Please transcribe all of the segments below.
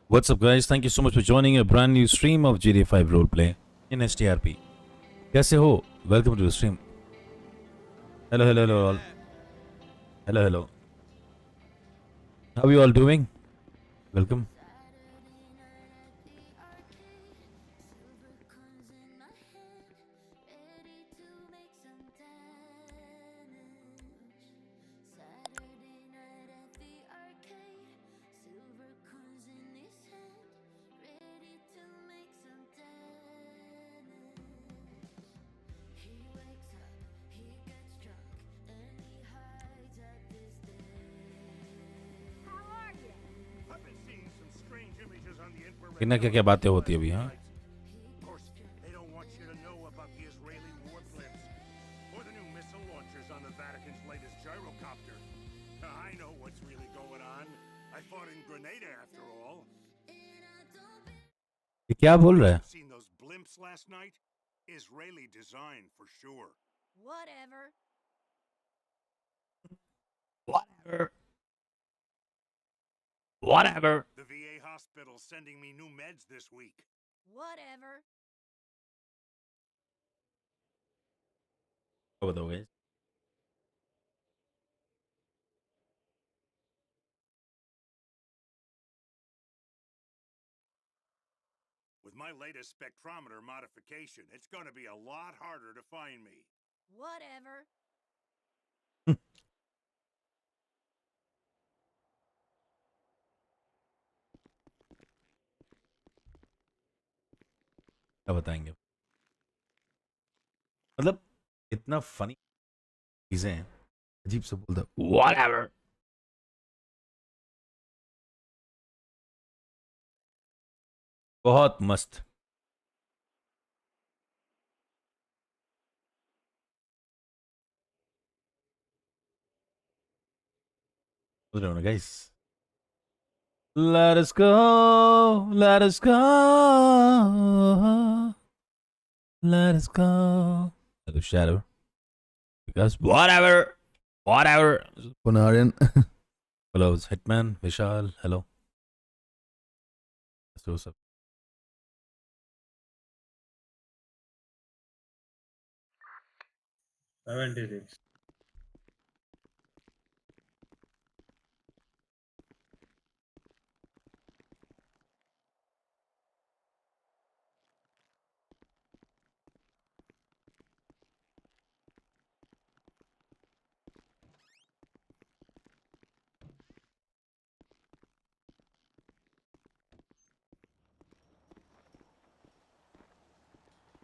What's up, guys? Thank you so much for joining a brand new stream of GTA 5 roleplay in HTRP. कैसे हो? Welcome to the stream. Hello, hello, hello, all. Hello, hello. How are you all doing? Welcome. कितना क्या क्या बातें होती है अभी हाँ ये क्या बोल रहा है Israeli design for sure. Whatever. Whatever. The VA hospital's sending me new meds this week. Whatever. क्या बताओ guys? With my latest spectrometer modification, it's going to be a lot harder to find me. Whatever. क्या बताएंगे मतलब इतना funny चीजें हैं अजीब से बोलता whatever बहुत मस्त बोल रहे हो ना guys let us go let us go let us go hello shadow because whatever Punarian hello Hitman Vishal hello what's up 76.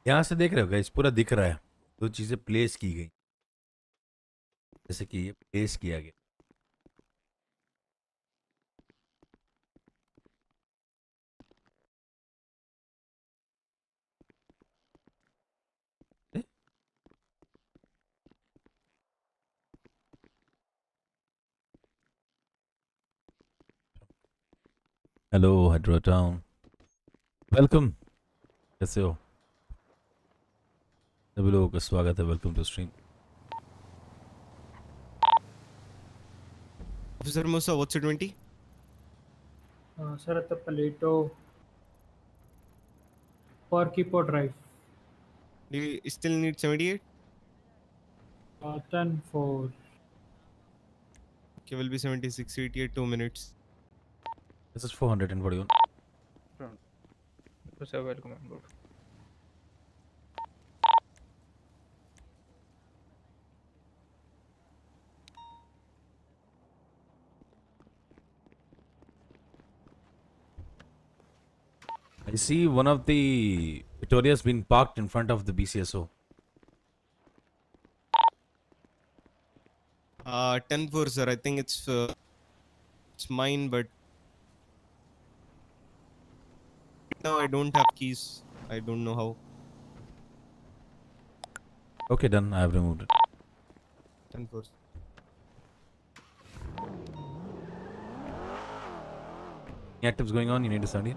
यहाँ से देख रहे हो गाइस पूरा दिख रहा है दो चीजें प्लेस की गई जैसे कि ये प्लेस किया गया हेलो हाइड्रो टाउन वेलकम कैसे हो सभी लोगों का स्वागत है welcome to stream Officer Musa, what's your 20? Sir, at the Paleto Porkipo Drive. Do you still need 78? 10-4. Okay, will be 76, 88, 2 minutes. this is 441 Sir, welcome on board. I see one of the Victoria's been parked in front of the Bcso 10-4, sir. I think it's mine, but now I don't have keys. I don't know how. okay done I have removed it 10-4. Any actives going on? You need to study.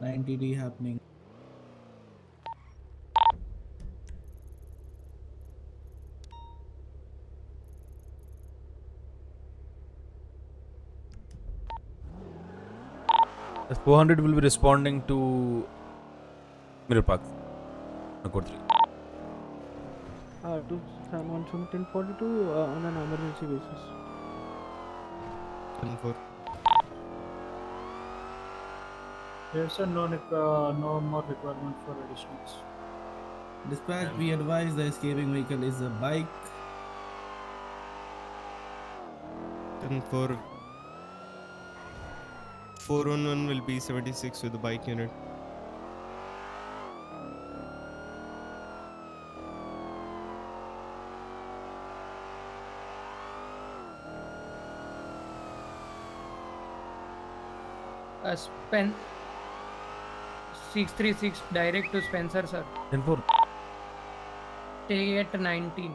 90D happening. The 400 will be responding to Mirror Park. Code 3. To Samsung 1042 on an emergency basis. 10-4. There's no more requirement for additionals. Dispatch, be advised the escaping vehicle is a bike. 10-4. 411 will be 76 with the bike unit. Spen 636 direct to Spencer, sir. 10-4. Take at 19.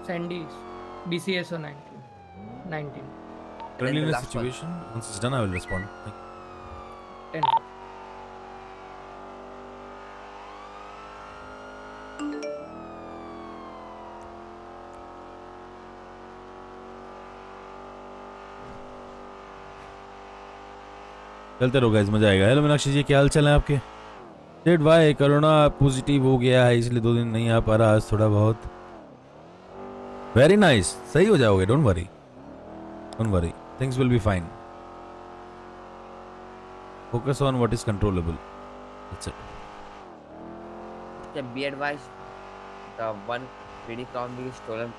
Sandy's Bcso 19. Currently in a situation. Once it's done, I will respond. Thank you. 10. चलते रहो guys, मजा आएगा। Hello Meenakshi जी, क्या हाल चाल है आपके? Date भाई कोरोना पॉजिटिव हो गया है, इसलिए 2 दिन नहीं आ पा रहा, आज थोड़ा बहुत। वेरी नाइस, सही हो जाओगे, don't worry, things will be fine. Focus on what is controllable, that's it. Be advised, the one ready from being stolen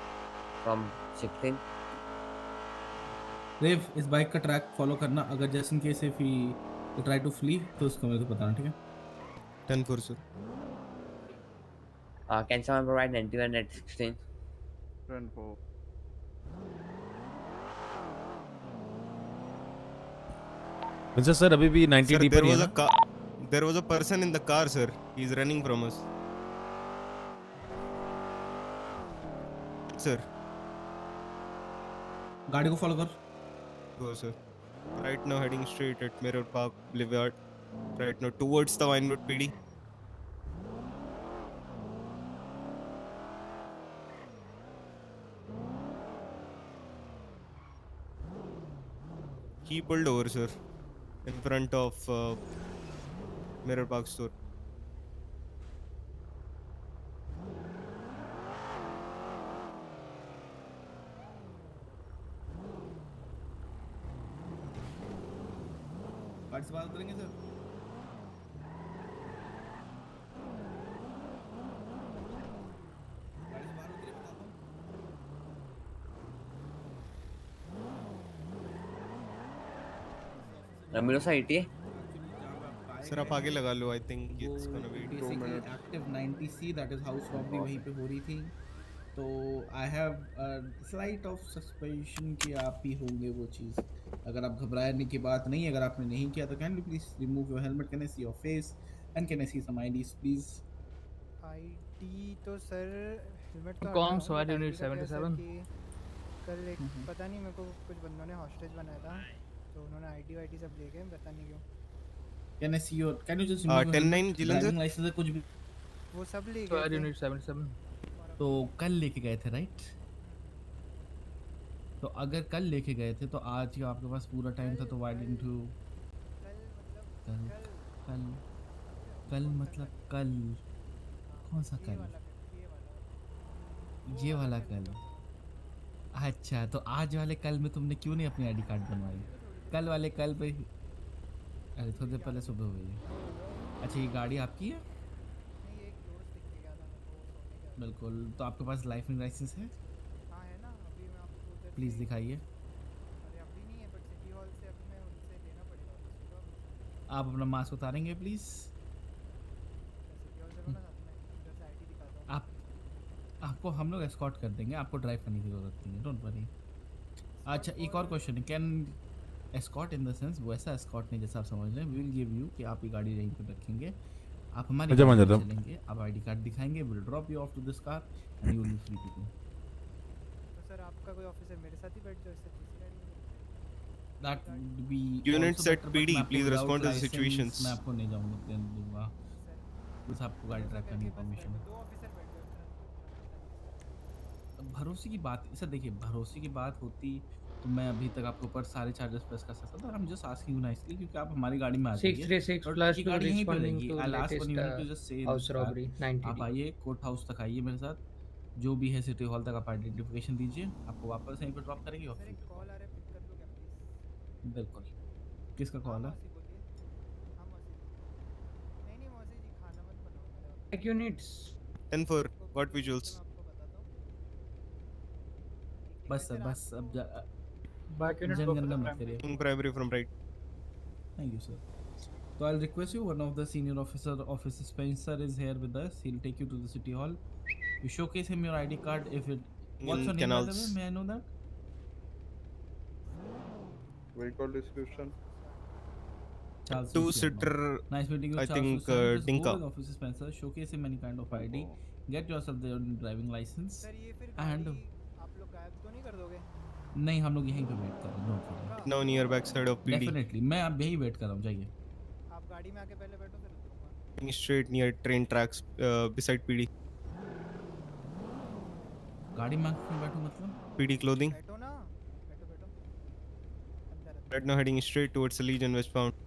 from Sikkim. रेव, इस बाइक का ट्रैक फॉलो करना, अगर just in case if he try to flee तो उसको मेरे को बताना, ठीक है? 10-4 sir. Can someone provide 91 at 16? 10-4. Mister sir, अभी भी 90 Sir, डी पर ही है ना? there was a person in the car, sir. He's running from us. Sir. गाड़ी को फॉलो कर। Go, sir. Right now heading straight at Mirror Park Boulevard. Right now towards the Vinewood PD. He pulled over, sir, in front of Mirror Park store. गाड़ी से बात करेंगे sir. गाड़ी से बाहर उतरिए, बताता हूँ। Ramirosa ETA? Sir, आप आगे लगा लो. I think it's gonna be 2 basically minutes. Active 90C, that is house robbery वहीं पे हो रही थी। तो I have slight of suspension कि आप ही होंगे वो चीज़। अगर आप घबराने की बात नहीं, अगर आपने नहीं किया तो can you please remove your helmet, can I see your face and can I see some IDs please? ID तो सर हेलमेट तो कॉम हटाऊं, सवारी बट यूनिट ID का क्या सर 77। कि कल एक पता नहीं, मेरे को कुछ बंदों ने हॉस्टेज बनाया था, तो उन्होंने आईडी वाईडी सब ले गए, पता नहीं क्यों। Can I see your, can you just remove 10-9 जिलन सर. लाइसेंस कुछ भी? वो सब ले सवारी गए थे। यूनिट 77। तो कल लेके गए थे राइट? तो अगर कल लेके गए थे तो आज ही आपके पास पूरा टाइम था, तो व्हाई डिडंट यू? कल कल कल मतलब कल कौन सा कल? ये वाला कल। अच्छा, तो आज वाले कल में तुमने क्यों नहीं अपनी आईडी कार्ड बनवाई? कल वाले कल पे, अरे थोड़ी देर पहले सुबह हुई है। अच्छा, ये गाड़ी आपकी है? नहीं, एक दोस्त दिख के गया था मेरे को सोने गया था। बिल्कुल। तो आपके पास लाइसेंस लाइसेंस है? हाँ है ना, अभी मैं आपको उधर प्लीज़ से- दिखाइए। अरे अभी नहीं है, बट सिटी हॉल से अभी मैं उनसे लेना पड़ेगा उसको। आप अपना मास्क उतारेंगे प्लीज़? सिटी हॉल चलो ना साथ में, उधर से आईडी दिखाता हूँ। आपको हम लोग एस्कॉर्ट कर देंगे, आपको ड्राइव करने की ज़रूरत नहीं है, डोंट वरी। अच्छा, एक और क्वेश्चन है, can escort in the sense वैसा एस्कॉट नहीं जैसा आप समझ रहे हैं, वी विल गिव यू कि आप ये गाड़ी यहीं पे रखेंगे, आप हमारी अच्छा, गाड़ी मैं में जाता हूँ। चलेंगे, आप आईडी कार्ड दिखाएंगे, will drop you off to this car and you will be free to go. तो सर आपका कोई ऑफिसर मेरे साथ ही बैठ जाओ, इससे तीसरी गाड़ी में। that would be Unit also set better, but PD, मैं आपको please without respond to the license situations. मैं आपको नहीं जाऊंगा प्लेन दूंगा, बस आपको गाड़ी ड्राइव करने की परमिशन। दो ऑफिसर बैठ गए तुरंत। भरोसे की बात सर, देखिए भरोसे की बात होती तो मैं अभी तक आपके ऊपर सारे चार्जेस प्रेस कर सकता था। हम जस्ट आस्किंग यू नाइसली क्योंकि आप हमारी गाड़ी में आ जाइए 636 और plus ये 2 गाड़ी यहीं पे responding रहेगी। to I last 1 latest unit to just से इन house robbery आप 90D. आइए कोर्ट हाउस तक आइए मेरे साथ, जो भी है सिटी हॉल तक आप आइडेंटिफिकेशन दीजिए, आपको वापस यहीं पे ड्रॉप करेंगे और सर फिर एक कॉल आ रहा है, पिक कर लो क्या प्लीज? बिल्कुल। किसका हाँ कॉल है? मौसी बोलिए। हाँ मौसी बोलिए। नहीं नहीं मौसी जी खाना मत बनाओ मेरे वाला। Like units. 10-4, आपको what भेज दो visuals? तो मैं आपको बताता हूँ। ठीक, बस वैसे रात बस अब को Back unit जंग go for गंदा the मत primary. करिए। In primary from right. Thank you sir. So I'll request you, one of the senior officer Spencer is here with us. He'll take you to the city hall. You showcase him your ID card. If it, what's In your name by the way? canals. May I know that? Vehicle description. Charles. Two-seater, Nice meeting you, I Charles. think, Just go Dinka. with Officer Spencer. Showcase him any kind of ID. Oh. Get yourself their driving license. Sir ये फिर And गाड़ी आप लोग गायब तो नहीं कर दोगे? नहीं, हम लोग यहीं पे वेट कर रहे हैं। Don't worry. Now near back side of PD. Definitely. मैं अब यहीं वेट कर रहा हूँ, जाइए। आप गाड़ी में आके पहले बैठो फिर उतरूंगा। Heading straight near train tracks beside PD. गाड़ी में आके बैठो मतलब? PD clothing. बैठो ना, बैठो बैठो। अंदर अंदर। Right now heading straight towards the Legion westbound.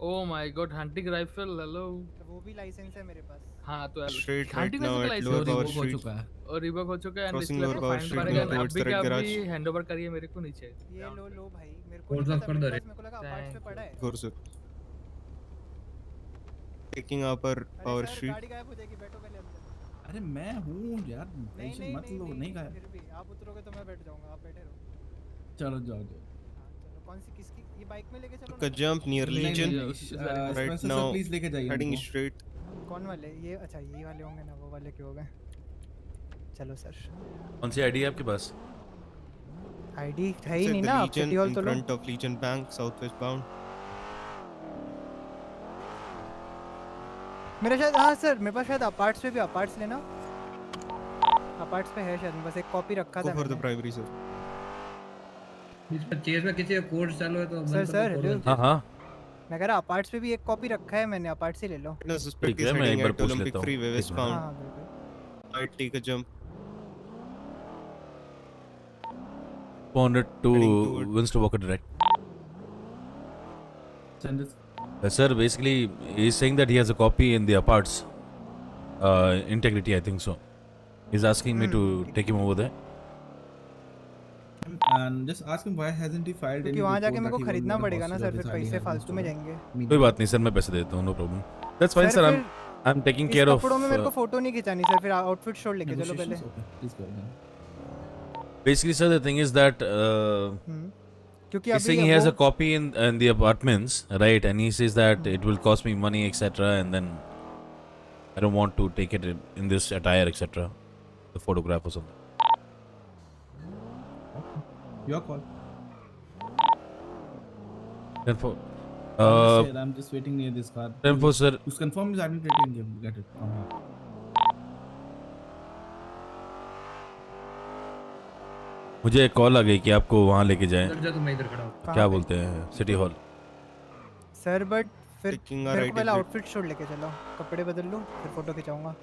Oh my god, hunting rifle, hello. वो भी लाइसेंस है मेरे पास। हाँ तो Straight right hunting now rifle at license Lower Power हो Street. चुका है। और रिबक हो चुका है एंड Crossing इसके लिए Lower आपको Power फाइन Street पड़ेगा। now towards अभी the के Red अभी Garage. हैंडओवर करिए मेरे को नीचे। ये लो भाई, मेरे को नहीं पता मेरे पास, मेरे को लगा अपार्ट्स पे पड़ा है। Corsair. Taking upper अरे Power सर Street. गाड़ी गायब हो जाएगी, बैठो पहले अंदर। अरे मैं हूँ यार, नहीं टेंशन नहीं मत लो, नहीं गायब। फिर भी आप उतरोगे तो मैं बैठ जाऊंगा, आप बैठे रहो। चलो जाओ। हाँ चलो, कौन सी किसकी ये बाइक में लेके चलो Took a ना। jump near Legion. Right Spencer now sir please लेके जाइए heading उनको। straight. कौन वाले? ये अच्छा यही वाले होंगे ना, वो वाले क्यों हो गए? चलो सर। कौन सी आईडी है आपके पास? आईडी है ही Said नहीं the ना, आप Legion सिटी हॉल in तो लो। front of Legion Bank, southwest bound. मेरा शायद हाँ सर, मेरे पास शायद अपार्ट्स पे भी, अपार्ट्स लेना। अपार्ट्स पे है शायद, मेरे पास एक कॉपी रखा Go था for the मैंने। primary, sir. इस पर चेस में किसी का कोर्स चालू है तो सर सर हेलो, हाँ हाँ मैं कह रहा अपार्ट्स पे भी एक कॉपी रखा है मैंने, अपार्ट्स ही ले लो। No suspect ठीक is है, मैं एक heading बार at पूछ Olympic लेता हूँ। Freeway एक मिनट। westbound. हाँ बिल्कुल। Might take a jump. 400 to Heading toward- Winston Walker direct. Send this. Sir, basically, he's saying that he has a copy in the aparts. Integrity, I think so. He's asking me to take him over there. And just ask him why hasn't he filed any क्योंकि वहाँ जाके report मेरे को that he खरीदना won't get a पड़ेगा ना hostage sir, of फिर his ID पैसे has been फालतू में stolen. जाएंगे। कोई बात नहीं सर, मैं पैसे देता हूँ, no problem. That's fine, sir. I'm taking care इस of. कपड़ों में मेरे को फोटो नहीं खिंचानी सर, फिर आउटफिट शॉट लेके चलो पहले। Negotiations? Okay, please go ahead. Basically, sir, the thing is that क्योंकि he's saying he has a copy in the apartments, right? And he says that it will cost me money, etc. And then I don't want to take it in this attire, etc. The photograph or something. Your call. Therefore, I'm just waiting near this car. therefore, sir. Just confirm his identity and get it from here. मुझे एक call आ गई कि आपको वहाँ लेके जाएं। इधर जा, तो मैं इधर खड़ा हूँ। क्या बोलते हैं, सिटी हॉल। सर बट फिर Taking a मेरे right को पहले exit. आउटफिट शॉट लेके चलो, कपड़े बदल लो फिर photo खिंचाऊंगा।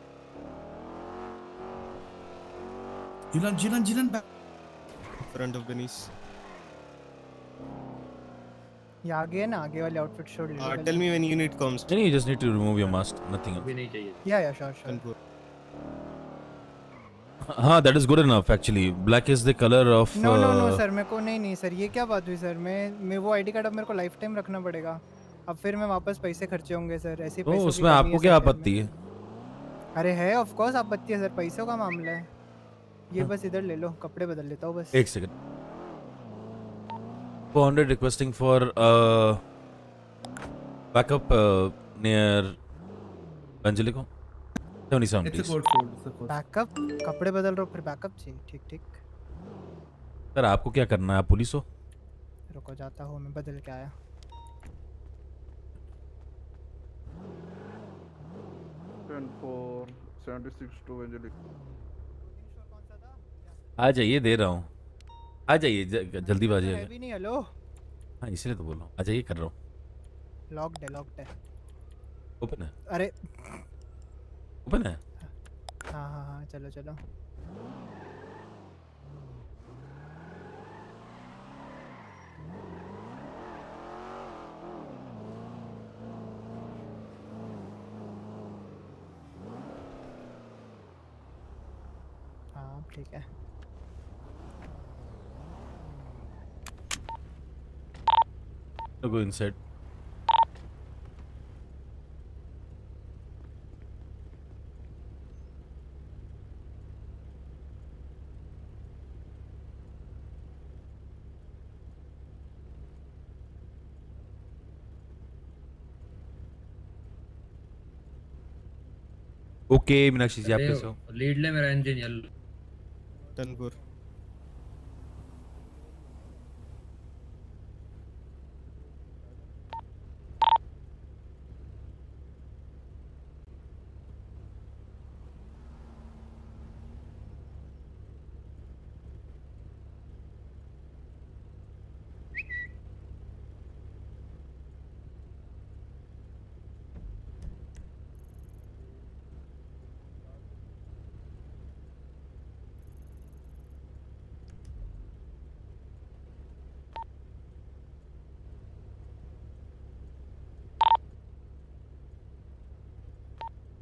Jilan back. Front of Venice. ये आगे है ना, आगे वाले आउटफिट शॉट ले लो। Tell me when unit comes. Then you just need to remove your mask, nothing else. अभी नहीं चाहिए। या श्योर श्योर। 10-4. हाँ, that is good enough actually. Black is the color of. No sir, मेरे को नहीं sir, ये क्या बात हुई सर? मैं वो आईडी कार्ड अब मेरे को लाइफ टाइम रखना पड़ेगा, अब फिर मैं वापस पैसे खर्चे होंगे सर, ऐसे तो पैसों की उसमें कमी आपको है क्या सर घर में। आपत्ति है? अरे है ऑफ कोर्स आपत्ति है सर, पैसों का मामला है ये। बस इधर ले लो, कपड़े बदल लेता हूँ बस। एक second. 400 requesting for backup near Angelico. 77 It's a please. code fold. It's a code. Backup, कपड़े बदल रहा हूँ फिर बैकअप चाहिए। ठीक ठीक, सर आपको क्या करना है, आप पुलिस हो? रुको जाता हूँ, मैं बदल के आया। 10-4, 76 to Angelic. आ जाइए, दे रहा हूँ। आ जाइए जल्दी बाजी आ है जाए। भी नहीं। हेलो, हाँ इसलिए तो बोल रहा हूँ, आ जाइए, कर रहा हूँ। लॉक्ड है, लॉक्ड है। ओपन है, अरे ओपन है। हाँ हाँ हाँ, चलो चलो। हाँ ठीक है। तो गो इनसाइड। ओके मीनाक्षी जी, आप अरे कैसे हो? लीड ले मेरा इंजन येलो 10-4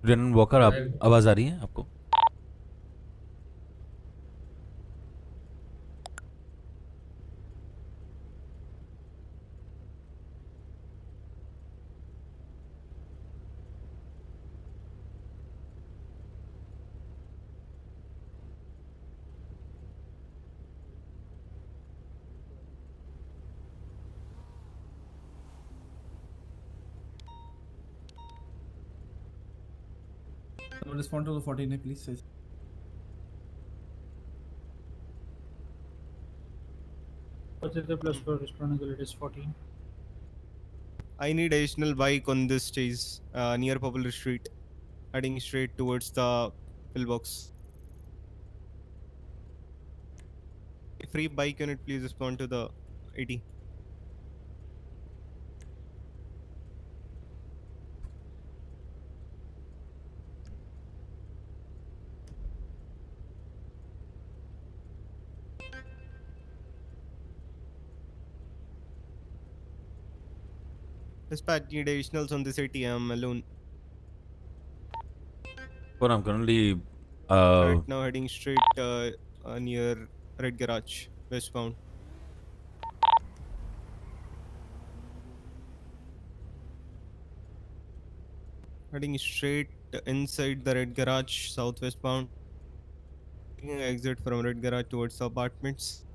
रन वॉकर, आप ड्राइव आवाज़ आ रही है आपको? Respond to the 14, please. What is the plus for responding to latest 14? I need additional bike on this chase near Popular Street, heading straight towards the pillbox. Free bike unit, please respond to the 80. Dispatch, need additionals on this ATM alone. But I'm currently Right now heading straight near Red Garage, westbound. Heading straight inside the Red Garage, southwestbound. Taking an exit from Red Garage towards the apartments.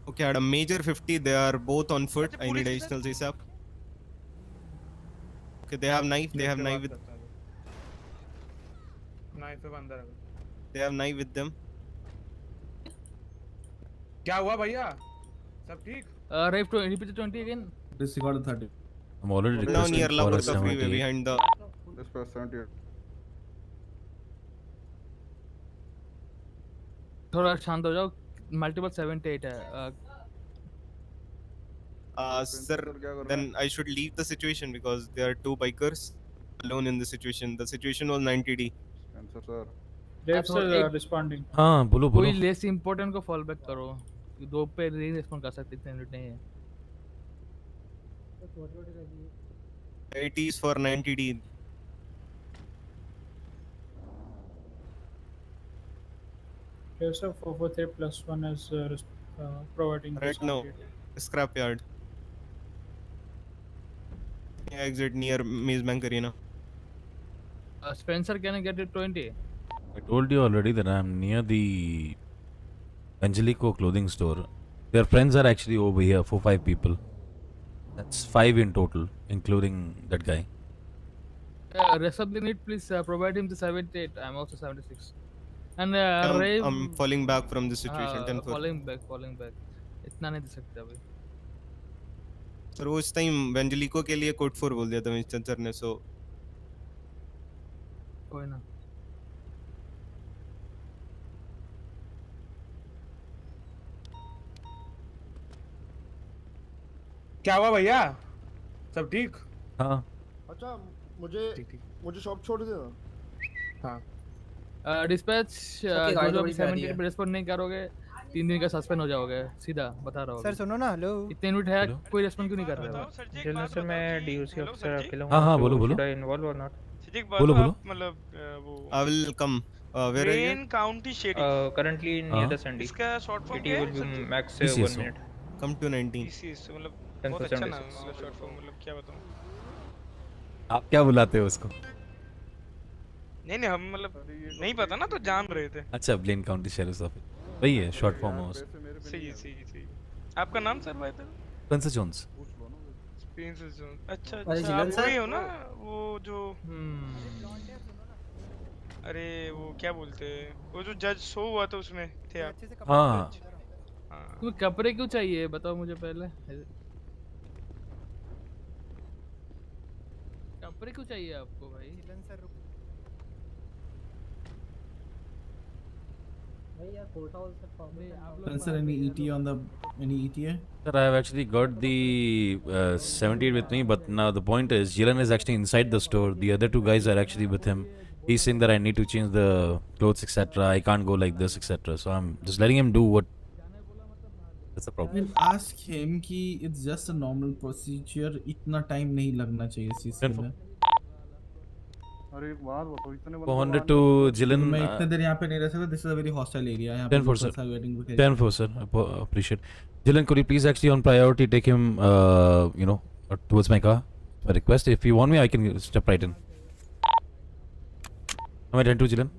Okay, at a major 50, they are both on foot. I need additional ASAP. Okay, they have knife. They have knife with. Knife पे बंदा है They have knife with them. क्या हुआ भैया सब ठीक repeat the 20 again. Disregard the 30. I'm already Now near requesting La for a Burka freeway 78. behind the. This पर 78 थोड़ा शांत हो जाओ, मल्टीपल 78 है। Sir, then I should leave the situation because there are two bikers alone in the situation. The situation was 90D. Answer sir Devs थोड़ा are एक responding. हाँ बोलो कोई बोलो। लेस इंपॉर्टेंट को फॉल बैक करो, दो पे नहीं रिस्पॉन्ड कर सकते, इतने मिनट नहीं है। 80 is for 90D. Devs are 443 plus 1 is providing this Right now, update. scrapyard. Exit near Maze Bank Arena. Spencer, can I get it 20? I told you already that I'm near the Angelico clothing store. Their friends are actually over here, 4-5 people. That's 5 in total, including that guy. Rest of the need, please provide him the 78. I'm also 76. And I'm falling back from this situation. 10-4. falling back. इतना नहीं दे सकते अभी। Sir वो इस time वेंजलिको के लिए code 4 बोल दिया था मिस्टर सर ने, सो कोई ना। क्या हुआ भैया? सब ठीक? हाँ अच्छा मुझे शॉप छोड़ देना। हाँ डिस्पैच सबकी गाड़ी जो तो बड़ी 70 प्यारी है। पे रिस्पॉन्ड नहीं करोगे 3 दिन का सस्पेंड हो जाओगे सीधा बता रहा हूँ सर सुनो ना, हेलो। इतने मिनट है हेलो। कोई रिस्पॉन्ड क्यों नहीं कर रहे हो जिलन सर मैं डीयूसी ऑफिसर अकेला हूँ हाँ हाँ बोलो बोलो शुड आई इन्वॉल्व और नॉट बोलो बोलो I will come. Where are you? County शेरी करंटली हाँ। नियर द सैंडी इसका शॉर्ट फॉर्म इट क्या विल है? बी मैक्स Bcso. 1 minute Come to 19. PCS मतलब 10 बहुत for अच्छा नाम 76. है शॉर्ट फॉर्म मतलब क्या बताऊं। आप क्या बुलाते हो उसको? नहीं हम मतलब नहीं पता ना तो जान रहे थे। अच्छा ब्लेन काउंटी शेरिफ ऑफिस, वही है शॉर्ट फॉर्म है उसका। सही। आपका नाम सर भाई था? Spencer Jones. Spencer Jon. अच्छा अरे अच्छा जिलन आप सर? वही हो ना वो जो अरे वो क्या बोलते हैं वो जो जज शो हुआ था उसमें थे आप? हाँ तुम्हें कपड़े क्यों चाहिए बताओ मुझे पहले कपड़े क्यों चाहिए आपको भाई Sir, any ETA on the any ETA? Sir, I have actually got the 78 with me, but now the point is, Jilan is actually inside the store. The other two guys are actually with him. He's saying that I need to change the clothes, etc. I can't go like this, etc. So I'm just letting him do what. That's the problem. Well, ask him कि it's just a normal procedure. इतना time नहीं लगना चाहिए इस चीज़ के लिए। अरे एक बात बताओ इतने 400 to Jilan. मैं इतने देर यहाँ पे नहीं रह सकता. This is a very hostile area. यहाँ 10 पे for sir. locals are waiting to 10 for sir. I appreciate. Jilan, could you please actually on priority take him, towards my car? A request. If you want me, I can step right in. Am I 10 to Jilan?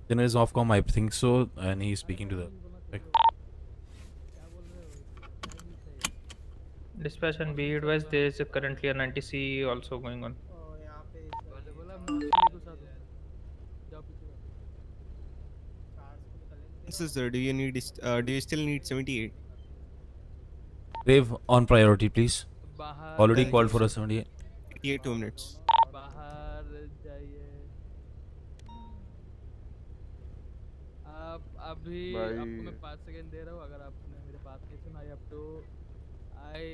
Jilan is off com, I think so, and he's speaking to the. dispatch and be advised there is currently a 90C also going on Sir, do you still need 78? Rave on priority, please. बाहर Already Thank called you, for a sir. 78. 82 minutes. बाहर जाइए आप अभी भाई। आपको मैं 5 second दे रहा हूँ अगर आपने मेरी बात नहीं सुना आई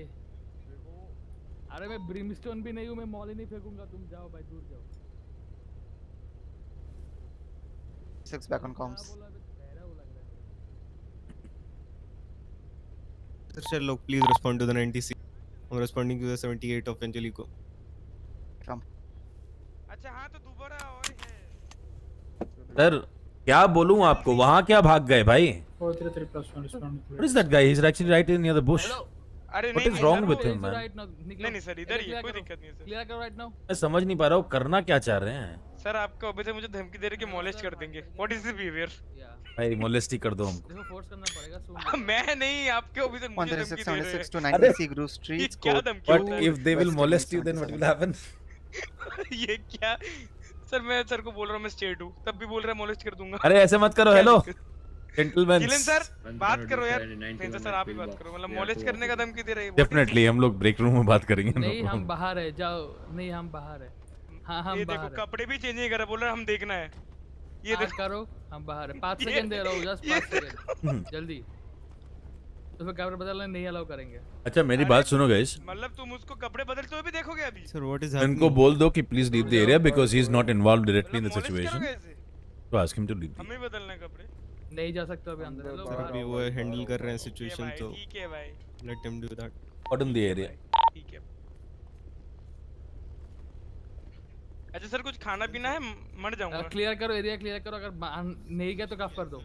अरे मैं ब्रिमस्टोन भी नहीं हूँ मैं मॉल ही नहीं फेंकूंगा तुम जाओ भाई दूर जाओ 6 back on comms. Sir, look, please respond to the 90C. I'm responding to the 78 of Angelico. अच्छा हाँ तो दोबारा और है। Sir, क्या बोलूं आपको? वहाँ क्या भाग गए भाई? 433+1 respond. What is that guy? He's actually right in near the bush. अरे What नहीं is नहीं, wrong सर, with वो- him, man? नहीं सर इधर ही है, कोई दिक्कत नहीं है सर। क्लियर करो राइट नाउ मैं समझ नहीं पा रहा हूँ करना क्या चाह रहे हैं। सर आपको अभी से मुझे धमकी दे रहे कि मोलेस्ट कर देंगे। What is this behaviour? भाई मोलेस्ट ही कर दो हमको। देखो फोर्स करना पड़ेगा सुन मैं नहीं आपके अभी तक मुझे धमकी दे रहे 136 to हैं। 90 Groove Streets क्या code धमकी But होता है? if they will molest you, then what will happen? ये क्या? सर मैं सर को बोल रहा हूँ मैं स्टेट हूँ तब भी बोल रहा है मोलेस्ट कर दूंगा। अरे ऐसे मत करो। Hello gentleman. जिलन सर बात करो यार। नहीं सर आप ही बात करो मतलब मोलेस्ट करने का धमकी दे रहे हैं। डेफिनेटली हम लोग ब्रेक रूम में बात करेंगे। नहीं हम बाहर है जाओ नहीं हम बाहर है हाँ हम ये बाहर देखो है कपड़े भी चेंज नहीं कर रहा बोल रहा हम देखना है। ये आज देखो करो हम बाहर है 5 सेकंड दे रहा हूँ जस्ट 5 सेकंड जल्दी तो फिर कपड़े बदलने नहीं अलाउ करेंगे अच्छा मेरी बात सुनो गाइस। मतलब तुम उसको कपड़े बदलते हुए भी देखोगे अभी? Sir, what is इनको happening? बोल दो कि please leave the area because he is not involved directly in the molest situation. करोगे ऐसे? तो आस्क हिम टू लीव। हमें बदलना है कपड़े। नहीं जा सकते अभी अंदर चलो Sir, बाहर अभी वो हैंडल कर रहे हैं ठीक है सिचुएशन भाई, तो ठीक है भाई let him do that. Out in the area. ठीक है। अच्छा सर कुछ खाना पीना है मर जाऊंगा। क्लियर करो एरिया क्लियर करो अगर नहीं गया तो काफ कर दो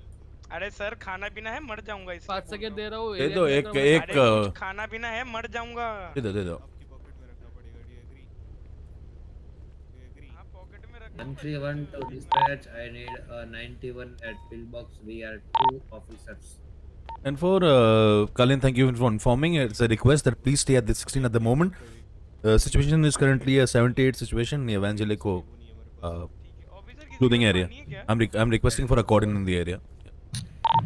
अरे सर खाना पीना है मर जाऊंगा इसलिए 5 सेकंड दे रहा हूँ दे दो एक एक अरे कुछ खाना पीना है मर जाऊंगा। दे दो आपकी पॉकेट में रखना पड़ेगा. Do you agree? Do you agree? हाँ पॉकेट में रख। 131 to dispatch. I need a 91 at pillbox. We are 2 officers. And for Kalin, thank you for informing. It's a request that please stay at the 16 at the moment. Situation is currently a 78 situation near Evangelico clothing area. I'm requesting for a cordon in the area.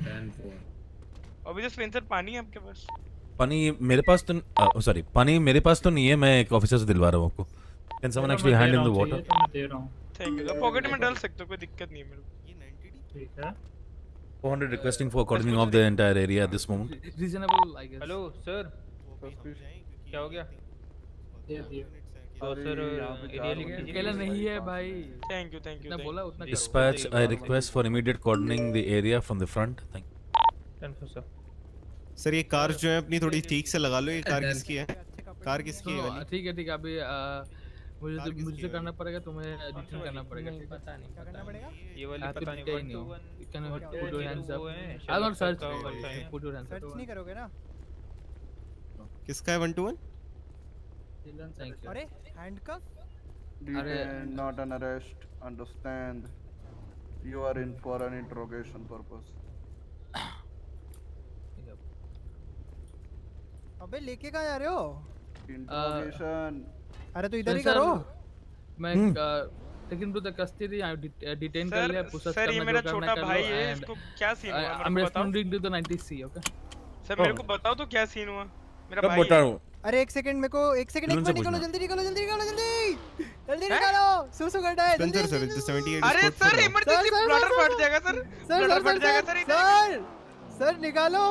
10-4. अभी तो Spencer पानी है आपके पास? पानी मेरे पास तो sorry पानी मेरे पास तो नहीं है। मैं एक ऑफिसर से दिलवा रहा हूँ आपको। Can someone actually hand in the water? मैं दे रहा हूँ। Thank you. पॉकेट में डाल सकते हो कोई दिक्कत नहीं है मेरे को। ठीक है 400 requesting for cordoning off the entire area at this moment. Reasonable, I guess. Hello sir, क्या हो गया? तो सर एरिया लिख दीजिए। अकेला नहीं है भाई। थैंक यू जितना बोला उतना करो। Dispatch, I request for immediate cordoning the area from the front. Thank you. 10 sir. Sir ये कार जो है अपनी थोड़ी ठीक से लगा लो। ये कार किसकी है? कार किसकी है वाली? ठीक है अभी मुझे करना पड़ेगा, तुम्हें डिटेन करना पड़ेगा। पता नहीं करना पड़ेगा? ये वाली पता नहीं। नहीं हो। Can you put your hands up? I not search, put your hands up. Search नहीं करोगे ना? किसका है 121? Thank you. अरे handcuff? Detained, not an arrest. Understand? You are in for an interrogation purpose. अबे लेके कहाँ जा रहे हो? Interrogation. अरे तो इधर ही करो। मैं लेकिन टू द कस्टडी डिटेन कर लिया, पूछताछ सर ये करना मेरा जो करना छोटा कर भाई लो है, and इसको क्या सीन हुआ? I'm responding to the 90C, okay? Sir मेरे को बताओ तो क्या सीन हुआ? मेरा कब भाई बताऊं? अरे एक सेकंड मेरे को एक सेकंड इन्होंने से निकालो, पूछना। जल्दी निकालो, जल्दी निकालो, जल्दी निकालो। सुसु करना है जल्दी। स्पेंसर सर, 78 अरे सर इमरजेंसी ब्लडर फट जाएगा सर। ब्लडर फट जाएगा सर। सर निकालो।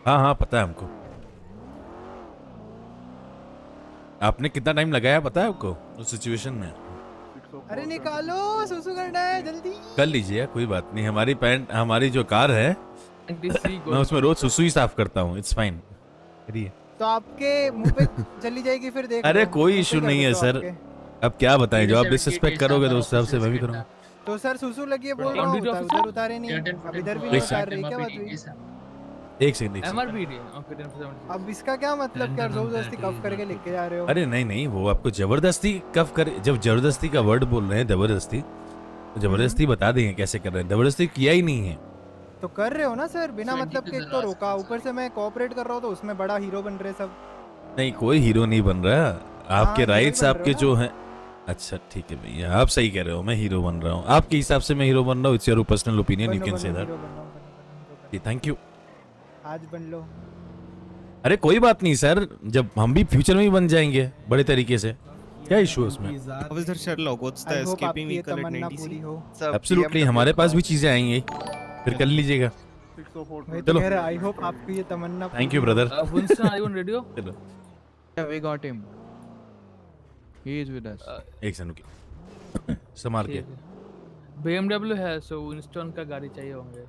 हाँ पता है हमको। आपने कितना टाइम लगाया पता है आपको उस सिचुएशन में? अरे निकालो, सुसु करना है जल्दी। कर लीजिए, कोई बात नहीं। हमारी जो कार है मैं उसमें रोज सुसु ही साफ करता हूँ। It's fine. तो आपके मुंह पे चली जाएगी फिर देख। अरे कोई इशू नहीं है सर। अब क्या बताएं, जो आप डिसरिस्पेक्ट करोगे तो उस हिसाब से मैं भी करूँगा। तो सर सुसु लगी है बोल रहा हूँ, उधर उतारे नहीं, अब इधर भी नहीं उतार रही, क्या बात हुई? एक सेकंड। MRPD okay 10%। अब इसका क्या मतलब, क्या जबरदस्ती कफ करके लिख के जा रहे हो? अरे नहीं, वो आपको जबरदस्ती कफ कर, जब जबरदस्ती का वर्ड बोल रहे हैं जबरदस्ती, तो जबरदस्ती बता देंगे कैसे कर रहे हैं। जबरदस्ती किया ही नहीं है तो कर रहे हो ना सर, बिना मतलब के। एक तो रोका, ऊपर से मैं कोऑपरेट कर रहा हूँ तो उसमें बड़ा हीरो बन रहे सब। नहीं, कोई हीरो नहीं बन रहा। आपके राइट्स हीरो बन आपके रहे हो जो हैं। अच्छा ठीक है भैया, आप सही कह रहे हो, मैं हीरो बन रहा हूँ। आपके हिसाब से मैं हीरो बन रहा हूँ। It's your personal opinion, you can say that. Thank you. आज बन लो। अरे कोई बात नहीं सर, जब हम भी फ्यूचर में ही बन जाएंगे बड़े तरीके से, क्या इशू है उसमें? Officer Sherlock, what's the escaping vehicle at 90C? Absolutely, हमारे पास भी चीजें आएंगी, फिर कर लीजिएगा। चलो आई होप आपकी ये तमन्ना। Thank you brother. Winston, are you on radio? चलो Yeah, we got him. He is with us. एक सेकंड रुकिए, संभाल के। BMW है, सो विंस्टन का गाड़ी चाहिए होंगे।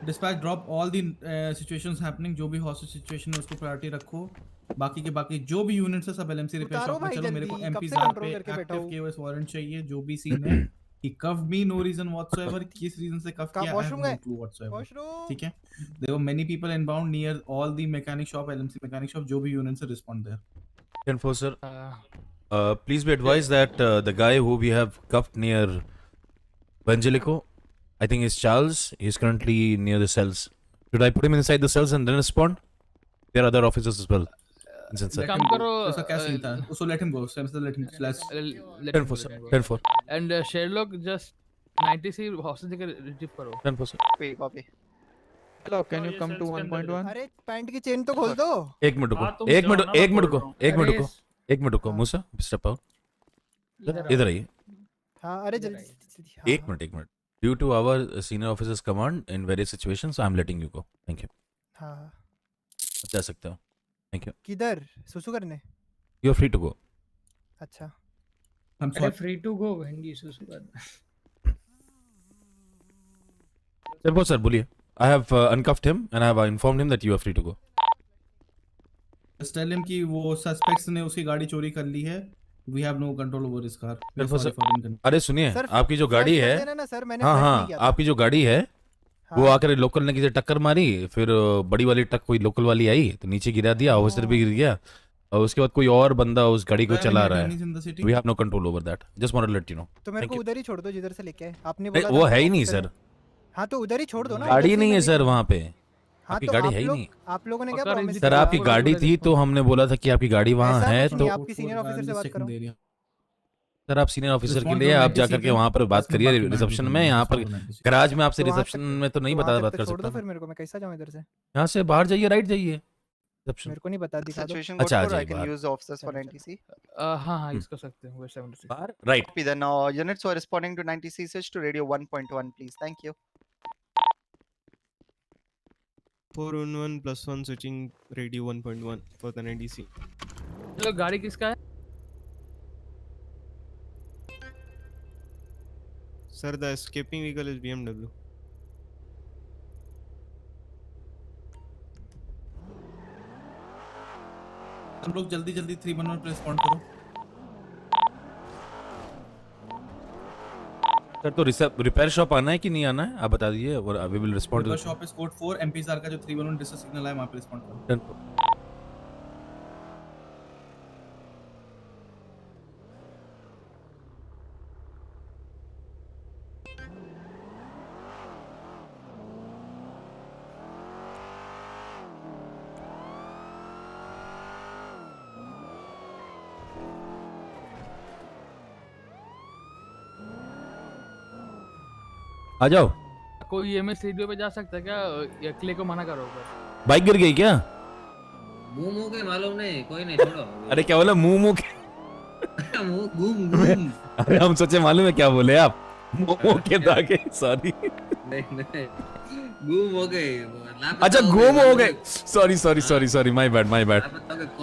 Dispatch drop all the situations happening. जो भी हॉस्टेज सिचुएशन है उसको प्रायोरिटी रखो। बाकी के बाकी जो भी यूनिट्स है सब एलएमसी रिपेयर शॉप में चलो। मेरे को एमपी जार पे एक्टिव केओएस वारंट चाहिए। जो भी सीन है कि cuff me no reason whatsoever, किस रीजन से कफ किया है नो क्लू व्हाटसोएवर। ठीक है, there were many people inbound near all the mechanic shop, LMC mechanic shop. जो भी यूनिट्स है respond there. Enforcer, please be advised that the guy who we have cuffed near Evangelico, I think is Charles. He is currently near the cells. Should I put him inside the cells and then respond? There are other officers as well. काम करो। उसका क्या scene था? उसको let him go. Let him slash. 10-4. And Sherlock just 90C hostage के retrieve करो। 10-4. Copy. Hello, can you come to 1.1? अरे pant की चेन तो खोल दो। एक मिनट रुको मूसा, स्टेप आउट। इधर आइए। हाँ अरे जल्दी। एक minute. Due to our senior officers command in various situations, I am letting you go. Thank you. हाँ जा सकते हो। Thank you. किधर? सुसु करने? You are free to go. अच्छा। अरे फ्री टू गो वेंगी सुसु करने। Sir, बोलिए। I have uncuffed him and I have informed him that you are free to go. Just tell him कि वो सस्पेक्ट्स ने उसकी गाड़ी चोरी कर ली है। We have no control over his car. अरे सुनिए, आपकी जो गाड़ी है, हाँ, आपकी जो गाड़ी है, वो आकर लोकल ने किसी टक्कर मारी, फिर बड़ी वाली ट्रक कोई लोकल वाली आई तो नीचे गिरा दिया, ऑफिसर भी गिर गया, और उसके बाद कोई और बंदा उस गाड़ी को चला रहा है। We have no control over that. Just wanted to let you know. तो मेरे को उधर ही छोड़ दो जिधर से लेके आए आपने बोला। वो है ही नहीं सर। हाँ तो उधर ही छोड़ दो ना। गाड़ी नहीं है सर वहाँ पे। हाँ, आपकी तो गाड़ी है ही नहीं। आप लोगों ने क्या प्रॉमिस? सर आपकी गाड़ी थी तो हमने बोला था कि आपकी गाड़ी वहाँ है, तो आपकी सीनियर ऑफिसर से बात करो। सर आप सीनियर ऑफिसर के लिए आप जाकर के वहाँ पर बात करिए रिसेप्शन में। यहाँ पर गैराज में आपसे रिसेप्शन में तो नहीं बात कर सकता। फिर मेरे को मैं कैसा जाऊँ इधर से? यहाँ से बाहर जाइए, राइट जाइए। मेरे को नहीं बता, दिखा दो। अच्छा आ जाइए। हाँ इसको सकते हैं। 76 right. Then units were responding to 90C to radio 1.1 please. Thank you. 4-in-1 +1 switching radio 1.1 for the NDC. चलो गाड़ी किसका है? Sir, the escaping vehicle is BMW. हम लोग जल्दी 311 पे रिस्पॉन्ड करो। सर तो रिपेयर शॉप आना है कि नहीं आना है आप बता दीजिए और we will respond. Repair shop is code 4 MP sir का जो 311 डिस्ट्रेस सिग्नल है वहां पे रिस्पॉन्ड करो। आ जाओ। कोई एमएस रेडियो पे जा सकता है क्या? अकेले को मना करो ऊपर। बाइक गिर गई क्या? मुंह के मालूम नहीं, कोई नहीं छोड़ो। अरे क्या बोला मुंह के? घूम। अरे हम सोचे मालूम है क्या बोले आप? मुंह के दागे सॉरी। नहीं घूम हो गए। अच्छा घूम हो गए। Sorry my bad.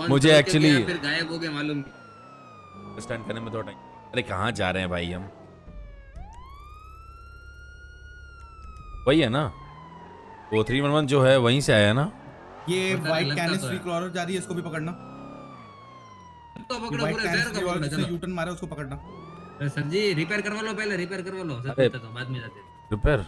मुझे एक्चुअली फिर गायब हो गए मालूम। अंडरस्टैंड करने में थोड़ा टाइम। अरे कहाँ जा रहे हैं भाई हम? वही है ना वो 311 जो है वहीं से आया ना। ये वाइट कैनिस रिकॉर्डर जा रही है, इसको भी पकड़ना। तो पकड़ो पूरे शहर को पकड़ो। जिसने यूटर्न मारा उसको पकड़ना। अरे सर जी रिपेयर करवा लो, पहले रिपेयर करवा लो। अरे तो बाद में जाते हैं रिपेयर।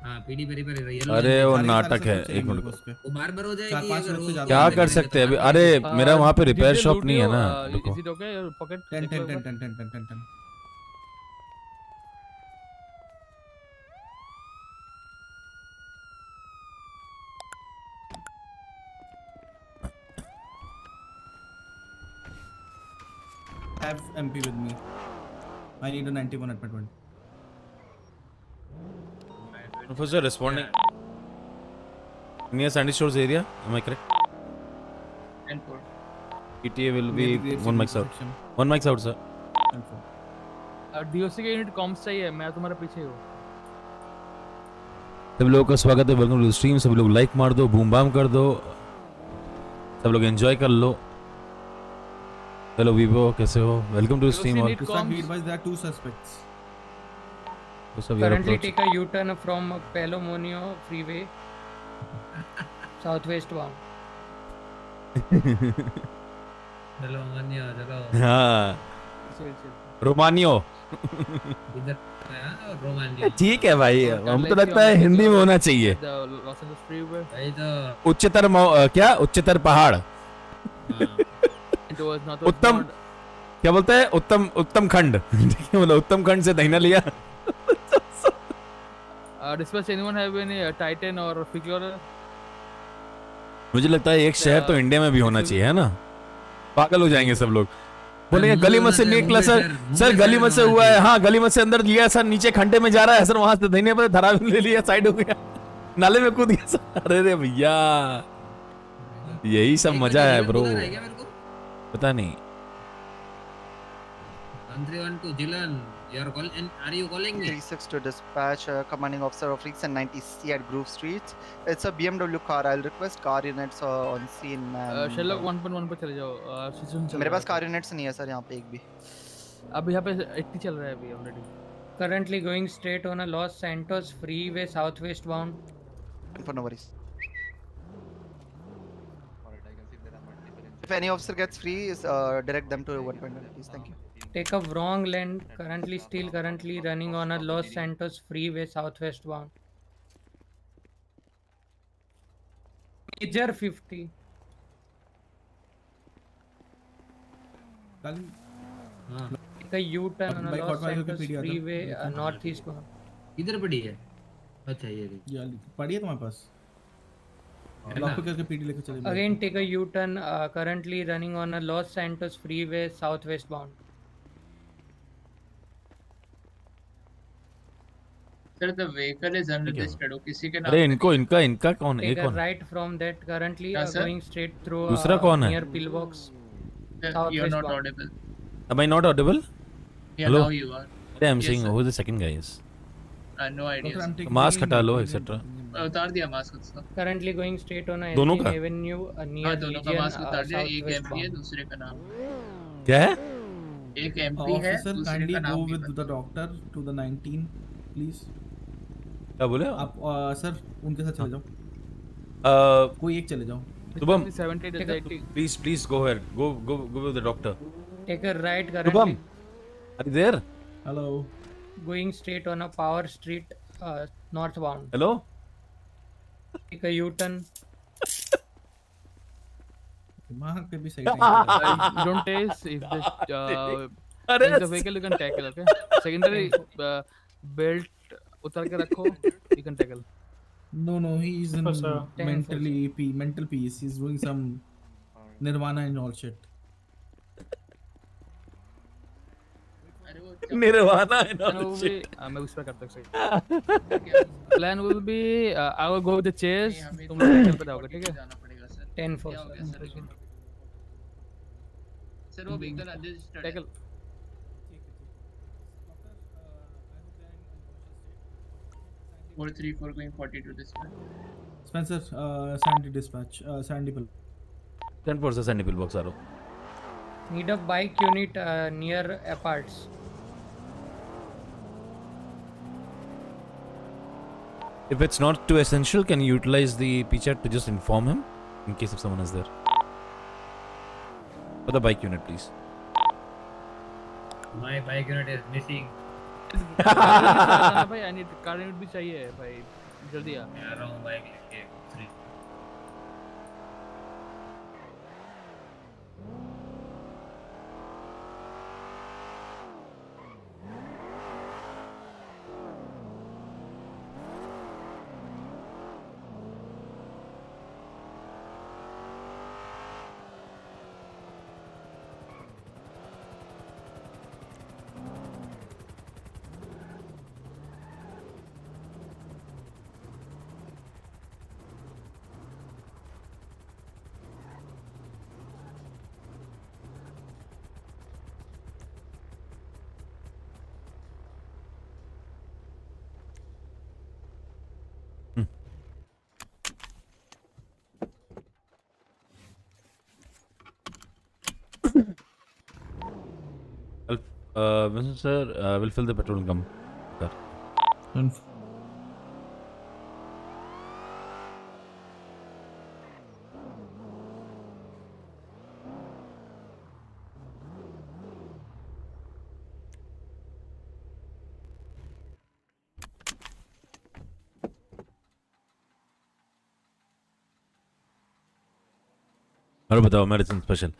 हां पीडी पे रिपेयर येलो। अरे वो नाटक है, एक मिनट वो बार-बार हो जाएगी अगर क्या कर सकते हैं अभी? अरे मेरा वहाँ पे रिपेयर शॉप नहीं है ना। Is it okay pocket 10 have MP with me. I need a 91 at my 20. Professor responding. Near Sandy Shores area, am I correct? PTA will be one mics out. One mics out, sir. DOC के unit corms चाहिए, मैं तुम्हारे पीछे हूँ। सब लोगों का स्वागत है, वेलकम टू स्ट्रीम। सब लोग लाइक मार दो, बूम बाम कर दो, सब लोग एंजॉय कर लो। हेलो वीवो, कैसे हो? Welcome to stream. और there are two suspects. Currently take a U-turn from Palomonio freeway southwest bound. चलो मानियो चलो। हाँ रोमानियो इधर रोमानियो ठीक है भाई, हम तो लगता है हिंदी में होना चाहिए। उच्चतर क्या उच्चतर पहाड़ उत्तम क्या बोलते हैं? उत्तम खंड मतलब उत्तम खंड से दहीना लिया। Dispatch anyone have any Titan or Figure? मुझे लगता है एक शहर तो इंडिया में भी होना चाहिए, है ना? पागल हो जाएंगे सब लोग, बोलेंगे गली मत से निकला सर गली मत से हुआ है। हाँ गली मत से अंदर लिया सर, नीचे खंडे में जा रहा है सर, वहां से दहीने पर धरा ले लिया, साइड हो गया, नाले में कूद गया सर। अरे भैया यही सब मजा है ब्रो। पता नहीं। 131 Jilan, are you calling me? 36 to dispatch, commanding officer of Ryzen 90C at Grove Street. It's a BMW car. I'll request car units on scene. Sherlock 1.1 पे चले जाओ। मेरे पास car units नहीं है सर यहाँ पे एक भी। अब यहाँ पे 80 चल रहा है अभी already. Currently going straight on a Los Santos freeway southwest bound. For no worries. If any officer gets free, direct them to 1.1 please. Thank you. Take a wrong lane. Currently running on a Los Santos freeway southwest bound. Major 50. Take a U-turn on a Los Santos freeway northeast bound. इधर पड़ी है। अच्छा ये पड़ी है तुम्हारे पास? Lock पे करके पीडी लेके चले। Again take a U-turn. Currently running on a Los Santos freeway southwest bound. Sir, the vehicle is unregistered. किसी के नाम अरे इनका कौन है? Take a right from that. Currently going straight through दूसरा कौन है? near pillbox. You're not audible. Am I not audible? Yeah, Hello? now you are. I'm Yes, saying sir. who the second guy is. No idea. Mask हटा लो etcetera. उतार दिया mask उसका। Currently going straight on a दोनों Elgin का? Avenue near हाँ दोनों का Legion mask उतार दिया, एक southwest एमपी है bound. दूसरे का नाम, क्या है? एक एमपी है Officer, दूसरे kindly का go नाम नहीं with the doctor to the 19, please. क्या बोले आप सर उनके साथ चले जाओ, कोई एक चले जाओ. Shubham, 70 to 80. please go ahead. Go with the doctor. Take a right Shubham, currently. are you there? Hello. Going straight on a Power Street northbound. Hello? Take a U-turn. दिमाग पे भी सही You don't taste if the vehicle you can tackle, okay? Secondary belt उतार के रखो, you can tackle. No, he is in Sir. mental peace. He's doing some nirvana and all shit. Nirvana and all Plan will shit. be, मैं उस पर करता हूँ. Plan will be, I will go with the chairs. तुम लोग tackle पे जाओगे, ठीक है? जाना पड़ेगा सर। 10-4. क्या हो गया सर लेकिन? सर वो व्हीकल अनरजिस्टर्ड है। Tackle. Four 3-4 going 42 dispatch. Spencer, Sandy dispatch. Sandy bill. 10% Sandy pillbox आ रहा. Need a bike unit near aparts. If it's not too essential, can you utilize the P-chat to just inform him in case if someone is there? For the bike unit, please. My bike unit is missing. भाई I need car unit भी चाहिए भाई, जल्दी आ. मैं आ रहा हूँ bike लेके. 3. Vincent sir, will fill the petrol and come. Sir. और बताओ मेडिसिन स्पेशल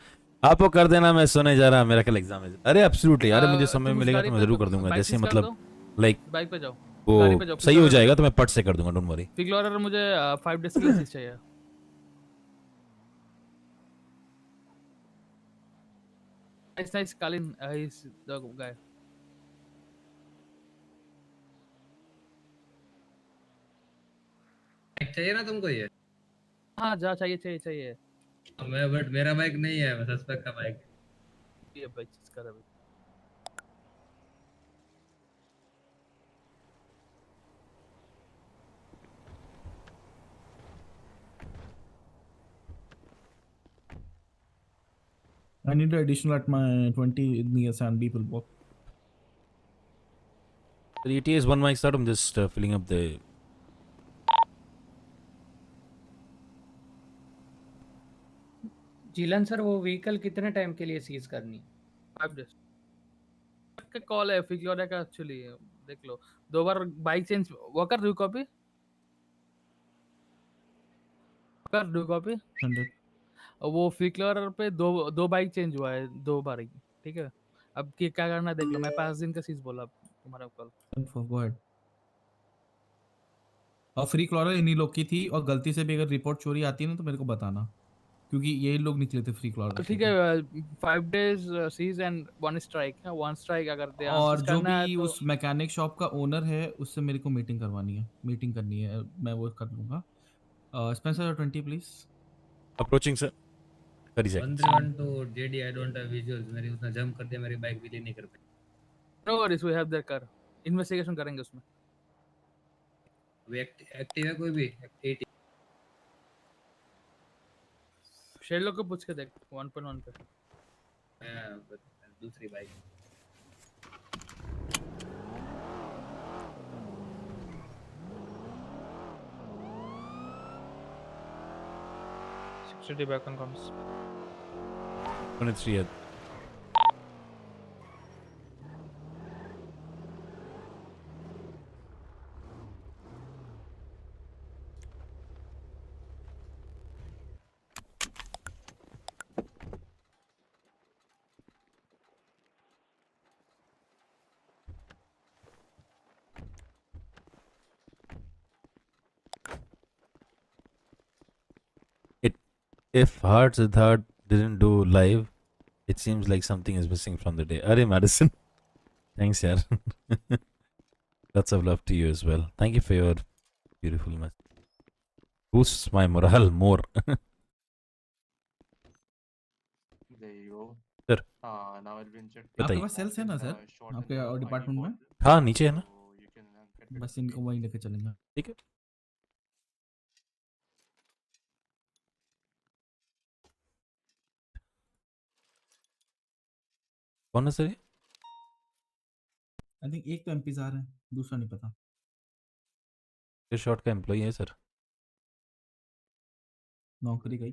आपको कर देना. मैं सोने जा रहा, मेरा कल एग्जाम है. अरे एब्सोल्युटली यार, मुझे समय मिलेगा तो मैं जरूर कर दूंगा. जैसे मतलब लाइक बाइक पे जाओ, वो सही हो जाएगा तो मैं पट से कर दूंगा. Don't worry. फिगलॉरर मुझे 5 days के लिए चाहिए. Nice Colin, he's the guy. Bike चाहिए ना तुमको ये? हाँ जा, चाहिए. मैं बट मेरा बाइक नहीं है, मैं सस्पेक्ट का बाइक. ये बाइक किसका है? I need additional at my 20 in the Sandy pillbox. The ETA is 1 mic start. I'm just filling up the. जिलन सर वो व्हीकल कितने टाइम के लिए सीज करनी? 5 days का कॉल है फिगलॉरर का. एक्चुअली देख लो, 2 बार बाइक चेंज वो कर दो. कॉपी कर दो कॉपी. 100. वो फिगलॉरर पे दो बाइक चेंज हुआ है 2 बार ही, ठीक है. अब क्या करना देख लो. मैं 5 दिन का सीज बोला तुम्हारा कॉल. Go ahead. और फ्री क्लॉरर इन्हीं लोग की थी, और गलती से भी अगर रिपोर्ट चोरी आती है ना तो मेरे को बताना, क्योंकि यही लोग निकले थे फ्री क्लॉरर. तो ठीक है, 5 days सीज एंड 1 strike है. 1 strike अगर दे और जो भी तो... उस मैकेनिक शॉप का ओनर है उससे मेरे को मीटिंग करनी है. मैं वो कर लूंगा. Spencer 20 please. Approaching sir. 30 seconds. 112 JD, I don't have visuals. मेरी उसने जंप कर दिया, मेरी बाइक भी नहीं कर पाई. No worries, we have their car. Investigation करेंगे उसमें. अभी एक्टिव है कोई भी? एक्टिव शेरलॉक को पूछ के देख 1.1 पे। दूसरी bike. back on comms. 23 If HeartSiddharth didn't do live, it seems like something is missing from the day. Arey Madison. Thanks, yaar. Lots of love to you as well. Thank you for your beautiful message. Boosts my morale more. There you go. Sir. Now I'll be injecting. आपके पास sales है ना sir आपके department में? हाँ नीचे है ना. बस इनको वहीं लेके चलेंगे. ठीक है. कौन है सर ये? आई थिंक एक तो एमपी आ रहा है, दूसरा नहीं पता. ये शॉट का एम्प्लॉई है सर. नौकरी गई.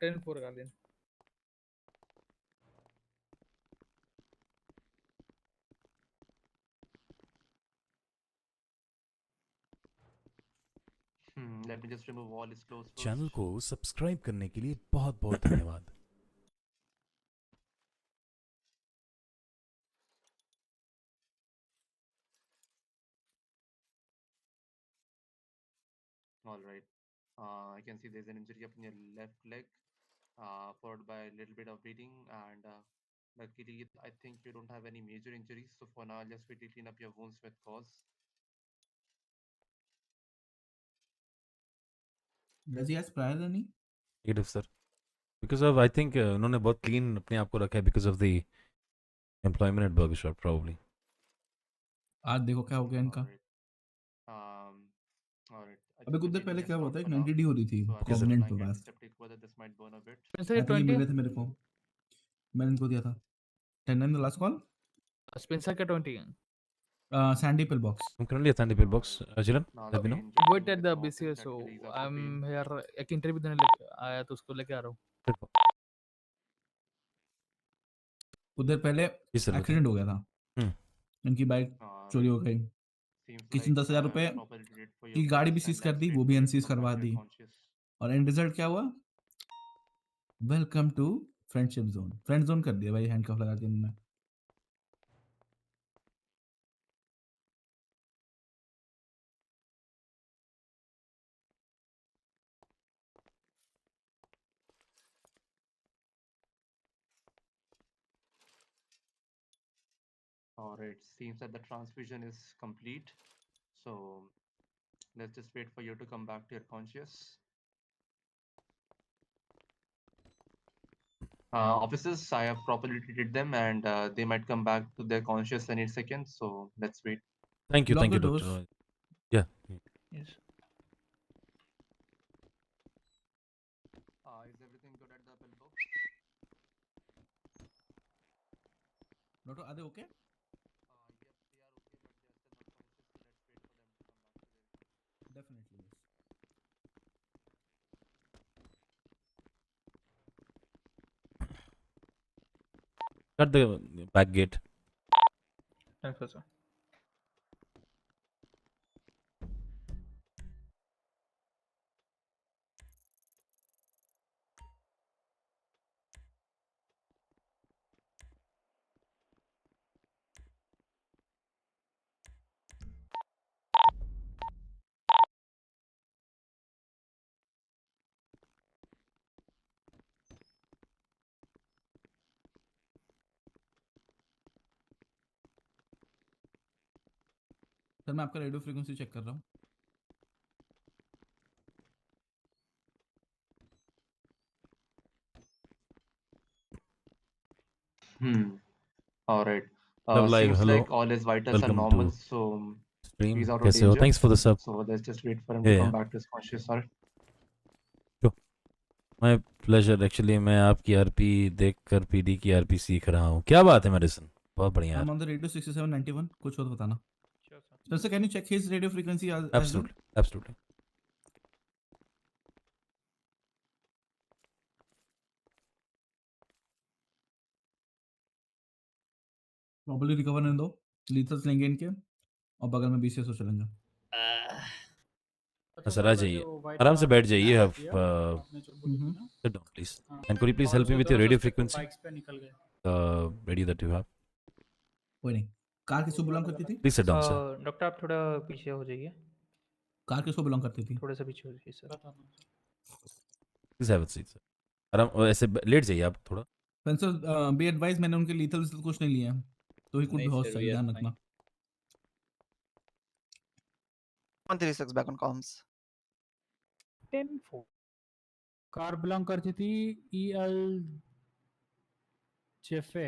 10-4 का दिन. Let me just remove all his clothes first. Channel को सब्सक्राइब करने के लिए बहुत बहुत धन्यवाद. All right. I can see there's an injury up in your left leg, followed by a little bit of bleeding, and luckily, I think you don't have any major injuries. So for now, I'll just quickly clean up your wounds with gauze. Does he has prior running? Negative sir. Because of I think उन्होंने बहुत clean अपने आप को रखा है because of the employment at Burger Shop probably. आज देखो क्या हो गया इनका. अबे कुछ देर पहले क्या हुआ था, एक 90D हो रही थी कॉम्बिनेंट पे बस. स्पेंसर 20 मिले थे मेरे को, मैंने इनको दिया था 10 द लास्ट कॉल. स्पेंसर का 20 Sandy pill box. I'm currently at Sandy pill box. Jiran, let me know. Wait at the Bcso. I'm here. एक इंटरव्यू देने लेके आया तो उसको लेके आ रहा हूँ. उधर पहले एक्सीडेंट हो गया था. इनकी बाइक चोरी हो गई. किसी ने 10,000 रुपए की गाड़ी भी सीज कर दी, वो भी अनसीज करवा दी. और एंड रिजल्ट क्या हुआ? Welcome to friendship zone. Friend zone कर दिया भाई, हैंडकफ लगा दिया इन्होंने. Alright, seems that the transfusion is complete. So let's just wait for you to come back to your conscious. Officers, I have properly treated them and they might come back to their conscious any second. So let's wait. Thank you, Doctor. Yeah. Yes. Is everything good at the pill box? Doctor, are they okay? Yep, they are okay, but they are still not conscious. So let's wait for them to come back to their. Definitely, yes. Cut the back gate. Thanks, sir. Sir मैं आपका radio frequency check कर रहा हूँ. All right. Love live. Seems Hello. like all his vitals are Welcome normal. to So Dream, He's out of कैसे हो? danger. Thanks for the sub. So let's just wait for him Yeah, to come yeah. back to his conscious. Sorry. My pleasure. Actually, मैं आपकी RP देखकर PD की RP सीख रहा हूँ. क्या बात है मेडिसन? बहुत बढ़िया यार. I'm on the radio 6791. कुछ हो तो बताना. Spencer, can you check his radio frequency as well? Absolutely, absolutely. Probably recover नहीं दो. Lethals लेंगे इनके और बगल में BCSO चलेंगे. सर आ जाइए. आराम से बैठ जाइए. आप sit down please. And could you please help me with your radio frequency? Radio that you have. कोई नहीं. कार किसको बिलोंग करती थी? Please sit down, sir. Doctor आप थोड़ा पीछे हो जाइए. कार किसको बिलोंग करती थी? थोड़ा सा पीछे हो जाइए sir. Please have a seat, sir. आराम ऐसे लेट जाइए आप थोड़ा. Spencer, be advised, मैंने उनके lethals कुछ नहीं लिए हैं. तो ही कुछ नहीं बहुत sir, सही we are ध्यान fine. रखना. 136 back on comms. 10-4. Car belong करती थी EL जेफे.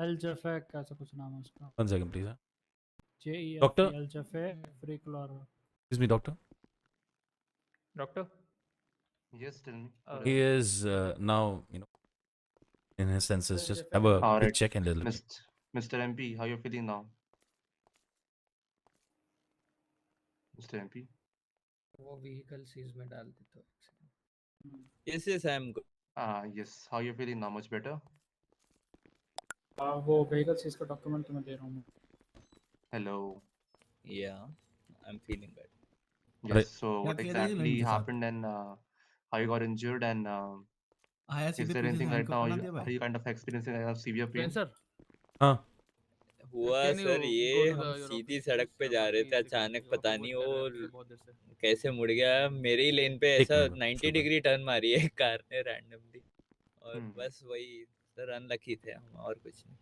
एल जेफे कैसा कुछ नाम है उसका. 1 second please. JEF Doctor? EL जेफे फ्रीक्लर. Excuse me, doctor. Doctor. Yes, tell me. He is now, in his senses. Just have a All quick right. check and let me. Mr. MP, how you feeling now? Mr. MP. वो vehicle seize में डाल दे तो. Yes, I am good. Yes. How you feeling now? Much better? वो vehicle seize का document तुम्हें दे रहा हूँ. Hello. Yeah, I'm feeling better. Yes. Right. So what exactly happened and how you got injured and is there anything right now? Are you kind of experiencing a severe pain? Sir. हाँ. हुआ sir ये हम सीधी सड़क पे जा रहे थे अचानक पता नहीं वो कैसे मुड़ गया मेरे ही लेन पे ऐसा 90 डिग्री टर्न मारी है कार ने रैंडमली और बस वही सर अनलकी थे हम और कुछ नहीं.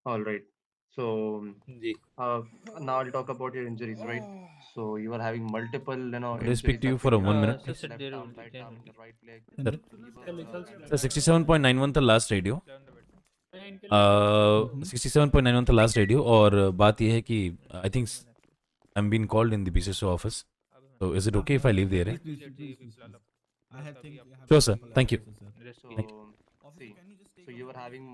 All right. So now I'll talk about your injuries, right? So you are having multiple, Could I speak to you for a 1 minute? Sir, 67.91 था last radio. 67.91 था last radio और बात यह है कि I think I'm being called in the Bcso office. So is it okay if I leave the area? Sure, sir. Thank you. Thank you. So you were having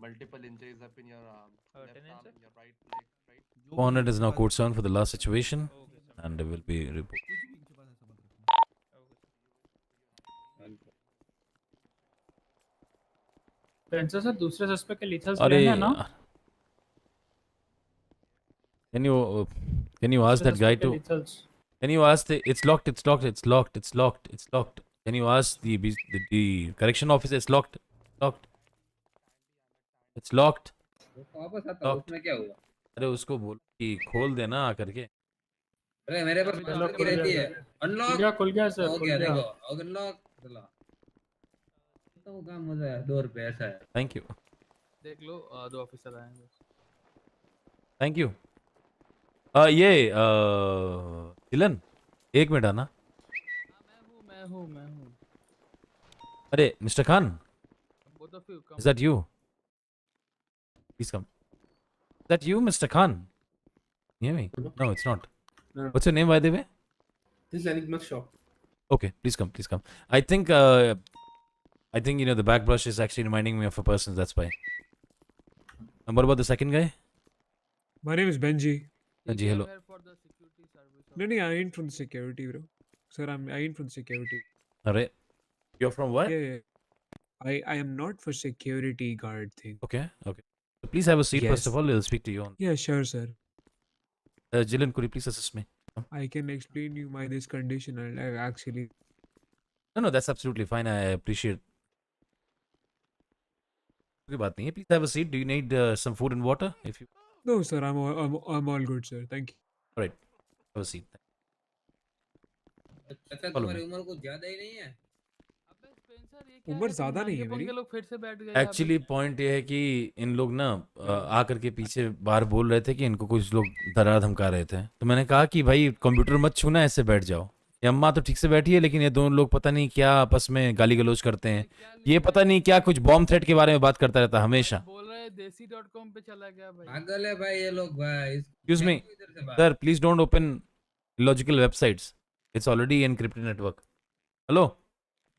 multiple injuries up in your left arm, in your right leg, right? 400 is now code 7 for the last situation and will be reported. Spencer sir दूसरे suspect के लीथल्स अरे लेना है ना. Can you ask that guy to? Can you ask the? It's locked. It's locked. It's locked. It's locked. It's locked. Can you ask the correction officer? It's locked. Locked. It's locked. वापस आता उसमें क्या हुआ? अरे उसको बोल कि खोल देना आकर के. अरे मेरे पास अनलॉक की रहती है. अनलॉक खुल गया सर. हो गया देखो. अनलॉक चला. तो काम हो जाए 2 रुपए ऐसा है. Thank you. देख लो 2 ऑफिसर आएंगे. Thank you. ये चिलन 1 मिनट आना. मैं हूँ. अरे mister Khan. Both of you come. Is that you? Please come. Is that you, Mr. Khan? You hear me? No, it's not. No. What's your name, by the way? This is Enigma shop. Okay, please come. Please come. I think the back brush is actually reminding me of a person. That's why. And what about the second guy? My name is Benji. Benji, hello. No, I ain't from the security, bro. Sir, I ain't from the security. Alright. You're from what? Yeah. I am not for security guard thing. Okay. So please have a seat first of all. We'll speak to you on. Yeah, sure, sir. Jillian, could you please assist me? I can explain you my this condition. I actually. No, that's absolutely fine. I appreciate. कोई बात नहीं है. Please have a seat. Do you need some food and water? If you. No, sir. I'm all good, sir. Thank you. All right. Have a seat. अच्छा तुम्हारी उम्र कुछ ज्यादा ही नहीं है. उम्र ज्यादा नहीं है मेरी. लोग फिर से बैठ गए. एक्चुअली पॉइंट ये है कि इन लोग ना आकर के पीछे बाहर बोल रहे थे कि इनको कुछ लोग डरा धमका रहे थे. तो मैंने कहा कि भाई कंप्यूटर मत छूना, ऐसे बैठ जाओ. ये अम्मा तो ठीक से बैठी है, लेकिन ये दोनों लोग पता नहीं क्या आपस में गाली गलौज करते हैं। ये पता नहीं क्या कुछ बॉम्ब थ्रेट के बारे में बात करता रहता है हमेशा। बोल रहे हैं देसी.com पे चला गया भाई। पागल है भाई ये लोग भाई। Excuse me sir, please don't open logical websites, it's already encrypted network. Hello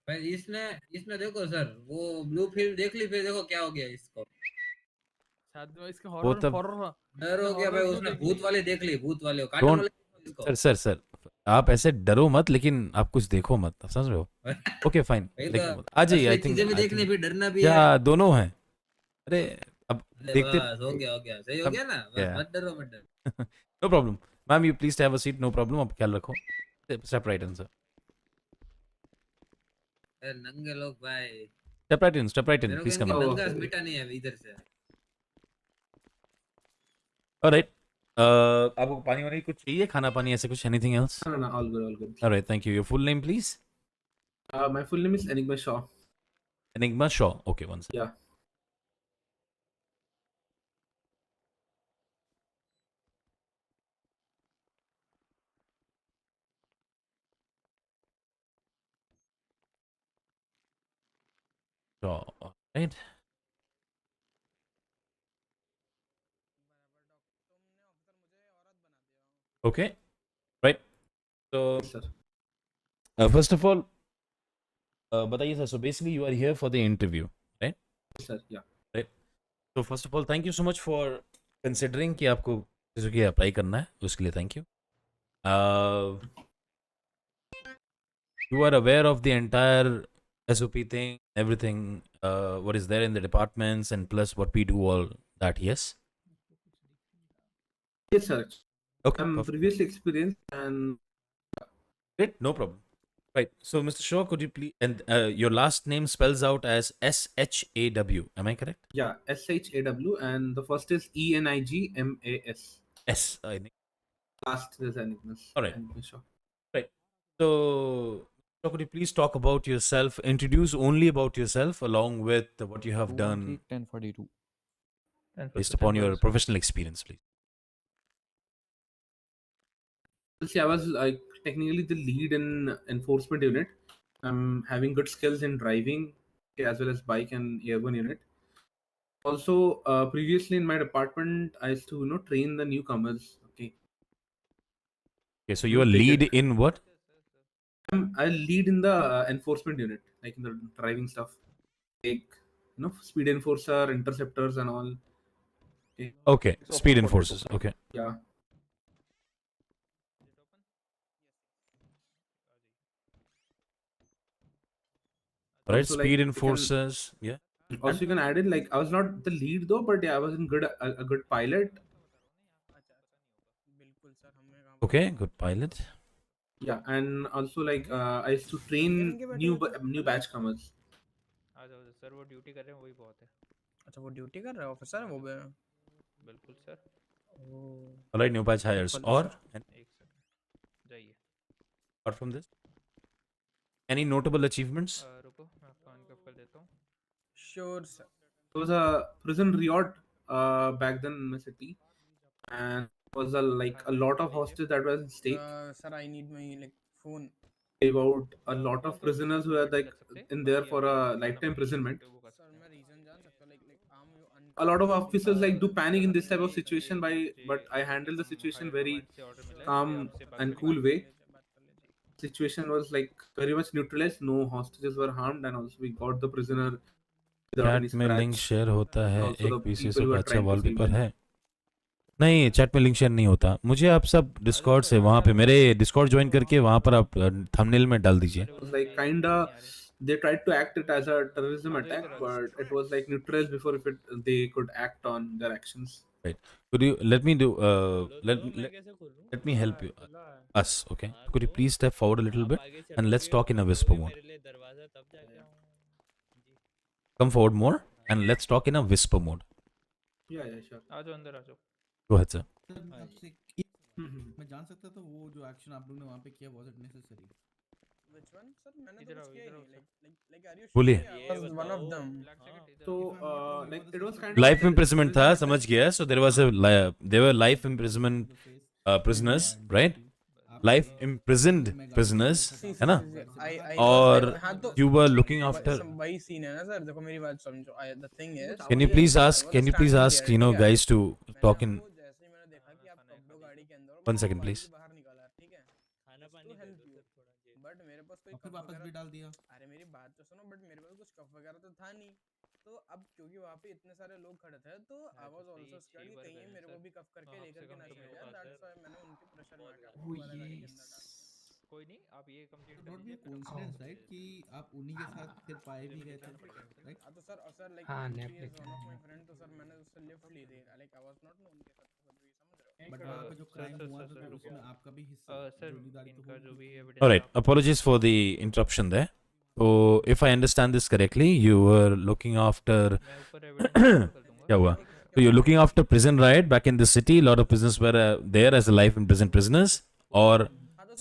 भाई इसने देखो सर वो ब्लू फिल्म देख ली, फिर देखो क्या हो गया इसको। शायद में इसका वो हॉरर तब हॉरर डर हो गया भाई, उसने भूत वाले देख ली, भूत वाले कार्टून डोंट वाले इसको। सर सर सर आप ऐसे डरो मत, लेकिन आप कुछ देखो मत, आप समझ रहे हो? ओके फाइन, भाई तो देखो मत आ जाइए। आई असली चीजें भी देखनी थिंक फिर डरना भी क्या है। दोनों हैं? अरे अब अरे देखते बस हो गया सही हो गया ना, बस मत डरो मत डरो। No problem ma'am, you please have a seat, no problem, आप ख्याल रखो। स्टेप राइट इन सर, अरे नंगे लोग भाई, स्टेप राइट इन, स्टेप राइट इन, मेरे को प्लीज इनकी कम इन। नंगा मिटा नहीं है इधर से। ऑलराइट, आपको पानी वानी कुछ चाहिए, खाना पानी ऐसे कुछ, anything else? No, all good, all good. Alright, thank you. Your full name please? My full name is Enigma Shaw. Enigma Shaw, okay one second. Yeah. Shaw, right, okay right. तो फर्स्ट ऑफ ऑल बताइए sir, so basically you are here for the interview, right? Sir, yeah. Right, तो first of all thank you so much for considering कि आपको जैसे कि apply करना है, उसके लिए thank you. You are aware of the entire SOP thing, everything, what is there in the departments, and plus what we do, all that, yes? Yes, sir. Okay, I'm perfect. previously experienced and Great, no problem. Right, so Mr. Shaw, could you please, and your last name spells out as SHAW, am I correct? yeah, SHAW, and the first is ENIGMAS. S, I think. Last is Enigmas. All right. Enigma Shaw. Right, so could you please talk about yourself, introduce only about yourself along with what you have done 1042. based upon your professional experience, please. See, I was like technically the lead in enforcement unit. I'm having good skills in driving as well as bike and airborne unit. Also, previously in my department, I used to train the newcomers. Okay. Okay, so you are lead in what? I lead in the enforcement unit, like in the driving stuff, like speed enforcer, interceptors, and all. Okay, speed enforcers. Okay. Yeah. All right, Also, speed like, enforcers. Yeah. Also, you can add in, like, I was not the lead though, but yeah, I was in a good pilot. Okay, good pilot. Yeah, and also like I used to train new batch comers. Sir वो duty कर रहे हैं वही बहुत है। अच्छा वो duty कर रहे हैं, ऑफिसर है वो भी? बिल्कुल sir. All right, new batch hires. Or एक सेकंड जाइए। apart from this, any notable achievements? रुको मैं आपका अनकप कर देता हूँ। Sure, sir. There was a prison riot back then in the city, and there was a lot of hostage that was at stake. Sir, I need my phone. About a lot of prisoners who are in there for a lifetime imprisonment. A lot of officers do panic in this type of situation, but I handled the situation very calm and cool way. Situation was very much neutralized. No hostages were harmed, and also we got the prisoner without any chat में link scratch. Share होता है, Also एक the PCS people who का are अच्छा trying to wallpaper film है। नहीं, chat में link share नहीं होता। मुझे आप सब डिस्कॉर्ड से, वहाँ पे मेरे डिस्कॉर्ड ज्वाइन करके वहाँ पर आप थंबनेल में डाल दीजिए। It was kinda they tried to act it as a terrorism attack, but it was neutralized before they could act on their actions. Right. Could you let me do let me help you us, okay? Could you please step forward a little bit and let's talk in a whisper mode. Come forward more and let's talk in a whisper mode. Yeah, sure. आ जाओ अंदर आ जाओ। Go ahead, sir. मैं जान सकता था वो जो action आप लोग ने वहाँ पे किया was it necessary? Which one, sir? मैंने तो कुछ किया ही नहीं. Like are you बोलिए। sure I was one of them? So it was kind of Life imprisonment था, समझ गया। So there was a there were life imprisonment prisoners, right? life imprisoned prisoners, है ना? I और हाँ तो you were looking after. वही scene है ना सर, देखो मेरी बात समझो। the thing is Can you please ask? Can you please ask? You know, guys to talk in. जैसे ही मैंने देखा कि आप कब दो गाड़ी के अंदर हो, 1 second, please. बाहर निकाला, ठीक है, खाना पानी दे दो सर थोड़ा जी। बट मेरे पास कोई और फिर कप वापस भी वगैरह, डाल दिया। अरे मेरी बात तो सुनो, बट मेरे पास कुछ कप वगैरह तो था नहीं। तो अब क्योंकि वहाँ पे इतने सारे लोग खड़े थे, तो आई वाज आल्सो स्कैर्ड कि कहीं मेरे को भी कप करके लेकर के ना चले जाए। दैट्स व्हाई मैंने उनके प्रेशर में आके आपको वाला गाड़ी के अंदर डाल दिया। कोई नहीं, आप ये कंप्लीट तो कर नॉट बी लीजिए, अ फिर हम कोइंसिडेंस राइट कि आप उन्हीं के साथ फिर पाए भी गए थे, राइट? हाँ तो सर लाइक हाँ, if he Nepali is one of my friend, तो सर मैंने उससे लिफ्ट ली थी, like I was not know उनके साथ, तो सर ये समझ रहे हो। बट वहाँ पे जो सर क्राइम सर हुआ सर था सर तो रुको। उसमें आपका भी हिस्सा, सर जिम्मेदारी तो इनका जो होगी। भी All evidence right. Apologies for the interruption there. So, if I understand this correctly, you were looking after. मैं ऊपर एविडेंस कर दूंगा। क्या हुआ? So you're looking after prison riot back in the city. A lot of prisoners were there as a life imprisoned prisoners. Or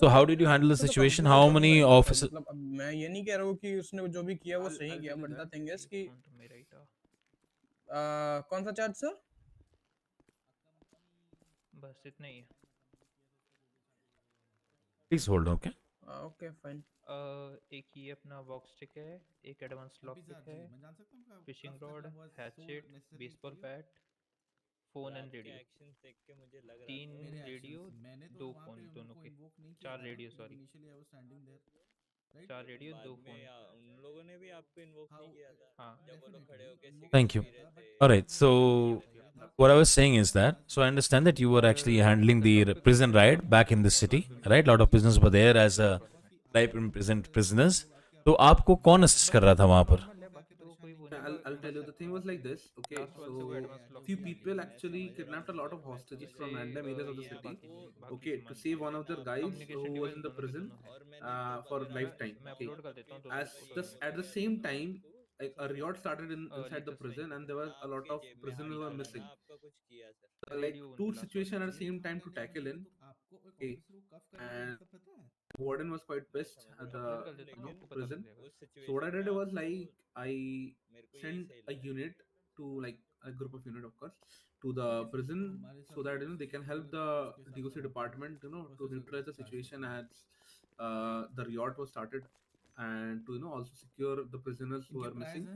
so, how did you handle the situation? How many officers? मतलब अब मैं ये नहीं कह रहा हूँ कि उसने जो भी किया वो सही किया, बट द थिंग इज कि मेरा ही था। कौन सा चार्ज सर? बस इतना ही है। Please hold on, okay? Okay fine. एक ये अपना वॉक स्टिक है, एक एडवांस लॉक पिक है, fishing rod, hatchet, baseball bat, phone and radio. Action देख के मुझे लग रहा 3 था रेडियो, मैंने तो 2 वहाँ फोन पे दोनों उनको के, इन्वोक नहीं किया 4 था, radio but sorry, initially I was standing there, right? 4 radio, 2 बाद में फोन। उन लोगों ने भी आपको इन्वोक नहीं किया था हाँ। जब वो लोग खड़े होके Thank you. All right. So, what I was saying is that, so I understand that you were actually handling the prison riot back in the city, right? A lot of prisoners were there as life imprisoned prisoners. तो आपको कौन assist कर रहा था वहाँ पर? I'll tell you the thing was like this. Okay, so few people actually kidnapped a lot of hostages from random areas of the city. Okay, to save one of their guys who was in the prison for lifetime. Okay, at the same time, like a riot started inside the prison, and there were a lot of prisoners who were missing. Like two situations at the same time to tackle in. Okay, and warden was quite pissed at the prison. So what I did was like I sent a unit to like a group of unit of course to the prison so that they can help the DOC department to neutralize the situation as the riot was started and to also secure the prisoners who are missing,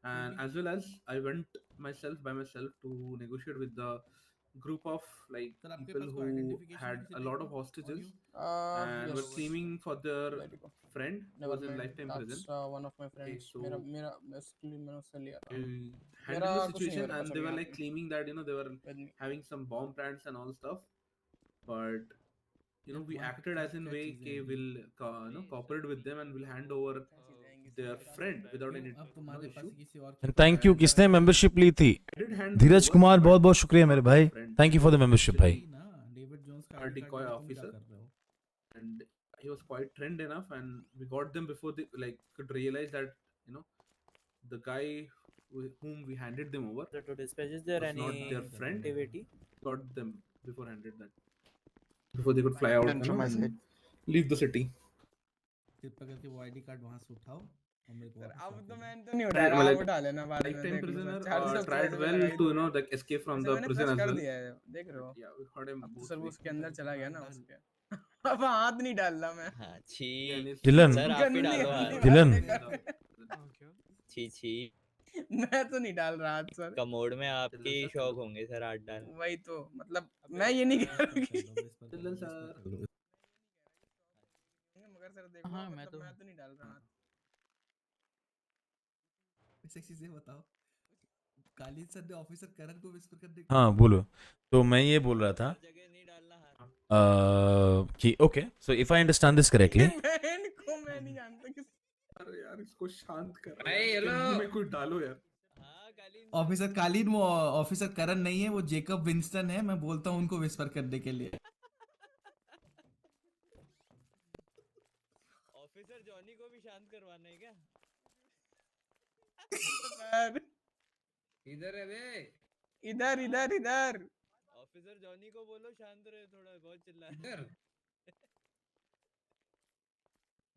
and as well as I went by myself to negotiate with the group of like people who had a lot of hostages and were yes, claiming for their let it go, friend who never was in mind, lifetime prison. that's one of my Okay, friends। so मेरा मेरा basically मैंने उससे लिया था। I मेरा handled the कुछ नहीं situation मेरे पास and they अभी were यहाँ like पे claiming that they were with me। having some bomb plants and all stuff, but we acted as in way okay will cooperate with them and will hand over their friend without any अब तुम्हारे पास issue. किसी और And thank you. किसने membership ली थी? I did hand Dheeraj over, Kumar, but बहुत बहुत शुक्रिया मेरे not भाई. the friend. Thank you for the membership भाई. ना डेविड जोन्स का Our आईडी decoy कार्ड तुम क्या officer, कर रहे हो? and he was quite trained enough, and we got them before they like could realize that the guy whom we handed them over to dispatch, is there was any not their friend. activity? Got them before handed that before they could fly out Done from my side. and leave the city. कृपया करके वो ID card वहां से उठाओ और मेरे को वापस अब लौटा तो दो। मैंने तो नहीं उठाया, आप Like उठा लेना बाद में, lifetime देख लो prisoner सर, चार्ज सब tried वैसे भी well लगा ही to दोगे। like escape from वैसे the मैंने prison फ्लश as कर well. दिया है, देख रहे हो। Yeah, we heard him अब तो both सर वो ways. उसके अंदर चला गया ना उसके। अब हाथ नहीं डाल रहा मैं। हाँ छी जिलन सर आप ही गंदी डालो गंदी हाथ जिलन बातें कर। छी छी मैं तो नहीं डाल रहा हाथ सर। कमोड में आपके ही शौक होंगे सर हाथ डालने। वही तो मतलब मैं ये नहीं कह रहा कि Children sir. मगर सर देखो हाँ, मतलब मैं तो नहीं डाल रहा हाथ। सेक्सी से बताओ, कालीन सर ने ऑफिसर करण को विस्पर करने हाँ बोलो। तो मैं ये बोल रहा था कि okay, so if I understand this correctly, बहन को मैं नहीं जानता किस। अरे यार इसको शांत कर भाई, हेलो। मुंह में कोई डालो यार। ऑफिसर कालीन वो ऑफिसर करण नहीं है, वो जेकब विंस्टन है, मैं बोलता हूँ उनको विस्पर करने के लिए। ऑफिसर जॉनी को भी शांत करवाना है क्या? सर इधर है बे। इधर इधर इधर। ऑफिसर जॉनी को बोलो शांत रहे थोड़ा, बहुत चिल्ला रहा इधर। है।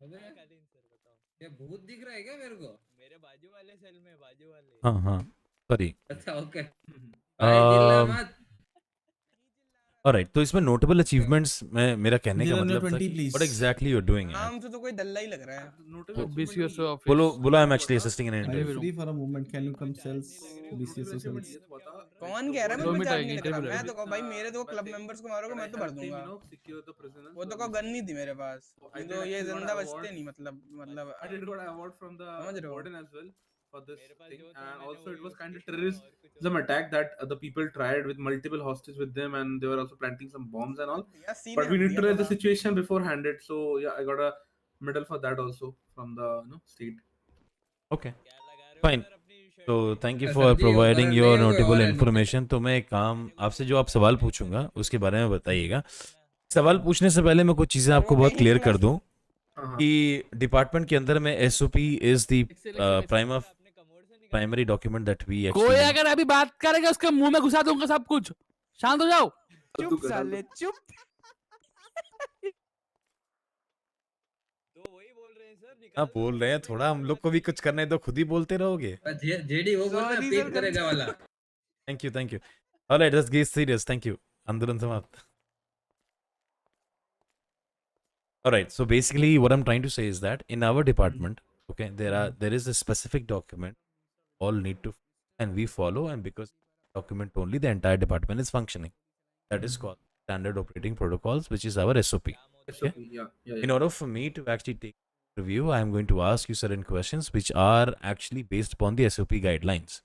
हाँ, कालीन सर बताओ। ये भूत दिख रहा है क्या मेरे को? मेरे बाजू वाले सेल में, बाजू वाले। हाँ हाँ सॉरी। अच्छा ओके। भाई चिल्ला मत। ऑलराइट, तो इसमें नोटेबल अचीवमेंट्स में मेरा कहने का Dylan, मतलब था 20, कि please. What exactly you are doing है। नाम से तो कोई दल्ला ही लग रहा है। Bcso office. बोलो, I am actually assisting in Are you interview. free for a moment? Can you come sales? BCSO sales. कौन कह रहा है मुझ पे Kilometer चार्ज है, नहीं interview करा? मैं है। तो कहूँ भाई मेरे तो क्लब मेंबर्स को मारोगे मैं तो भर दूंगा। वो तो गन नहीं थी मेरे पास, तो ये जिंदा बचते नहीं, मतलब I did got an award from the समझ रहे हो? warden as well for this thing, and also it was kind of terrorism attack that the people tried with multiple hostages with them, and they were also planting some bombs and all. यार scene But we हट need दिया to read the थोड़ा। situation beforehand it. So yeah, I got a medal for that also from the state. Okay fine, तो thank you for providing your notable information. तो मैं एक काम आपसे, जो आप सवाल पूछूंगा उसके बारे में बताइएगा। सवाल पूछने से पहले मैं कुछ चीज़ें आपको बहुत क्लियर कर दूं कि डिपार्टमेंट के अंदर में SOP is the primary document that we कोई एक्चुअली। अगर अभी बात करेगा उसके मुंह में घुसा दूंगा सब कुछ। शांत हो जाओ। चुप साले चुप। आप बोल रहे हैं, थोड़ा हम लोग को भी कुछ करना है तो खुद ही बोलते रहोगे। जेडी वो बोल रहा है पेट करेगा वाला। Thank you alright, let's get serious. Thank you, आंदोलन समाप्त। Alright, so basically what I'm trying to say is that in our department, okay, there is a specific document all need to, and we follow, and because document only the entire department is functioning. That is called standard operating protocols, which is our SOP. Okay? Yeah. In order for me to actually take review, I am going to ask you certain questions which are actually based upon the SOP guidelines.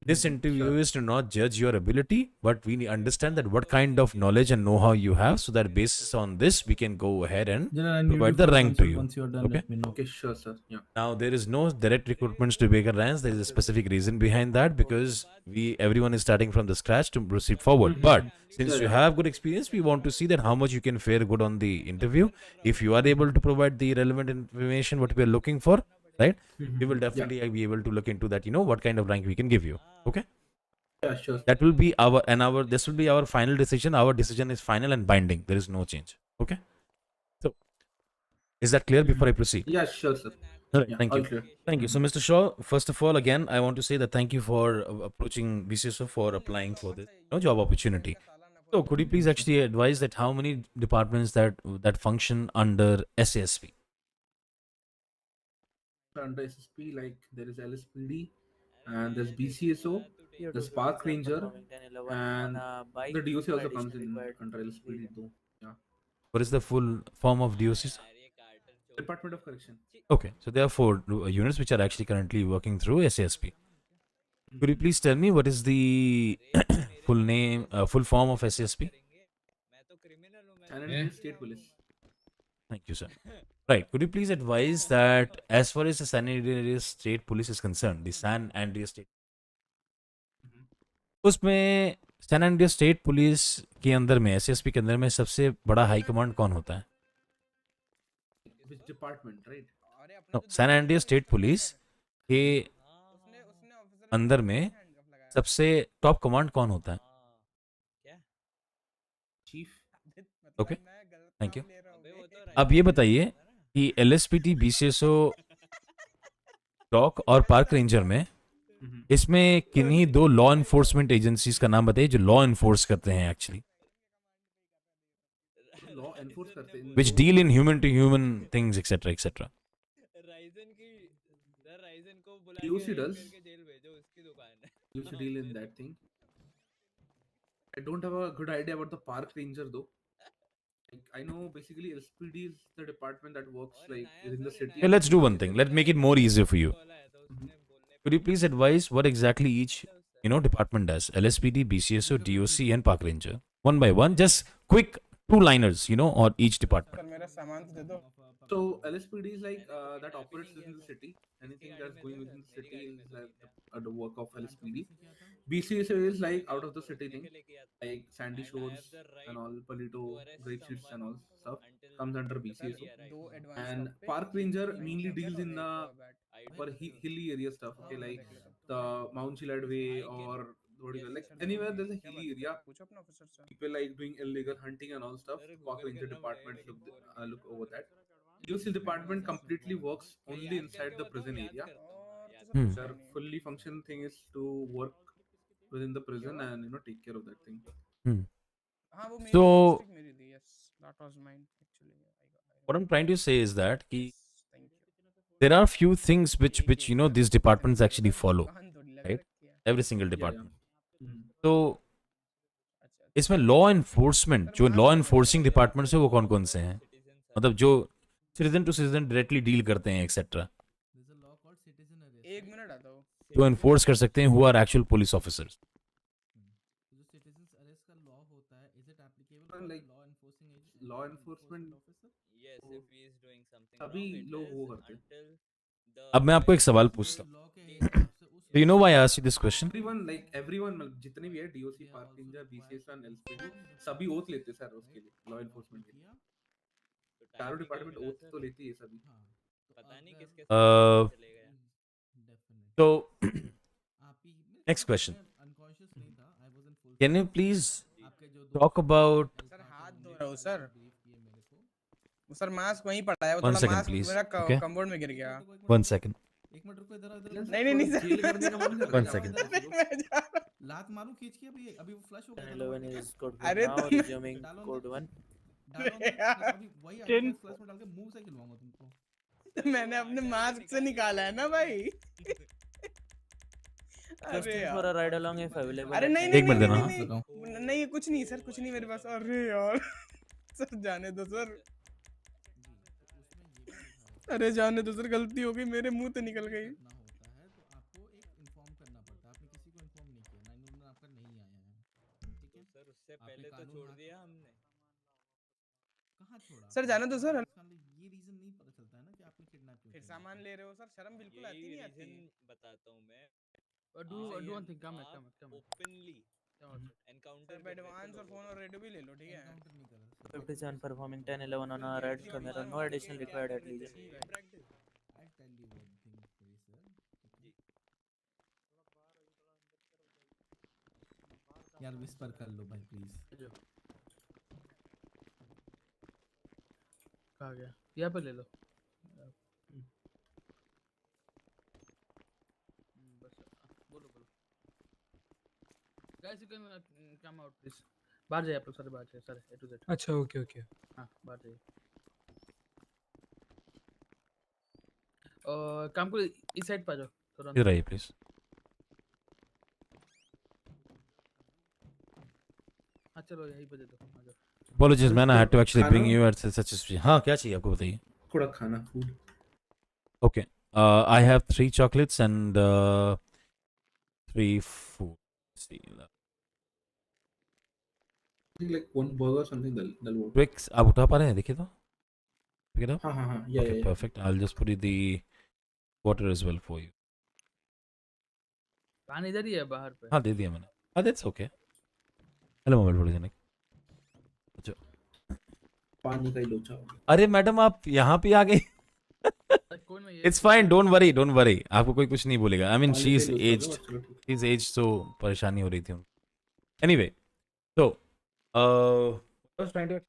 This interview is to not judge your ability, but we understand that what kind of knowledge and know-how you have, so that basis on this we can go ahead and Dylan, I need provide you the for a rank to consult. you. Once you're done, Okay? let me know. Okay, sure, sir. Yeah. Now there is no direct recruitments to bigger ranks. There is a specific reason behind that, because everyone is starting from the scratch to proceed forward. But since you have good experience, we want to see that how much you can fare good on the interview. If you are able to provide the relevant information what we are looking for, right? We will definitely be able to look into that. What kind of rank we can give you. Okay? Yeah, sure. That will be this will be our final decision. Our decision is final and binding. There is no change. Okay? So, is that clear before I proceed? Yeah, sure, sir. Alright, Yeah, thank all you. clear. Thank you. So, Mr. Shaw, first of all, again, I want to say that thank you for approaching BCSO for applying for this job opportunity. So, could you please actually advise that how many departments that function under SASP? Under SSP, like there is LSPD, and there's BCSO, there's Park Ranger, and the DOC also comes in under LSPD though. Yeah. What is the full form of DOCs? Department of Correction. Okay, so there are 4 units which are actually currently working through SASP. Could you please tell me what is the full form of SASP? San Andreas State Police. Thank you, sir. Right, could you please advise that as far as the San Andreas State Police is concerned, the San Andreas State, उसमें San Andreas state police के अंदर में, SSP के अंदर में सबसे बड़ा high command कौन होता है? Which department, right? No, San Andreas state police के अंदर में सबसे टॉप कमांड कौन होता है? Chief. Okay, thank you. अब ये बताइए कि एलएसपीटी, बीसीएसओ, डॉक और पार्क रेंजर में इसमें किन्हीं 2 लॉ एनफोर्समेंट एजेंसीज का नाम बताइए जो लॉ एनफोर्स करते हैं एक्चुअली, Law enforce करते हैं। which deal in human to human things, etc. etc. DOC does. DOC deal in that thing. I don't have a good idea about the Park Ranger though. Like, I know basically LSPD is the department that works like within the city. Okay, let's do one thing. Let's make it more easier for you. Could you please advise what exactly each department does? LSPD, BCSO, DOC, and Park Ranger. One by one, just quick 2-liners, on each department. So LSPD is like that operates within the city. Anything that's going within the city is like the work of LSPD. BCSO is like out of the city thing, like Sandy Shores and all, Palito, Grape Seeds and all stuff comes under BCSO. And Park Ranger mainly deals in the upper hilly area stuff. Okay, like the Mount Chiliad Way or what do you call, like anywhere there's a hilly area. People like doing illegal hunting and all stuff. Park Ranger department look over that. DOC department completely works only inside the prison area. Their fully function thing is to work within the prison and take care of that thing. हाँ वो मेरी So joystick मेरी थी, yes, that was mine actually. what I'm trying to say is that there are few things which you know these departments actually follow, right? Every single department. So इसमें law enforcement जो law enforcing departments है वो कौन कौन से हैं, मतलब जो citizen to citizen directly deal करते हैं एक्सेट्रा, एक मिनट आता हूँ। जो एनफोर्स कर सकते हैं, who are actual police officers. like law enforcement Yes, if he is doing something सभी wrong, it लोग is वो करते हैं. until the अब मैं आपको एक सवाल पूछता हूँ. Do you know why I asked you this question? everyone मतलब जितने भी है DOC, park ranger, BCSO and LSPD सभी ओथ लेते हैं सर उसके लिए, लॉ एनफोर्समेंट के लिए. चारों डिपार्टमेंट ओथ तो लेती है सभी. पता नहीं किसके साथ चले गया. So next question. Can you please talk about sir sir mask वहीं पड़ा है, वो one थोड़ा second मास्क please, मेरा okay? कमोड में गिर गया। 1 second. एक मिनट रुको, इधर नहीं नहीं नहीं सर, जेल करने का मन कर रहा है. 1 second. मैं जा रहा हूँ। लात मारूं खींच के, अभी वो फ्लश हो गया था. 11 is code अरे now तुम resuming code 1. डालो अंदर, अभी वही आईडी फ्लश में डाल के मुंह से खिलवाऊंगा तुमको. मैंने अपने मास्क से निकाला है ना भाई। अरे Questions for a ride along if available. अरे नहीं एक नहीं मिनट नहीं देना. नहीं नहीं कुछ नहीं सर, कुछ नहीं मेरे पास। अरे यार सर जाने दो सर, अरे जाने दो सर, गलती हो गई, मेरे मुंह से निकल गई। आपको एक इन्फॉर्म करना पड़ता है, आपने किसी को इन्फॉर्म नहीं किया, 911 आपका नहीं आया है, ठीक है? सर उससे पहले तो छोड़ दिया हमने. कहाँ छोड़ा सर जाने दो सर। ये रीजन नहीं पता चलता है ना कि आपने किडनैप क्यों फिर किया. सामान ले रहे हो सर, शर्म बिल्कुल आती नहीं आती। रीजन बताता हूँ मैं. do one thing, come openly encounter sir advance और फोन और रेडियो भी ले लो, ठीक है? 57 performing 10-11 on a red camera. No additional required at leisure. I'll tell you one thing, please, sir. यार विस्पर कर लो भाई प्लीज. कहाँ गया? यहाँ पे ले लो। बस बोलो बोलो। Guys, you can come out please. बाहर जाइए आप लोग, सारे बाहर जाइए, सारे A to Z. अच्छा ओके ओके. हाँ बाहर जाइए. और काम को इस साइड पे आ जाओ तुरंत. इधर आइए प्लीज. हाँ चलो यहीं पे दे दो, आ जाओ. Apologies man, I had to actually bring you at such a situation. हाँ क्या चाहिए आपको बताइए. थोड़ा खाना, food. Okay. I have 3 chocolates and 3 food. See. Like one burger something that'll work. Twix, आप उठा पा रहे हैं, देखिए तो. Pick it up. हाँ. Okay, perfect. I'll just put you the water as well for you. पानी इधर ही है बाहर पे. हाँ दे दिया मैंने. हाँ that's okay. हेलो मोबाइल थोड़ी देने. अच्छा. पानी का ही लोचा हो गया. अरे मैडम आप यहाँ पे आ गई. It's fine, don't worry. आपको कोई कुछ नहीं बोलेगा. I mean she's aged, so परेशानी हो रही थी. Anyway, so I was trying to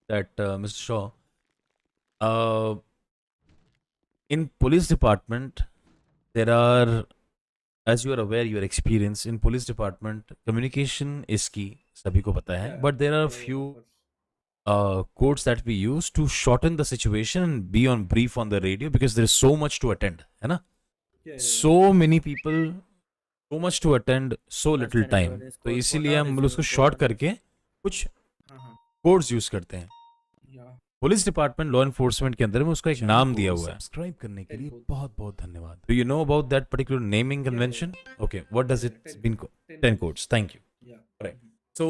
that Mr. Shaw, in police department there are, as you are aware, your experience in police department, communication is key, sabhi ko pata hai, but there are a few codes that we use to shorten the situation and be on brief on the radio because there is so much to attend, है ना? So many people, so much to attend, so little time. तो इसीलिए हम उसको short करके कुछ codes use करते हैं. पुलिस डिपार्टमेंट लॉ एनफोर्समेंट के अंदर में उसका एक नाम दिया हुआ है. सब्सक्राइब करने के लिए बहुत बहुत धन्यवाद. Do you know about that particular naming convention? Okay, what does it mean? 10 codes. Thank you. Right. So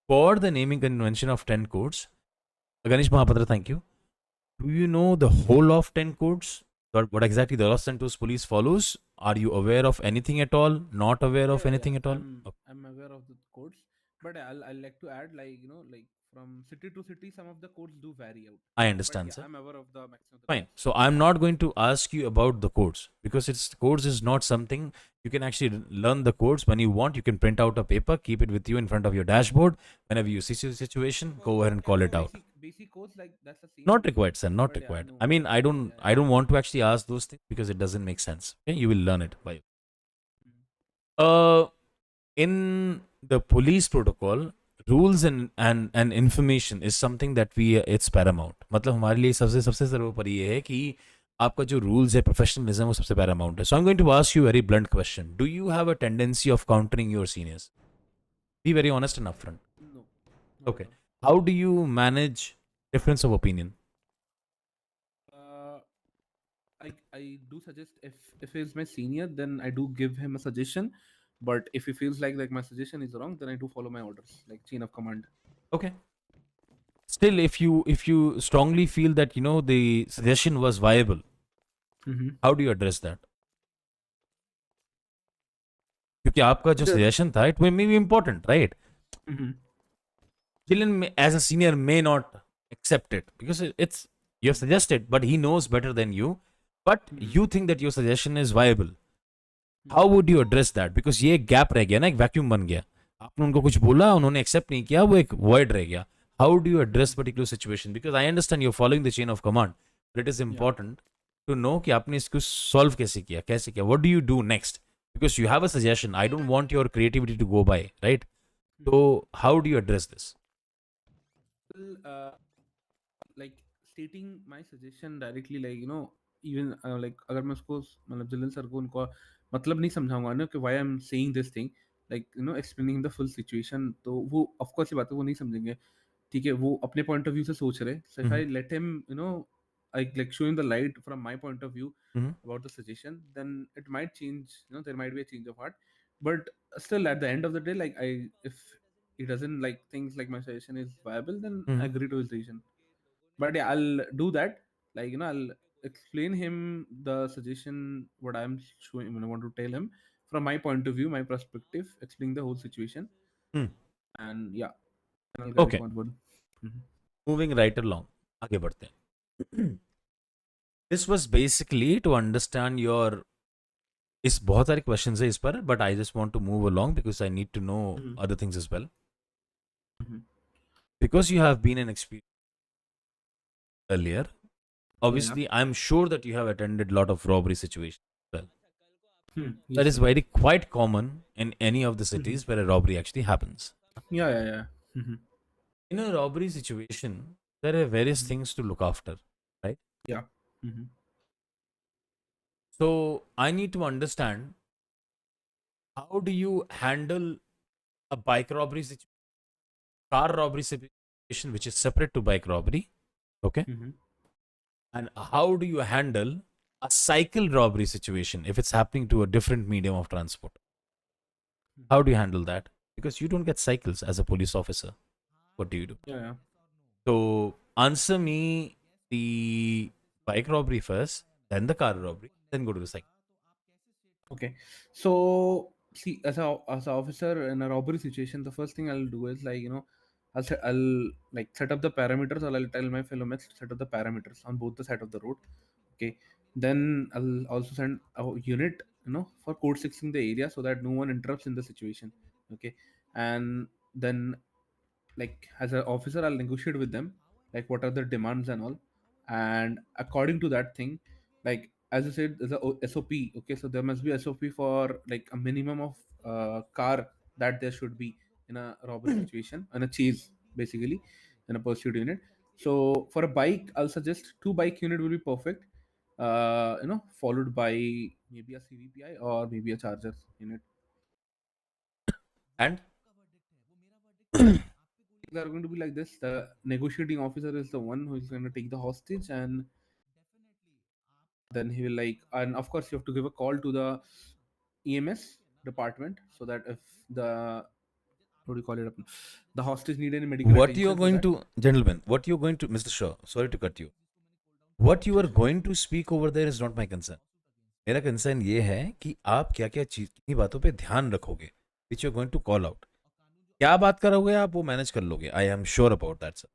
for the naming convention of 10 codes, Ganesh Mahapatra, thank you. Do you know the whole of 10 codes? What exactly the Los Santos police follows? Are you aware of anything at all? Not aware of anything at all? I'm aware of the codes, but I'll like to add, like, you know, like from city to city, some of the codes do vary out. I understand, but, yeah, sir. I'm aware of the maximum. Fine. So I'm not going to ask you about the codes because codes is not something you can actually learn the codes when you want. You can print out a paper, keep it with you in front of your dashboard. Whenever you see a situation, go ahead and call it out. Basic codes like that's the same. Not required, sir. Not required. I mean, I don't want to actually ask those things because it doesn't make sense. Okay, you will learn it by. in the police protocol, rules and information is something that it's paramount. मतलब हमारे लिए सबसे सबसे सर्वोपरि ये है कि आपका जो rules है, professionalism वो सबसे paramount है. So I'm going to ask you a very blunt question. Do you have a tendency of countering your seniors? Be very honest and upfront. No. Okay. How do you manage difference of opinion? I do suggest if he's my senior, then I do give him a suggestion. But if he feels like my suggestion is wrong, then I do follow my orders, like chain of command. Okay. Still, if you strongly feel that the suggestion was viable, how do you address that? क्योंकि आपका जो suggestion था, it may be important, right? Children as a senior may not accept it because it's you have suggested, but he knows better than you. But you think that your suggestion is viable. How would you address that? Because ये gap रह गया ना, एक vacuum बन गया. आपने उनको कुछ बोला, उन्होंने accept नहीं किया, वो एक void रह गया. How do you address particular situation? Because I understand you're following the chain of command, but it is important to know कि आपने इसको solve कैसे किया. What do you do next? Because you have a suggestion. I don't want your creativity to go by, right? So how do you address this? Well, like stating my suggestion directly, like even like अगर मैं उसको मतलब जिलन sir को उनको मतलब नहीं समझाऊंगा ना कि why I'm saying this thing, like explaining the full situation, तो वो of course ये बात है वो नहीं समझेंगे. ठीक है, वो अपने point of view से सोच रहे. So if I let him I like show him the light from my point of view about the suggestion, then it might change. There might be a change of heart, but still at the end of the day, like if he doesn't like things like my suggestion is viable, then I agree to his decision. But yeah, I'll do that. Like I'll explain him the suggestion, what I'm showing when I want to tell him from my point of view, my perspective, explain the whole situation. And yeah, I'll get Okay. it on board. Moving right along, आगे बढ़ते हैं. This was basically to understand your. इस बहुत सारे questions है इस पर, but I just want to move along because I need to know other things as well. Because you have been an experience earlier, obviously I'm sure that you have attended a lot of robbery situations as well. That is very quite common in any of the cities where a robbery actually happens. Yeah. In a robbery situation, there are various things to look after, right? Yeah. So I need to understand, how do you handle a bike robbery situation, car robbery situation, which is separate to bike robbery, okay? And how do you handle a cycle robbery situation if it's happening to a different medium of transport? How do you handle that? Because you don't get cycles as a police officer. What do you do? Yeah. So answer me the bike robbery first, then the car robbery, then go to the cycle. Okay. So see, as a officer in a robbery situation, the first thing I'll do is like I'll like set up the parameters, or I'll tell my fellow mates to set up the parameters on both the side of the road. Okay. Then I'll also send a unit for code 6ing the area so that no one interrupts in the situation. Okay. And then like as an officer, I'll negotiate with them like what are the demands and all, and according to that thing, like as I said, there's a SOP. Okay, so there must be SOP for like a minimum of car that there should be in a robbery situation, and a chase basically in a pursuit unit. So for a bike, I'll suggest 2 bike unit will be perfect. Followed by maybe a CVPI or maybe a charger unit. And they're going to be like this. The negotiating officer is the one who is going to take the hostage, and then he will and of course you have to give a call to the EMS department so that if the what do you call it, the hostage need any medical what attention, you're going to, gentlemen, what you're going to, Mr. Shaw, sorry to cut you, what you are going to speak over there is not my concern. मेरा concern ये है कि आप क्या क्या चीज, कितनी बातों पे ध्यान रखोगे, which you're going to call out. क्या बात करोगे आप, वो मैनेज कर लोगे. I am sure about that, sir.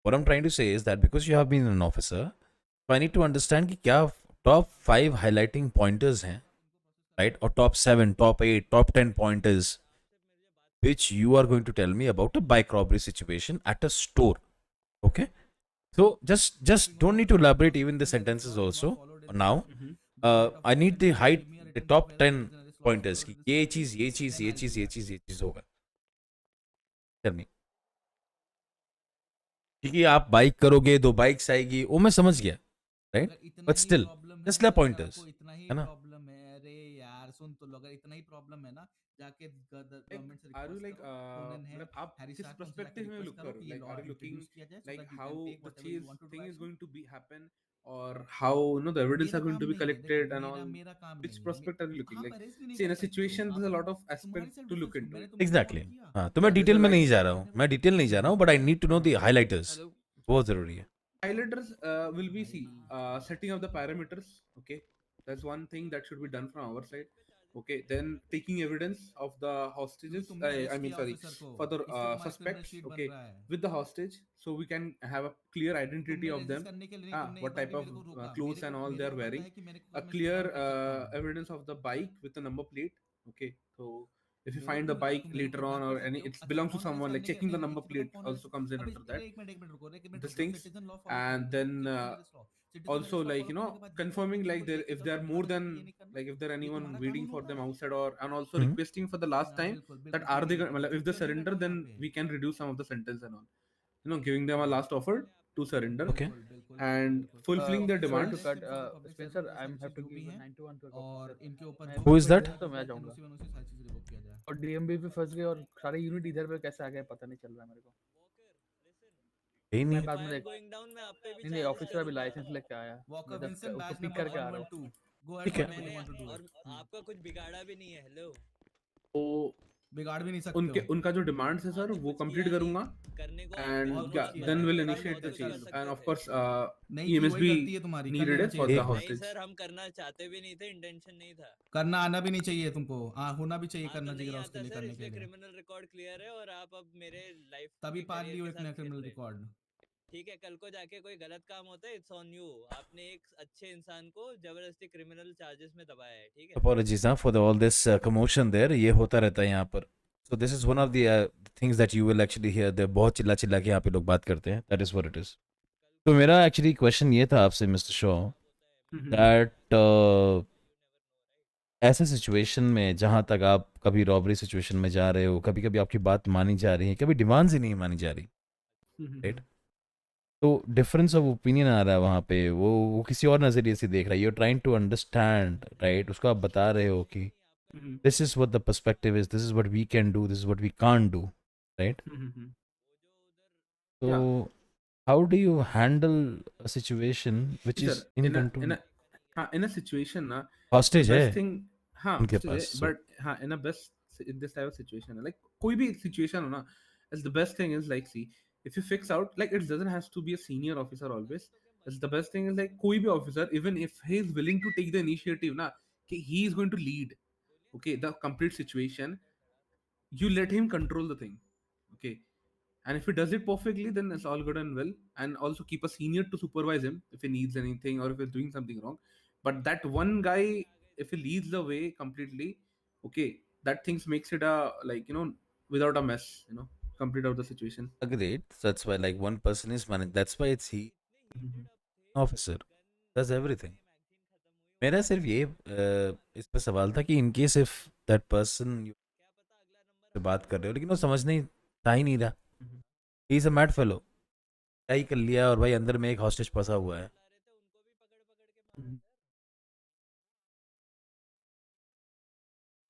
What I'm trying to say is that because you have been an officer, so I need to understand कि क्या top 5 highlighting pointers हैं, right? Or top 7, top 8, top 10 pointers which you are going to tell me about a bike robbery situation at a store. Okay? So just don't need to elaborate even the sentences also now. I need the top 10 pointers की, ये चीज ये चीज ये चीज ये चीज ये चीज होगा। करनी, क्योंकि आप बाइक करोगे, 2 बाइक्स आएगी, वो मैं समझ गया, राइट, बट स्टिल जस्ट ला पॉइंटर्स, इतना ही है ना? प्रॉब्लम है, अरे यार सुन तो लो, अगर इतना ही प्रॉब्लम है ना, जाके गवर्नमेंट से Are you रिक्वेस्ट like करो, कोनन है, मतलब आप हैरी किस स्टार कौन से जाके perspective में रिक्वेस्ट look करो कर रहे हो? कि ये Like law are you looking introduce किया जाए, so like that you how can take the whatever you want to thing by is from. going to be happen, or how the evidence मेरा are going काम to be नहीं है, देखो collected and all? मेरा काम Which नहीं है, prospect are you looking आप like? अरेस्ट भी नहीं See, कर in a सकते हो, situation there's a आप lot of तुम्हारी aspect self to look defence, into मैंने it. तुम्हें एग्जैक्टली, इन्फॉर्म किया। हाँ, तो मैं There is डिटेल a में नहीं like जा रहा हूँ, मैं डिटेल नहीं जा रहा हूँ, but I need to know the highlighters, hello. बहुत जरूरी है। highlighters will be see setting of the parameters. Okay, that's one thing that should be done from our side. Okay, then taking evidence of the क्योंकि hostages, तुमने I arrest mean किया sorry, officer को, for the इसलिए तुम्हारा criminal suspects. Sheet बन Okay, रहा है। with the hostage, so we can have a clear identity तुमने of रेजिस्ट them. करने के लिए नहीं, तुमने एक What बार type भी of मेरे को रोका, clothes and all they मेरे are को पता wearing. है कि मेरे को A अगर मैं clear काम कर सकता हूँ। evidence of the bike with the number plate. Okay, so if you मेरे find को the नहीं पता, bike तुम मेरे को later on बात or कर any, सकते हो। it अच्छा belongs to कौन अरेस्ट someone, like करने के, checking नहीं the नहीं, number एक चीज बताओ, plate कौन also अरेस्ट, comes in अभी under अरे that. एक मिनट रुको, एक मिनट These रुको, things, सिटीजन लॉ फॉलो करो and पहले, then citizen arrest law, citizen also arrest law like follow करने के बाद जब confirming किसी like को there लेके if जाओ there तो are more तुम्हारा than ये नहीं करना, like if there ये anyone तुम्हारा waiting कानून for होता them है। outside, or and also hmm, requesting for the last हाँ time बिल्कुल that बिल्कुल, are ठीक है they ठीक है, मतलब तो if they चुप करके surrender बैठो यहाँ then पे। we can reduce some of the sentence and all, giving them a last offer to surrender okay, बिल्कुल बिल्कुल बिल्कुल and बिल्कुल, fulfilling their सॉरी और to demands. Cut, arrest for public Spencer, service, ये I am sorry have चीज़ to जो भी give हैं, 91 टू ऑफिसर। और इनके ऊपर मैं जो हु भी इज कोई दैट? एफआईआर दिक्कत तो दर्ज मैं होता है जाऊंगा। उसी में सारी चीज़ रिवोक किया जाए। और डीएमबी पे फंस गए और सारे यूनिट इधर पे कैसे आ गए पता नहीं चल रहा है मेरे को। यही नहीं मैं है। बाद में फायर देख, गोइंग डाउन मैं आप पे भी नहीं नहीं, चैलेंज ऑफिसर अभी करूंगा। लाइसेंस लेके आया, वॉकर मैं जस्ट विंसन उसको बैच पिक नंबर करके आ रहा हूँ। 112, गो अहेड ठीक है, व्हाटएवर मैंने यू वांट टू डू। और आपका कुछ बिगाड़ा भी नहीं है। हेलो, तो बिगाड़ भी नहीं सकते उनके हो। उनका जो डिमांड्स है सर आपने वो कुछ कंप्लीट किया नहीं, करूंगा, करने को आपने and बहुत दोनों कुछ yeah, ने किया then है, किया, we'll कर initiate बहुत the कुछ अच्छा है, कर chase, बिल्कुल। and सकते of थे। course नहीं की वही EMS भी गलती है तुम्हारी, करना needed नहीं है for चाहिए the था। नहीं hostage. सर, हम करना चाहते भी नहीं थे, इंटेंशन नहीं था। करना आना भी नहीं चाहिए तुमको, होना भी चाहिए, हाँ तो करना नहीं चाहिए उसके आता लिए, सर, करने के इसलिए लिए। क्रिमिनल रिकॉर्ड क्लियर है और आप अब मेरे लाइफ तभी के पार करियर लियो के एक साथ नया खेल क्रिमिनल रहे हैं। रिकॉर्ड। ठीक है, कल को जाके कोई गलत काम होता है, इट्स ऑन यू। आपने एक अच्छे इंसान को जबरदस्ती क्रिमिनल चार्जेस में दबाया है, ठीक है। अपॉलॉजीज हाँ for all this commotion there, ये होता रहता है यहाँ पर। So this is one of the things that you will actually hear, they बहुत चिल्ला चिल्ला के यहाँ पे लोग बात करते हैं, that is what it is. तो मेरा एक्चुअली क्वेश्चन ये था आपसे मिस्टर शॉ, दैट ऐसे सिचुएशन में जहाँ तक आप कभी रॉबरी सिचुएशन में जा रहे हो, कभी कभी आपकी बात मानी जा रही है, कभी डिमांड्स ही नहीं मानी जा रही, राइट? तो डिफरेंस ऑफ ओपिनियन आ रहा है वहाँ पे, वो किसी और नज़रिए से देख रहा है, you are trying to understand, right? उसको आप बता रहे हो कि this is what the perspective is, this is what we can do, this is what we can't do, right? Yeah. तो how do you handle a situation which Sir, is in in a control? in a situation ना, Hostage the best है thing, हाँ उनके hostage पास, है, so but हाँ in a best in this type of situation है, like कोई भी situation हो ना, is the best thing is like, see, if you fix out, like it doesn't have to be a senior officer always, is the best thing is like कोई भी officer, even if he is willing to take the initiative ना, कि he is going to lead, okay, the complete situation, you let him control the thing, okay, and if he does it perfectly then it's all good and well, and also keep a senior to supervise him if he needs anything or if he's doing something wrong. But that one guy, if he leads the way completely, okay, that things makes it a, like, without a mess, complete out the situation. agreed. That's why like one person is managed, that's why it's he officer does everything. मेरा सिर्फ ये इस पर सवाल था कि इन case if that person से बात कर रहे हो लेकिन वो समझ नहीं था ही नहीं रहा, ही इज अ मैड फेलो, क्या ही कर लिया, और भाई अंदर में एक हॉस्टेज फंसा हुआ है।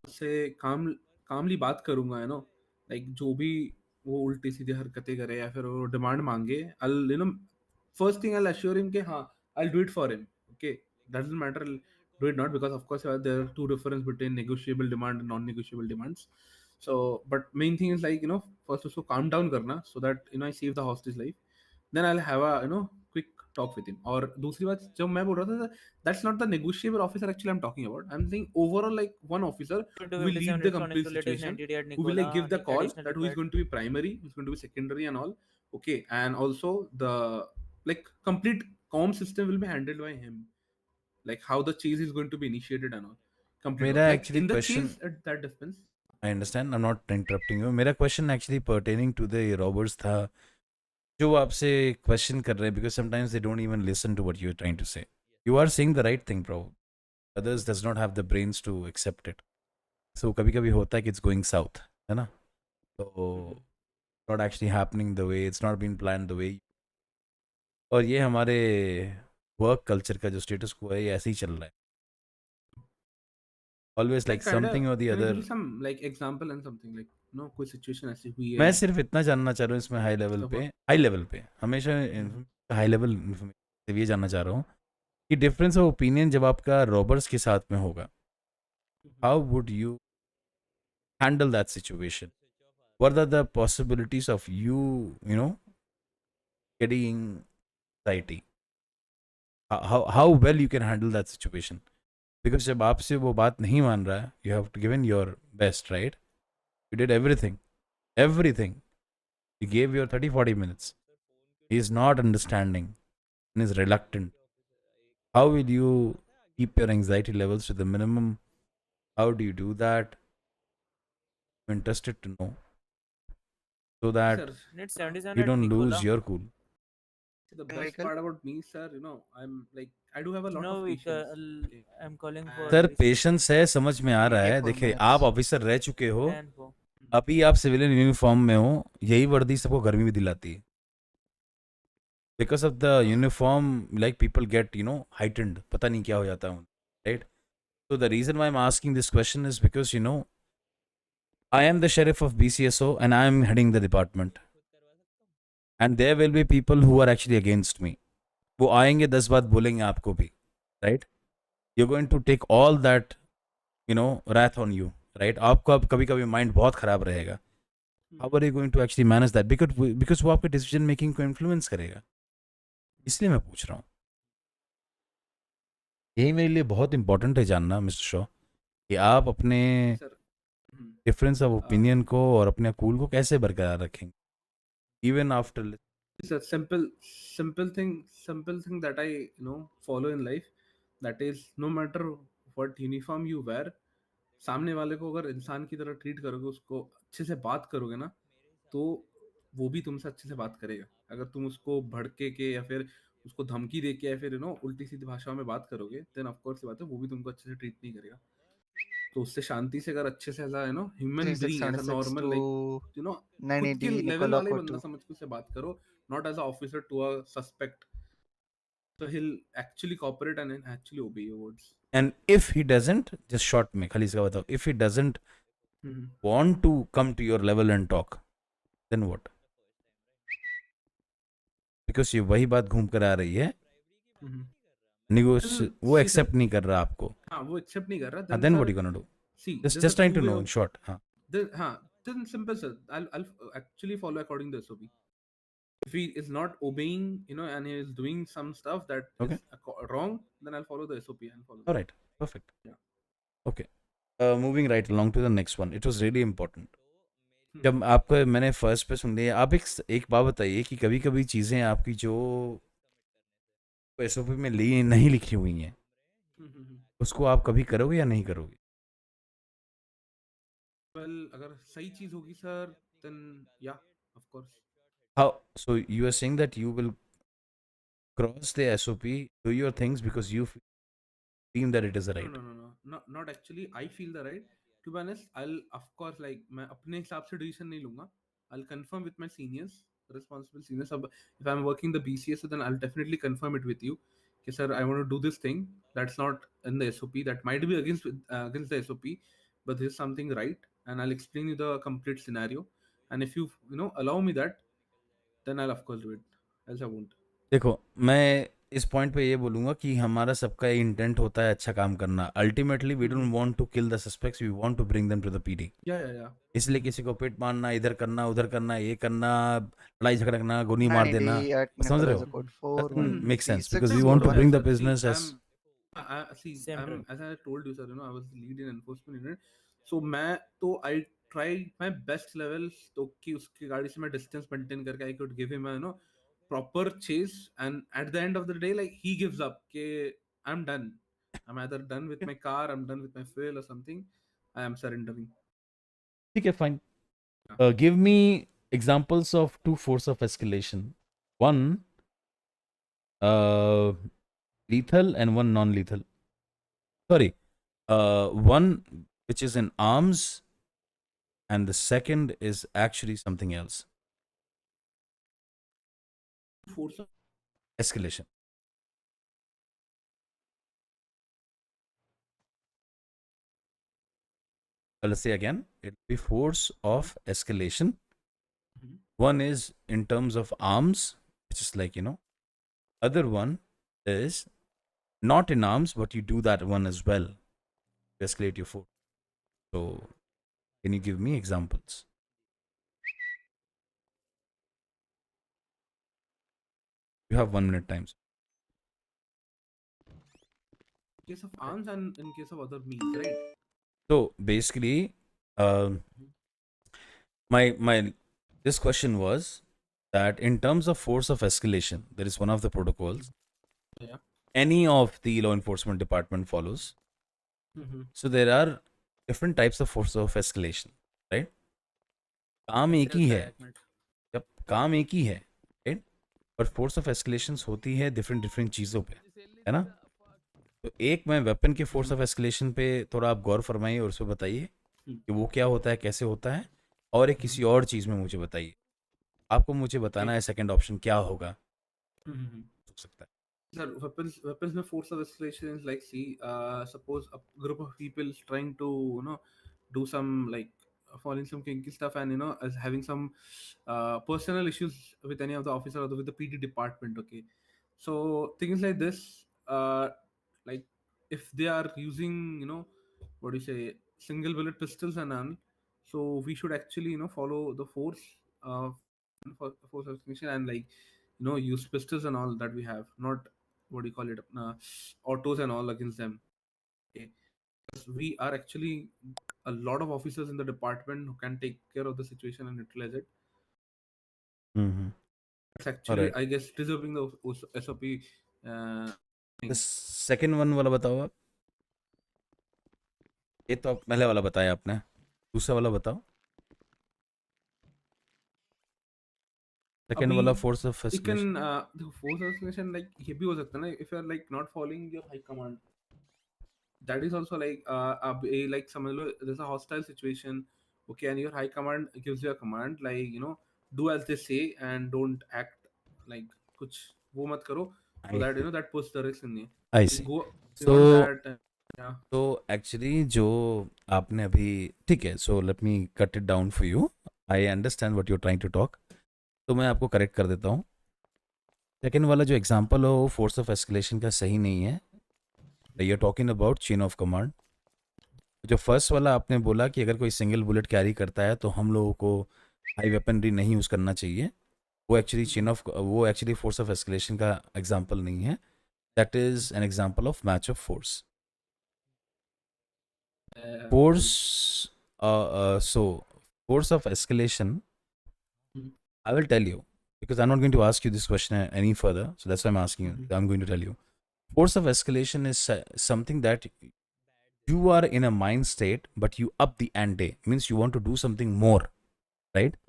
से कामली बात करूंगा, लाइक जो भी वो उल्टी सीधी हरकतें करे या फिर वो डिमांड मांगे, I'll, first thing I'll assure him कि हाँ, I'll do it for him, okay, doesn't matter, I'll do it, not because of course there are two difference between negotiable demand and non-negotiable demands, so but main thing is like, first उसको calm down करना, so that I save the hostage life, then I'll have a quick talk with him. और दूसरी बात जब मैं बोल रहा था, that's not the negotiable officer actually I'm talking about, I'm saying overall like one officer who will lead the complete situation, who will like give the call that who is going to be primary, who is going to be secondary and all, okay, and also the like complete comm system will be handled by him, like how the chase is going to be initiated and all, complete मेरा like actually in the question, chase at that distance. I understand, I am not interrupting you, मेरा question actually pertaining to the robbers था जो आपसे question कर रहे हैं, because sometimes they don't even listen to what you are trying to say, you are saying the right thing, bro, others does not have the brains to accept it, So कभी कभी होता है कि it's going south, है ना? So not actually happening the way, it's not been planned the way. और ये हमारे वर्क कल्चर का जो स्टेटस को है ये ऐसे ही चल रहा है. Always like something or the can you other. give me some like example and something like कोई situation ऐसी हुई है? मैं सिर्फ इतना जानना चाह रहा हूँ इसमें हाई लेवल पे हमेशा हाई लेवल इन्फॉर्मेशन ये जानना चाह रहा हूँ कि डिफरेंस ऑफ ओपिनियन जब आपका रॉबर्स के साथ में होगा, how would you handle that situation? What are the possibilities of you know getting anxiety? How well you can handle that situation? Because जब आपसे वो बात नहीं मान रहा है, you have given your best, right? You did everything. You gave your 30-40 minutes. He is not understanding and is reluctant. How will you keep your anxiety levels to the minimum? How do you do that? I'm interested to know so that you don't lose your cool. The best part about me, sir, I'm like I do have a lot of patience. I'm calling for sir patience है, समझ में आ रहा है. देखिए आप officer रह चुके हो, अभी आप सिविलियन यूनिफॉर्म में हो, यही वर्दी सबको गर्मी भी दिलाती है. Because of the uniform, like people get heightened. पता नहीं क्या हो जाता है, right? So the reason why I'm asking this question is because I am the sheriff of Bcso and I am heading the department, and there will be people who are actually against me. वो आएंगे 10 बात बोलेंगे आपको भी, right? You're going to take all that wrath on you, right? आपका कभी कभी mind बहुत खराब रहेगा. How are you going to actually manage that? Because वो आपके डिसीजन मेकिंग को इन्फ्लुएंस करेगा. इसलिए मैं पूछ रहा हूँ. यही मेरे लिए बहुत इंपॉर्टेंट है जानना मिस्टर शॉ कि आप अपने डिफरेंस ऑफ ओपिनियन को और अपने कूल को कैसे बरकरार रखेंगे even after. It's a simple thing that I follow in life. That is, no matter what uniform you wear, सामने वाले को अगर इंसान की तरह ट्रीट करोगे, उसको अच्छे से बात करोगे ना, तो वो भी तुमसे अच्छे से बात करेगा. अगर तुम उसको भड़के के या फिर उसको धमकी दे के या फिर उल्टी सीधी भाषा में बात करोगे, देन ऑफ कोर्स बात है वो भी तुमको अच्छे से ट्रीट नहीं करेगा. तो उससे शांति से अगर अच्छे से ऐसा ह्यूमन बीइंग, ऐसा नॉर्मल लाइक खुद के लेवल वाले बंदा समझ के उससे बात करो, not as a officer to a suspect. So he'll actually cooperate and actually obey your words. And if he doesn't, just short में खाली इसका बताओ, if he doesn't want to come to your level and talk, then what? Because ये वही बात घूम कर आ रही है, वो एक्सेप्ट नहीं कर रहा आपको. हाँ, वो एक्सेप्ट नहीं कर रहा. Then what are you gonna do? See, just trying to know in short. हाँ. Then simple sir. I'll actually follow according to SOP. If he is not obeying, and he is doing some stuff that is wrong, then I'll follow the SOP and follow. All right, perfect. Yeah. Okay. Moving right along to the next one. It was really important. जब आपको मैंने first पे सुन लिया, आप एक बात बताइए कि कभी कभी चीज़ें आपकी जो SOP में नहीं लिखी हुई हैं, उसको आप कभी करोगे या नहीं करोगे? Well, अगर सही चीज होगी sir, then yeah, of course. How? So you are saying that you will cross the SOP, do your things because you feel that it is the right? No, not actually. I feel the right. To be honest, I'll of course like मैं अपने हिसाब से decision नहीं लूँगा. I'll confirm with my seniors, responsible seniors. If I'm working the BCS, then I'll definitely confirm it with you. Okay, sir, I want to do this thing. That's not in the SOP. That might be against the SOP, but this is something right, and I'll explain you the complete scenario. And if you allow me that, then I'll of course do it. Else I won't. देखो, मैं इस point पे ये बोलूँगा कि हमारा सबका intent होता है अच्छा काम करना. Ultimately we don't want to kill the suspects, we want to bring them to the PD. इसलिए किसी को पिट मारना, इधर करना, उधर करना, ये करना, लड़ाई झगड़ा करना, गोली मार देना, समझ रहे हो? Make sense because we want to bring the business as as I told you, sir, I was the lead in enforcement unit. So I tried my best level तो कि उसकी गाड़ी से मैं distance maintain करके I could give him a proper chase, and at the end of the day, like, he gives up. Okay, I'm done. I'm either done with my car, I'm done with my fuel or something. I am surrendering. Okay, fine. Give me examples of two force of escalation. One lethal and one non-lethal. Sorry, one which is in arms, and the second is actually something else. Force of Escalation. Let's say again, it will be force of escalation. One is in terms of arms, which is like, other one is not in arms, but you do that one as well to escalate your force. So, can you give me examples? You have 1 minute time. in case of arms and in case of other means, right? So basically, my this question was that in terms of force of escalation, there is one of the protocols. Yeah. Any of the law enforcement department follows. So there are different types of force of escalation, right? काम एक ही है, जब काम एक ही है, right? पर force of escalations होती है different चीज़ों पे, है ना? तो एक मैं वेपन के फोर्स ऑफ एस्केलेशन पे थोड़ा आप गौर फरमाइए और उसमें बताइए कि वो क्या होता है, कैसे होता है, और एक किसी और चीज़ में मुझे बताइए. आपको मुझे बताना है सेकंड ऑप्शन क्या होगा. हो सकता है. Sir, weapons में force of escalation is like, see, suppose a group of people is trying to, do some like following some kinky stuff and is having some personal issues with any of the officer or with the PD department. Okay, so things like this, like if they are using, what do you say, single bullet pistols and all, so we should actually follow the force for force of escalation and like use pistols and all that we have, not what do you call it, autos and all against them. Okay, because we are actually a lot of officers in the department who can take care of the situation and utilize it. It's actually, Alright. I guess, deserving the SOP. The second one वाला बताओ आप. ये तो पहले वाला बताया आपने, दूसरा वाला बताओ. सेकंड वाला force of escalation. The force of escalation like ये भी हो सकता है ना, if you are like not following your high command. That is also like like समझ लो there's a hostile situation, okay, and your high command gives you a command like do as they say and don't act like कुछ वो मत करो, so that that puts the risk in you. I see. Go So beyond that, yeah. तो actually जो आपने अभी, ठीक है, so let me cut it down for you. I understand what you are trying to talk. तो मैं आपको correct कर देता हूँ. सेकेंड वाला जो एग्जांपल हो वो फोर्स ऑफ एस्केलेशन का सही नहीं है. You are talking about chain of command. जो फर्स्ट वाला आपने बोला कि अगर कोई सिंगल बुलेट कैरी करता है तो हम लोगों को हाई वेपनरी नहीं यूज़ करना चाहिए, वो एक्चुअली फोर्स ऑफ एस्केलेशन का एग्जांपल नहीं है. That is an example of match of force. Force of escalation, I will tell you, because I'm not going to ask you this question any further, so that's why I'm asking you. I'm going to tell you. Force of escalation is something that you are in a mind state, but you up the ante. Means you want to do something more, right?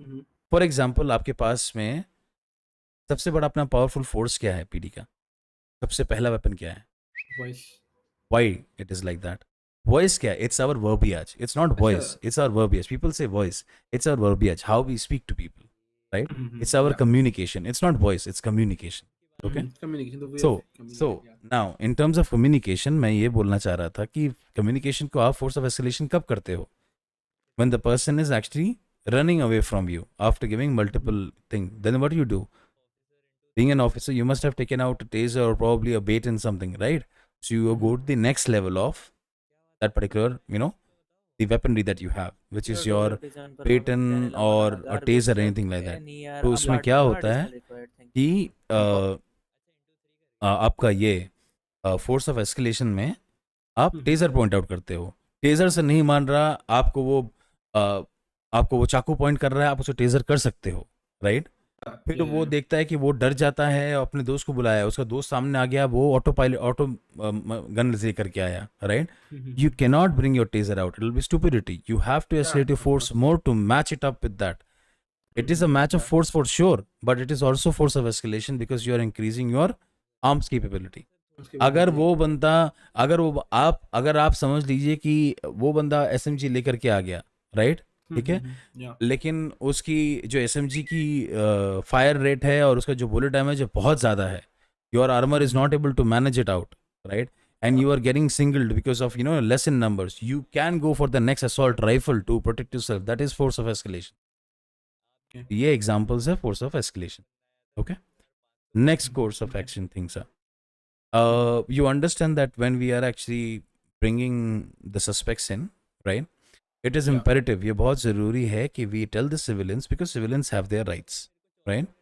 For example, आपके पास में सबसे बड़ा अपना powerful force क्या है PD का? सबसे पहला वेपन क्या है? Voice. Why it is like that? Voice क्या? It's our verbiage. It's not voice. It's our verbiage. People say voice. It's our verbiage. How we speak to people, right? It's our communication. It's not voice. It's communication. Okay. Communication. The way So of communication, yeah. now in terms of communication, मैं ये बोलना चाह रहा था कि communication को आप force of escalation कब करते हो? When the person is actually running away from you after giving multiple things. Then what do you do? Being an officer, you must have taken out a taser or probably a bait in something, right? So you go to the next level of that particular, the weaponry that you have, which is your Paytm or a taser or anything like that. तो उसमें क्या होता है कि आपका ये force of escalation में आप टेजर पॉइंट आउट करते हो. टेजर से नहीं मान रहा, आपको वो चाकू पॉइंट कर रहा है, आप उसे टेजर कर सकते हो, राइट? फिर वो देखता है कि वो डर जाता है, अपने दोस्त को बुलाया, उसका दोस्त सामने आ गया, वो ऑटो गन ले करके आया, right? You can not bring your taser out. It will be stupidity. You have to escalate your force more to match it up with that. It is a match of force for sure, but it is also force of escalation because you are increasing your arms capability. उसके बाद अगर भी वो बंदा अगर आप समझ लीजिए कि वो बंदा एसएमजी लेकर के आ गया, राइट, ठीक है, या लेकिन उसकी जो एसएमजी की फायर रेट है और उसका जो बुलेट डैमेज है बहुत ज़्यादा है, your armour is not able to manage it out, right, and you are getting singled because of less in numbers, you can go for the next assault rifle to protect yourself. That is force of escalation. Okay. ये examples है force of escalation. Okay, next course of action things are you understand that when we are actually bringing the suspects in, right, it is imperative, ये बहुत ज़रूरी है कि we tell the civilians, because civilians have their rights, right?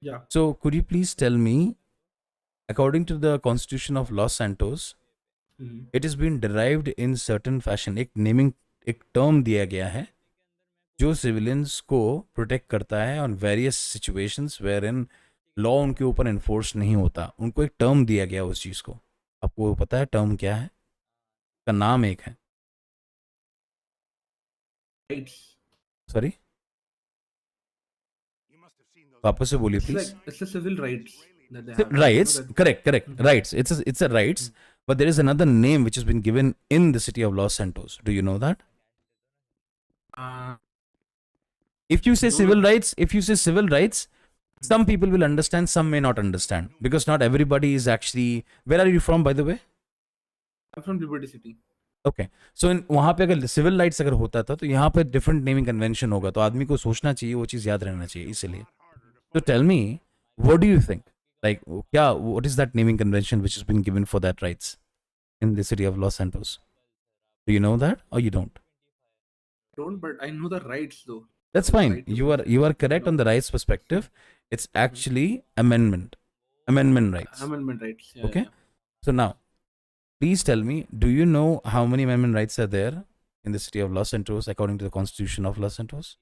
Yeah. So could you please tell me, according to the constitution of Los Santos, it has been derived in certain fashion, एक naming एक term दिया गया है जो civilians को protect करता है on various situations where in law उनके ऊपर इन्फोर्स नहीं होता, उनको एक टर्म दिया गया उस चीज़ को। आपको पता है टर्म क्या है? का नाम एक है, सॉरी वापस से बोलिए please. It's a civil rights that they have. Rights, correct, rights, it's a rights, but there is another name which has been given in the city of Los Santos. Do you know that? If you say civil rights, some people will understand, some may not understand, because not everybody is actually. Where are you from, by the way? I'm from Liberty City. Okay, so वहाँ पे अगर civil rights अगर होता था तो यहाँ पे different naming convention होगा, तो आदमी को सोचना चाहिए, वो चीज़ याद रहना चाहिए, इसलिए। So tell me, what do you think? Like, what is that naming convention which has been given for that rights in the city of Los Santos? Do you know that or you don't? Don't, but I know the rights though. That's fine. You are correct on the rights perspective. It's actually amendment rights. Amendment rights. Yeah, Okay. yeah. So now, please tell me, do you know how many amendment rights are there in the city of Los Santos according to the Constitution of Los Santos?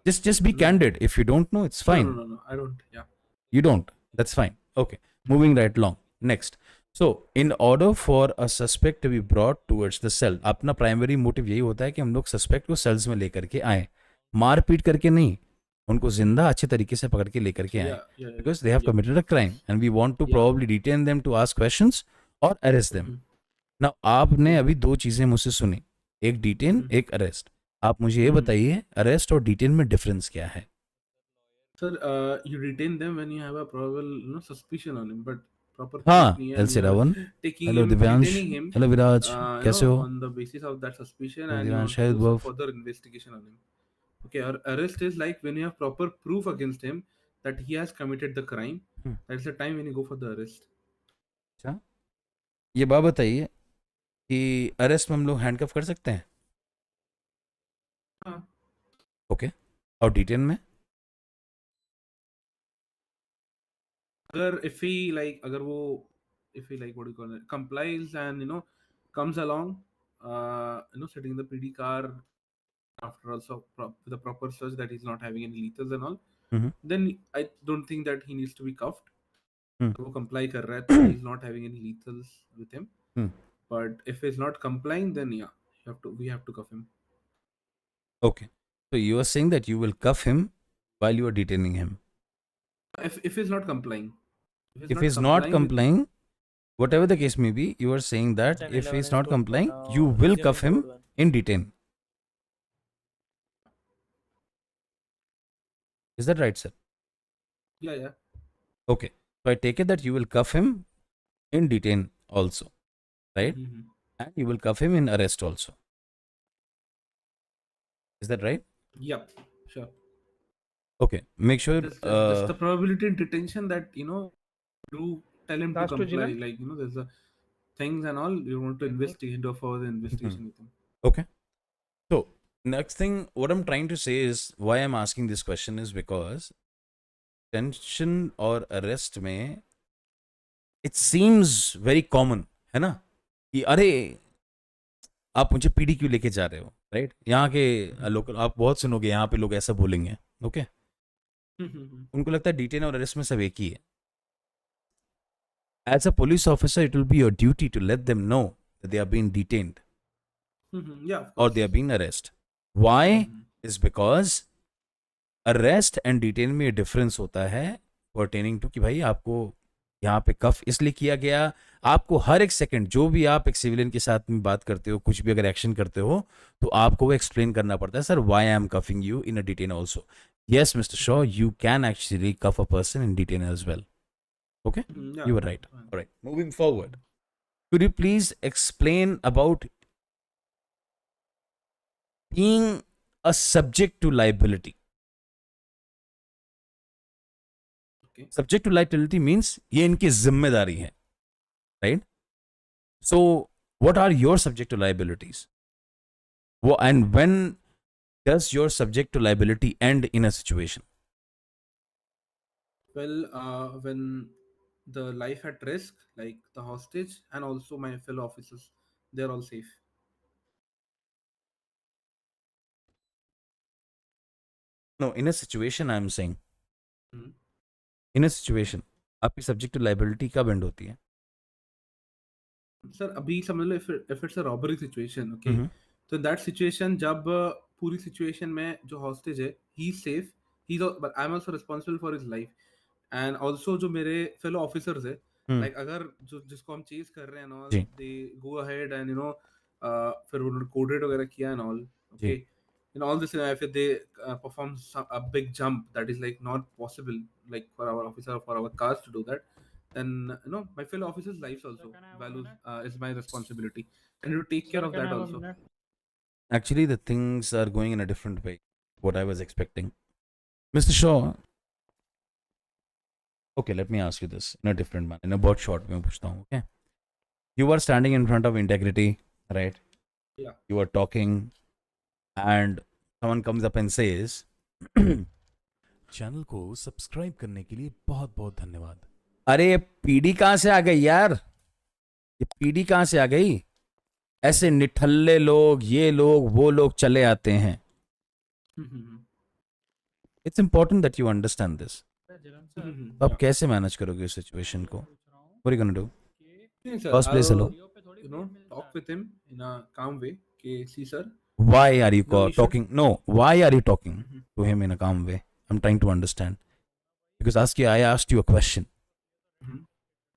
Just be candid. If you don't know, it's fine. No, I don't. Yeah. You don't. That's fine. Okay. Moving right along. Next. So, in order for a suspect to be brought towards the cell, अपना primary motive यही होता है कि हम लोग suspect को cells में लेकर के आए, मार पीट करके नहीं, उनको जिंदा अच्छे तरीके से पकड़ के लेकर के आए, because they have committed a crime and we want to probably detain them to ask questions or arrest them. Now, आपने अभी दो चीजें मुझसे सुनी, एक detain, एक arrest. आप मुझे ये बताइए, arrest और detain में difference क्या है? Sir, you detain them when you have a probable suspicion on him, but proper हाँ, proof नहीं है, LC and you are Ravan. taking Hello him, Divyansh. detaining him, Hello Viraj. कैसे हो? on the basis of that suspicion, Hello and you Divyansh. want to Shahid do some Bhav. further investigation on him. Okay, our arrest is like when you have proper proof against him that he has committed the crime. That's the time when you go for the arrest. अच्छा, ये बात बताइए कि arrest में हम लोग handcuff कर सकते हैं? हाँ. ओके, और डिटेन में? अगर if he like what do you call it, complies and comes along, sitting in the PD car after also with a proper search that he's not having any lethals and all, then I don't think that he needs to be cuffed. वो comply कर रहा है तो he's not having any lethals with him. But if he's not complying, then yeah, we have to cuff him. Okay, so you are saying that you will cuff him while you are detaining him. If he's not complying. If he's not complying, whatever the case may be, you are saying that if he's not complying, you will cuff him in detain. Is that right, sir? Yeah. Okay, so I take it that you will cuff him in detain also, right? And you will cuff him in arrest also. Is that right? Yep, sure. Okay, make sure. There's the probability in detention that do tell him to Last comply. Jila? Like there's a things and all. You want to investigate, do further investigation with him. Okay. So next thing, what I'm trying to say is why I'm asking this question is because detention or arrest में it seems very common, है ना? कि अरे आप मुझे PD क्यों लेके जा रहे हो, राइट? यहाँ के लोकल आप बहुत सुनोगे, यहाँ पे लोग ऐसा बोलेंगे, ओके? उनको लगता है डिटेन और अरेस्ट में सब एक ही है. As a police officer, it will be your duty to let them know that they are being detained. Yeah, or they are being arrested. Why? Is because arrest and detain में difference होता है pertaining to कि भाई आपको यहाँ पे कफ इसलिए किया गया, आपको हर एक सेकंड जो भी आप एक सिविलियन के साथ में बात करते हो, कुछ भी अगर एक्शन करते हो तो आपको वो एक्सप्लेन करना पड़ता है, sir why I am coughing you in a detain also. Yes, Mr. Shaw, you can actually cuff a person in detain as well. Okay? Yeah. You were right. All right. Moving forward. Could you please explain about being a subject to liability? Okay. Subject to liability means ये इनकी जिम्मेदारी है. Right? So, what are your subject to liabilities? And when does your subject to liability end in a situation? Well, when the life at risk, like the hostage and also my fellow officers, they're all safe. No, in a situation I'm saying. Hmm. In a situation, आपकी subject to liability कब end होती है? Sir अभी समझ लो if it's a robbery situation, okay, so in that situation जब पूरी situation में जो hostage है he's safe, but I'm also responsible for his life, and also जो मेरे fellow officers है, like अगर जिसको हम chase कर रहे हैं and all, ji. they go ahead and you know फिर उन्होंने code red वगैरह किया and all, okay, in all this if they perform a big jump that is like not possible like for our officer or for our cars to do that, then you know my fellow officers' lives also values is my responsibility, and to take care of that also. Actually, the things are going in a different way. What I was expecting, Mr. Shaw. Okay, let me ask you this in a different manner, in a बहुत short में पूछता हूँ. Okay, you are standing in front of integrity, right? Yeah. You are talking, and someone comes up and says, channel को subscribe करने के लिए बहुत बहुत धन्यवाद. अरे ये पीडी कहाँ से आ गई यार? ये पीडी कहाँ से आ गई? ऐसे निठल्ले लोग, ये लोग, वो लोग चले आते हैं. It's important that you understand this. अब कैसे मैनेज करोगे इस सिचुएशन को? What are you gonna do? First place, hello. You know, talk with him in a calm way. Okay, see sir. Why are you talking? No, why are you talking to him in a calm way? I'm trying to understand. Because I asked you a question.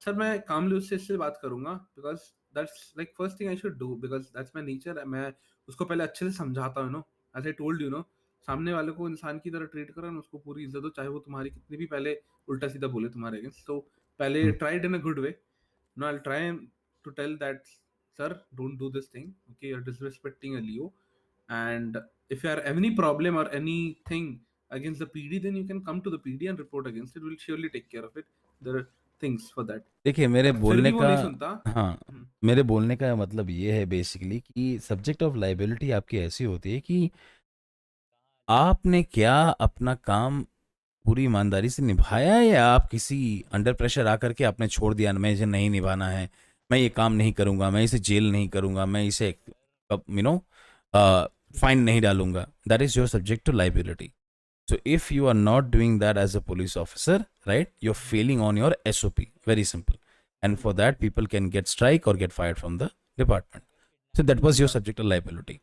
Sir मैं calmly उससे इससे बात करूंगा because that's like first thing I should do because that's my nature. मैं उसको पहले अच्छे से समझाता हूँ, as I told you, सामने वाले को इंसान की तरह ट्रीट करो, उसको पूरी इज्जत दो, चाहे वो तुम्हारी कितनी भी पहले उल्टा सीधा बोले तुम्हारे अगेंस्ट. तो पहले try it in a good way. No, I'll try to tell that, sir, don't do this thing. Okay, you're disrespecting a Leo, and if you have any problem or anything against the PD, then you can come to the PD and report against it. We'll surely take care of it. There are things for that. देखिए मेरे बोलने का हाँ, हम्म। मेरे बोलने का मतलब ये है बेसिकली कि सब्जेक्ट ऑफ लाइबिलिटी आपकी ऐसी होती है कि आपने क्या अपना काम पूरी ईमानदारी से निभाया है या आप किसी अंडर प्रेशर आकर के आपने छोड़ दिया, मैं इसे नहीं निभाना है, मैं ये काम नहीं करूँगा, मैं इसे जेल नहीं करूँगा, मैं इसे फाइन नहीं डालूंगा. That is your subject to liability. So if you are not doing that as a police officer, right, you're failing on your SOP. Very simple. And for that, people can get strike or get fired from the department. So that was your subject of liability.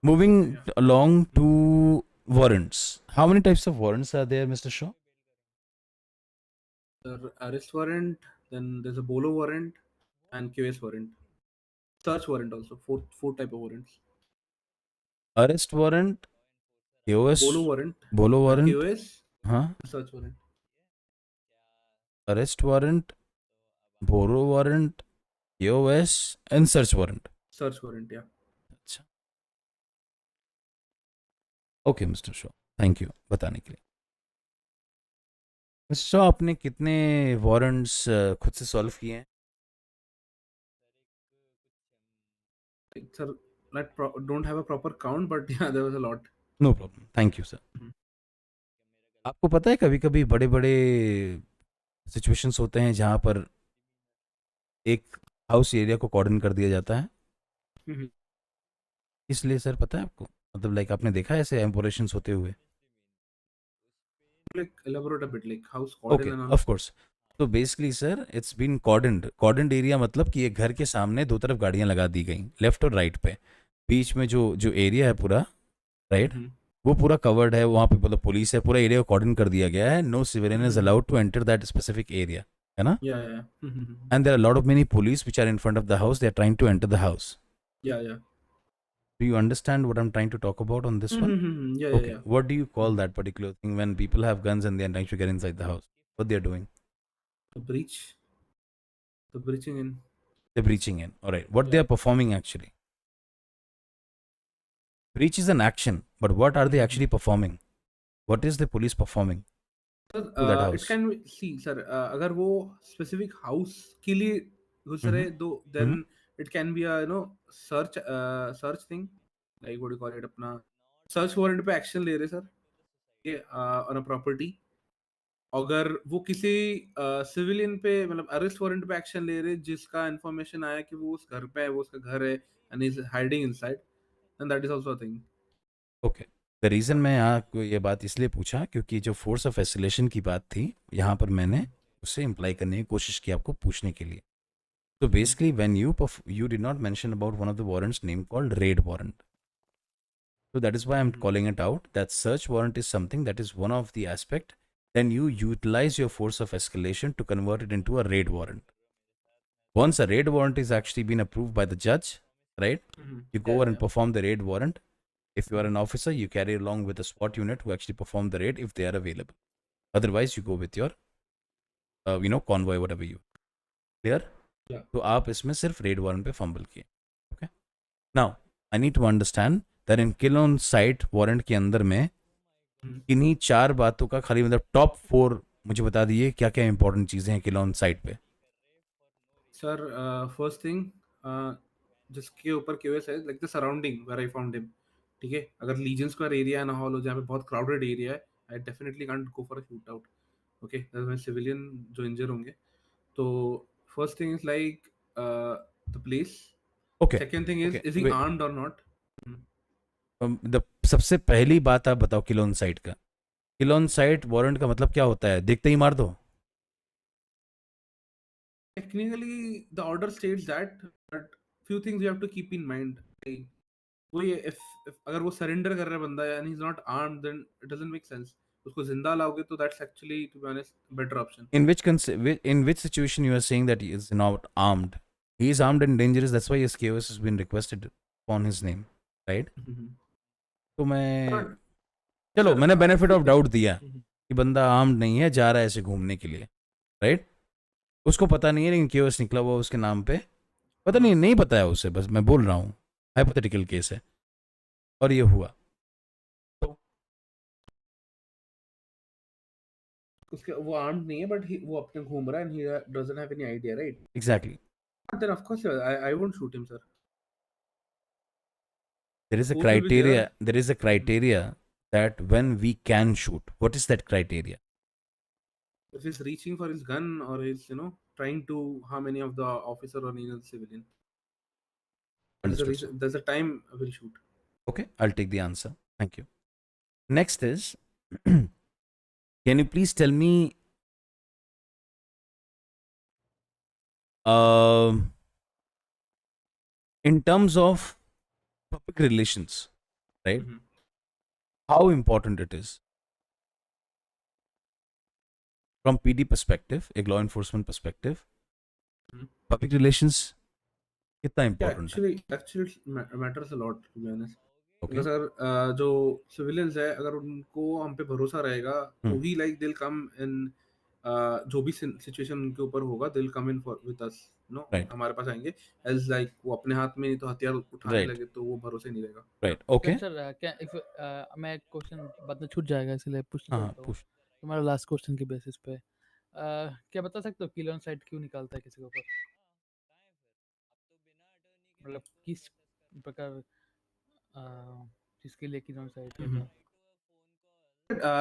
Moving along to warrants. How many types of warrants are there, Mr. Shaw? Arrest warrant, then there's a bolo warrant and QS warrant. Search warrant also. Four type of warrants. Arrest warrant, QS, bolo warrant, QS, search warrant. Arrest warrant, bolo warrant, QS and search warrant. Search warrant, yeah. अच्छा. Okay, Mr. Shaw. Thank you बताने के लिए. Mr. Shaw, आपने कितने warrants खुद से solve किए हैं? Sir, don't have a proper count, but yeah, there was a lot. No problem. Thank you, sir. आपको पता है कभी-कभी बड़े-बड़े सिचुएशंस होते हैं जहां पर एक हाउस एरिया को कॉर्डन कर दिया जाता है. इसलिए सर पता है आपको, मतलब लाइक आपने देखा है ऐसे ऑपरेशंस होते हुए? Like elaborate a bit, like house cordon Okay, and all. of course. So basically sir, it's been cordoned. Cordoned area मतलब कि एक घर के सामने दो तरफ गाड़ियां लगा दी गई, लेफ्ट और राइट पे. बीच में जो एरिया है पूरा, राइट, वो पूरा कवर्ड है, वहाँ पे मतलब पुलिस है, पूरा एरिया कॉर्डन कर दिया गया है, no civilian is allowed to enter that specific area, है ना? Yeah. And there are a lot of many police which are in front of the house. They are trying to enter the house. Yeah. Do you understand what I'm trying to talk about on this one? Yeah. Okay. What do you call that particular thing when people have guns and they are trying to get inside the house? What they are doing? The breach. The breaching in. They're breaching in. All right. What they are performing actually? Breach is an action, but what are they actually performing? What is the police performing to that It house? can be, see sir, अगर वो specific house के लिए घुस रहे तो then it can be a search thing, like what do you call it, अपना search warrant पे action ले रहे सर, ये on a property. अगर वो किसी सिविलियन पे मतलब अरेस्ट वारंट पे एक्शन ले रहे जिसका इंफॉर्मेशन आया कि वो उस घर पे है, वो उसका घर है and is hiding inside, and that is also a thing. Okay. The reason मैं आपको ये बात इसलिए पूछा क्योंकि जो फोर्स ऑफ एस्केलेशन की बात थी यहाँ पर मैंने उससे इम्प्लाई करने की कोशिश की आपको पूछने के लिए. So basically when you did not mention about one of the warrants name called raid warrant. So that is why I'm calling it out that search warrant is something that is one of the aspect. Then you utilize your force of escalation to convert it into a raid warrant. Once a raid warrant is actually been approved by the judge, right? You go over and perform the raid warrant. If you are an officer, you carry along with a SWAT unit who actually perform the raid if they are available. Otherwise, you go with your, convoy, whatever you. Clear? Yeah. तो आप इसमें सिर्फ red warrant पे fumble किए. Okay. Now I need to understand that in kill on sight warrant के अंदर में इन्हीं 4 बातों का खाली मतलब टॉप 4 मुझे बता दीजिए क्या क्या इंपॉर्टेंट चीजें हैं किल ऑन साइट पे. सर फर्स्ट थिंग जिसके ऊपर केओएस है like the surrounding where I found him. ठीक है, अगर लीजन स्क्वायर एरिया ना हॉल हो जहाँ पे बहुत क्राउडेड एरिया है, I definitely can't go for a shoot out. Okay, that's when civilian जो इंजर होंगे. तो first thing is like the place. Okay. Second thing is he wait. armed or not? सबसे पहली बात आप बताओ किल ऑन साइट का. किल ऑन साइट वारंट का मतलब क्या होता है? देखते ही मार दो. Technically the order states that, but few things you have to keep in mind. Like, वही if अगर वो surrender कर रहा है बंदा and he's not armed, then it doesn't make sense. उसको जिंदा लाओगे तो that's actually, to be honest, better option. In which situation you are saying that he is not armed? He is armed and dangerous. That's why his KOS has been requested upon his name, right? तो मैं चलो मैंने benefit of doubt दिया कि बंदा armed नहीं है, जा रहा है ऐसे घूमने के लिए, राइट? उसको पता नहीं है लेकिन केओएस निकला हुआ उसके नाम पे, पता नहीं पता है उसे, बस मैं बोल रहा हूँ हाइपोथेटिकल केस है और ये हुआ. उसके वो आर्म्ड नहीं है बट वो अपने घूम रहा है and he doesn't have any idea, right? Exactly. Then of course I won't shoot him, sir. There is a criteria. There is a criteria that when we can shoot. What is that criteria? If he's reaching for his gun or he's trying to harm any of the officer or any other civilian. There's a time I will shoot. Okay, I'll take the answer. Thank you. Next is, can you please tell me in terms of public relations, right? How important it is from PD perspective, a law enforcement perspective, public relations कितना important है? Actually matters a lot, to be honest. Okay. Sir जो civilians है अगर उनको हम पे भरोसा रहेगा तो ही like they'll come in जो भी situation उनके ऊपर होगा they'll come in with us, right. हमारे पास आएंगे. Else like वो अपने हाथ में नहीं तो हथियार उठाने लगे तो वो भरोसे नहीं रहेगा. Right. Okay. सर क्या if मैं एक क्वेश्चन बाद में छूट जाएगा इसलिए पूछना चाहता हूँ तुम्हारा लास्ट क्वेश्चन के बेसिस पे. क्या बता सकते हो किल ऑन साइट क्यों निकालता है किसी के ऊपर? मतलब किस प्रकार जिसके लिए किल ऑन साइट है?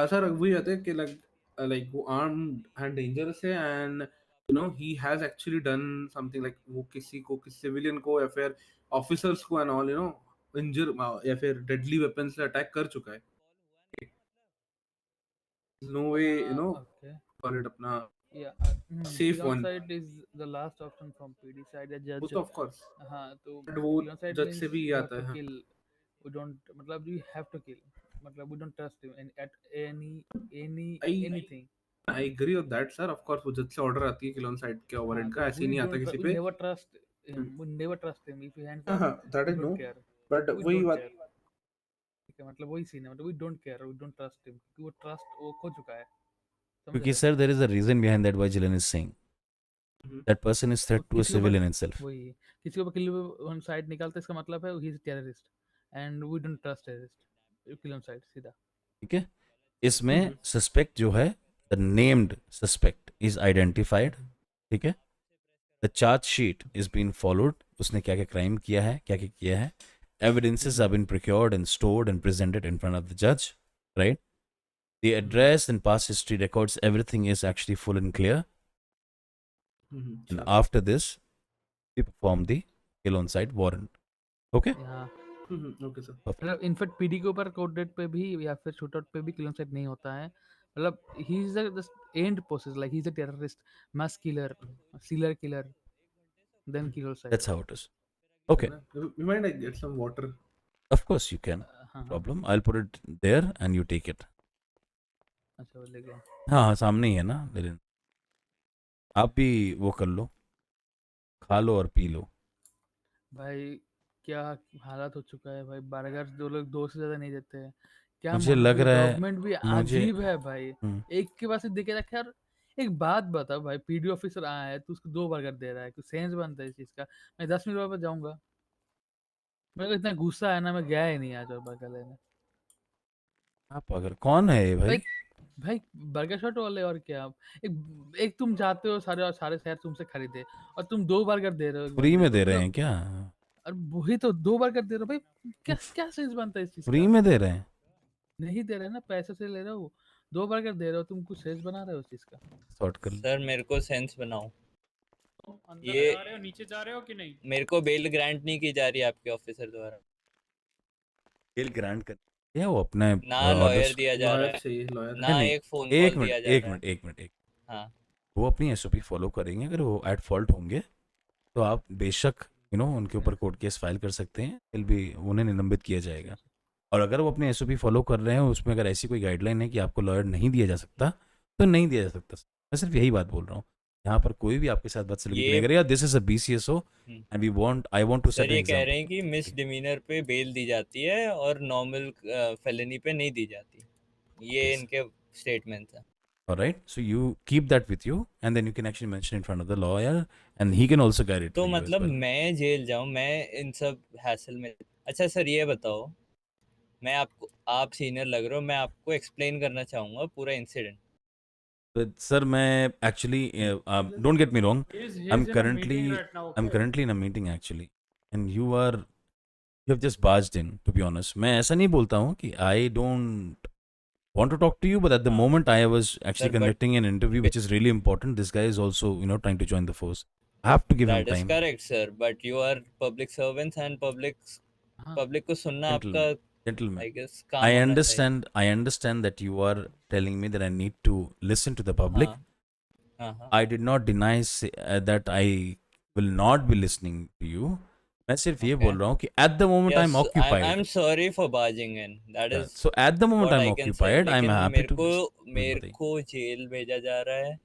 सर वही होता है कि like वो armed and dangerous है and he has actually done something like वो किसी civilian को या फिर officers को and all injure या फिर deadly weapons से attack कर चुका है. No way okay. call it अपना safe one. Side is the last option from PD side. Judge. वो तो of course. हाँ तो वो judge से भी आता है. Kill. We don't मतलब you have to kill. मतलब we don't trust him at I anything. I agree with that, sir. Of course, वो जब से ऑर्डर आती है किलोन साइड के हाँ, ओवरहेड तो का ऐसे ही नहीं आता किसी we पे। never trust him. We never trust him. If he hands up, हाँ, that we I don't know. care. But We वही don't बात, care. ठीक है, मतलब वही सीन है, मतलब we don't care, we don't trust him, क्योंकि वो trust वो खो चुका है, समझ क्योंकि रहे हो? Sir there is a reason behind that why Jilan is saying that person is threat to a किसी के ऊपर civilian itself. वही किसी के ऊपर किल ऑन साइड निकालते इसका मतलब है he is terrorist and we don't trust terrorist kill on side सीधा। ठीक है, इसमें सस्पेक्ट जो है the named suspect is identified. ठीक है, the charge sheet is been followed, उसने क्या क्या क्राइम किया है, क्या क्या किया है, evidences have been procured and stored and presented in front of the judge, right? The address and past history records, everything is actually full and clear. And after this we perform the kill on site warrant. Okay? हाँ okay sir. मतलब in fact PD के ऊपर code date पे भी या फिर shootout पे भी किल ऑन साइड नहीं होता है, मतलब he is the end process, like he is a terrorist, mass killer, serial killer, then kill on side. That's how it is. Okay. You mind I get some water? Of course you can. हाँ Problem. I'll put it there and you take it. अच्छा वो ले गया। हाँ हाँ सामने ही है ना, लेकिन आप भी वो कर लो, खा लो और पी लो। भाई क्या हालत हो चुका है भाई, बर्गर जो लोग 2 से ज्यादा नहीं देते हैं, क्या मुझे लग रहा है गवर्नमेंट भी मुझे अजीब है भाई, एक के पास देखे रखा यार। एक बात बता भाई, पीडी ऑफिसर आया है तो उसको 2 बर्गर दे रहा है, कुछ सेंस बनता है इस चीज का? मैं 10 मिनट बाद जाऊंगा, मेरे को इतना गुस्सा है ना, मैं गया ही नहीं आज और बर्गर लेने। आप अगर कौन है ये भाई? भाई बर्गर शॉट वाले और क्या, एक एक तुम जाते हो सारे शहर तुमसे खरीदे और तुम 2 बर्गर दे रहे हो एक फ्री बंदे में को, दे रहे मतलब हैं क्या? और वही तो 2 बर्गर दे रहे हो भाई, क्या क्या सेंस बनता है इस चीज फ्री का? में दे रहे हैं? नहीं दे रहे ना, पैसे से ले रहे हो, 2 बर्गर दे रहे हो, तुम कुछ सेंस बना रहे हो उस चीज का? सॉर्ट कर सर मेरे को सेंस बनाओ, अंदर ये जा रहे हो, नीचे जा रहे हो कि नहीं? मेरे को बेल ग्रांट नहीं की जा रही आपके ऑफिसर द्वारा। बेल ग्रांट कर क्या वो अपने ना लॉयर ऑर्डर्स दिया जा रहा है, ना नहीं, एक फोन एक कॉल दिया मिनट जा एक रहा है। मिनट एक मिनट एक हाँ वो अपनी एसओपी फॉलो करेंगे, अगर वो एट फॉल्ट होंगे तो आप बेशक उनके ऊपर कोर्ट केस फाइल कर सकते हैं, फिर भी उन्हें निलंबित किया जाएगा। और अगर वो अपने एसओपी फॉलो कर रहे हैं, उसमें अगर ऐसी कोई गाइडलाइन है कि आपको लॉयर नहीं दिया जा सकता तो नहीं दिया जा सकता। मैं सिर्फ यही बात बोल रहा हूँ, यहाँ पर कोई भी आपके साथ बदसलूकी नहीं करेगा। This is a BCSO and I want to sir, set ये एन कह रहे एग्जांपल। हैं कि मिस डिमीनर पे बेल दी जाती है और नॉर्मल फेलिनी पे नहीं दी जाती, ये इनके स्टेटमेंट है। All right, so you keep that with you and then you can actually mention in front of the lawyer and he can also guide it तो for you as मतलब well. मैं jail जाऊं, मैं इन सब hassle में? अच्छा sir ये बताओ, मैं आपको, आप सीनियर लग रहे हो, मैं आपको एक्सप्लेन करना चाहूँगा पूरा इंसिडेंट। But sir, मैं actually don't get me wrong, He's I'm in a currently meeting right now, I'm okay? currently in a meeting actually and you have just barged in, to be honest. मैं ऐसा नहीं बोलता हूँ कि I don't want to talk to you, but at the moment I was actually Sir, but- conducting an interview which is really important. This guy is also trying to join the force. I have to give him That is time. correct sir, but you are public servants and public को सुनना आपका Gentlemen, I guess काम होना चाहिए। I understand that you are telling me that I need to listen to the public. हाँ। I did not deny that I will not be listening to you. मैं सिर्फ ये बोल रहा हूँ कि at the moment I'm occupied. I'm sorry for barging in. That Yeah, is so at the moment what I'm I can say. occupied. I'm लेकिन happy to मेरे को जेल भेजा जा रहा है,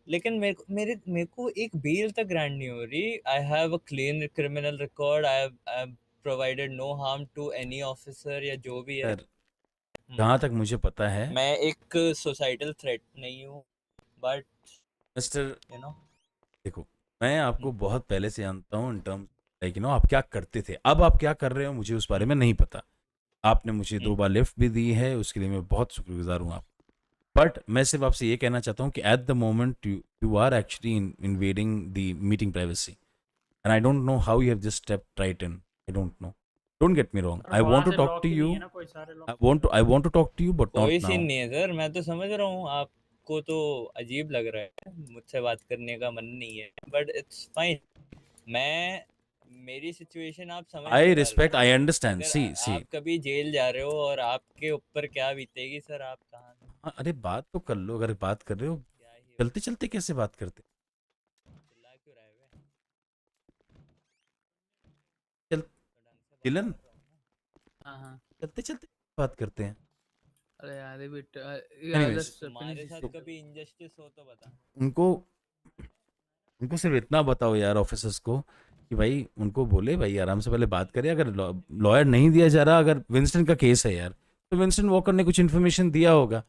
लेकिन मेरे को एक बेल तक ग्रांट नहीं हो रही। I have a clean criminal record, I have provided no harm to any officer या जो भी है। जहाँ तक मुझे पता है, मैं एक सोसाइटल थ्रेट नहीं हूँ, बट मिस्टर you know देखो, मैं आपको बहुत पहले से जानता हूँ इन टर्म्स लाइक आप क्या करते थे। अब आप क्या कर रहे हो मुझे उस बारे में नहीं पता। आपने मुझे 2 बार लिफ्ट भी दी है, उसके लिए मैं बहुत शुक्रगुजार हूँ आप। बट मैं सिर्फ आपसे ये कहना चाहता हूँ कि at the moment you are actually invading the meeting privacy and I don't know how you have just stepped right in. I don't know, don't get me wrong, I want to talk to you, I want to talk to you but कोई not now. Scene नहीं है sir, मैं तो समझ रहा हूँ आपको तो अजीब लग रहा है, मुझसे बात करने का मन नहीं है, बट इट्स फाइन। मेरी सिचुएशन आप समझ आई नहीं रिस्पेक्ट, पा रहे आई हो। अंडरस्टैंड। अगर सी आप कभी जेल जा रहे हो और आपके ऊपर क्या बीतेगी सर, आप कहाँ? अरे बात तो कर लो, अगर बात कर रहे हो चलते चलते कैसे बात करते? चल चिलन, हाँ चलते चलते बात करते हैं। अरे यार ये बिट Anyways, तुम्हारे साथ कभी injustice हो तो बता। उनको सिर्फ इतना बताओ यार ऑफिसर्स को कि भाई उनको बोले भाई आराम से पहले बात करें। अगर लॉयर नहीं दिया जा रहा, अगर विंस्टन का केस है यार, तो विंस्टन वॉकर ने कुछ इन्फॉर्मेशन दिया होगा,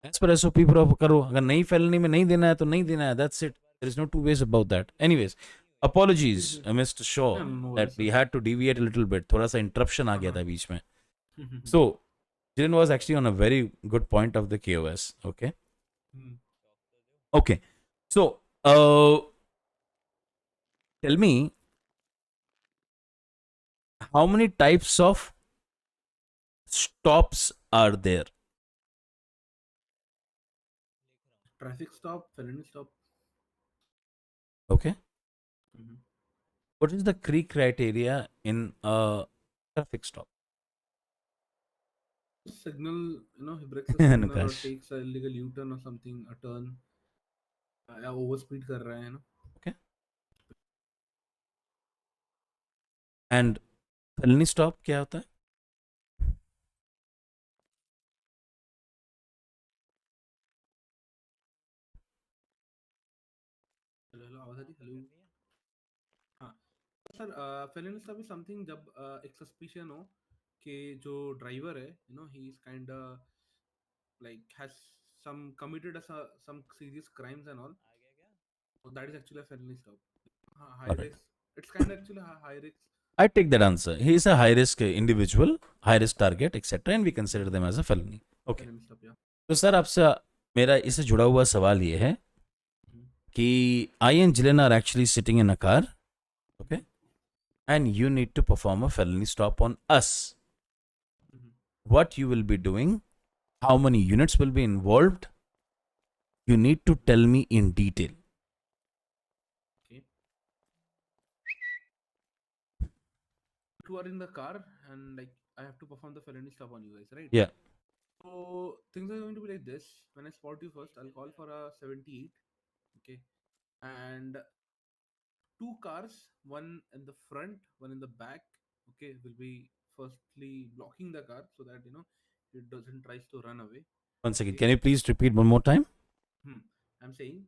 एज पर एसओपी करो। अगर नहीं फैलनी में नहीं देना है तो नहीं देना है, that's it, there is no two ways about that. Anyways, apologies Mr. Shaw that we had to deviate a little bit, थोड़ा सा इंटरप्शन आ गया था बीच में। So Jiren was actually on a very good point of the KOS. Okay. Okay. So tell me, how many types of stops are there? Traffic stop, felony stop. Okay. What is the key criteria in a traffic stop? Signal, he breaks a signal or Nukash. takes a illegal U-turn or something, a turn, या overspeed कर रहा है ना. Okay. And felony stop क्या होता है? Hello, आवाज आ रही? Hello. हाँ, sir, felony stop is something जब एक suspicion हो कि जो driver है, he is kind of like has committed some serious crimes and all. So that is actually a felony stop. High Alright. risk. It's kind of actually high risk. I take that answer. He is a high risk individual, high risk target, etc. and we consider them as a felony. Okay. Felony stop, yeah. तो sir आपसे मेरा इससे जुड़ा हुआ सवाल ये है कि I and Jilen are actually sitting in a car, okay, and you need to perform a felony stop on us. What you will be doing, how many units will be involved, you need to tell me in detail. Okay. You are in the car and like I have to perform the felony stop on you guys, right? Yeah. So things are going to be like this. When I spot you first, I'll call for a 78. Okay. And two cars, one in the front, one in the back, okay, will be firstly blocking the car so that it doesn't tries to run away. One second. Can you please repeat one more time? I'm saying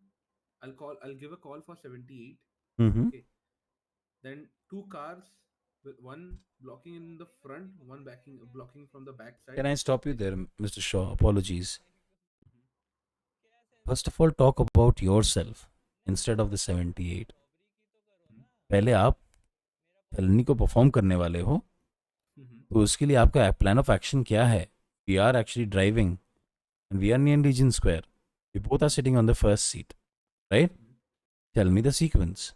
I'll give a call for 78. Mm-hmm. Okay. Then two cars, with one blocking in the front, one blocking from the back side. Can I stop you there, Mr. Shaw? Apologies. First of all, talk about yourself instead of the 78. पहले आप felony को perform करने वाले हो, तो उसके लिए आपका plan of action क्या है? We are actually driving and we are near Legion Square. We both are sitting on the first seat, right? Tell me the sequence.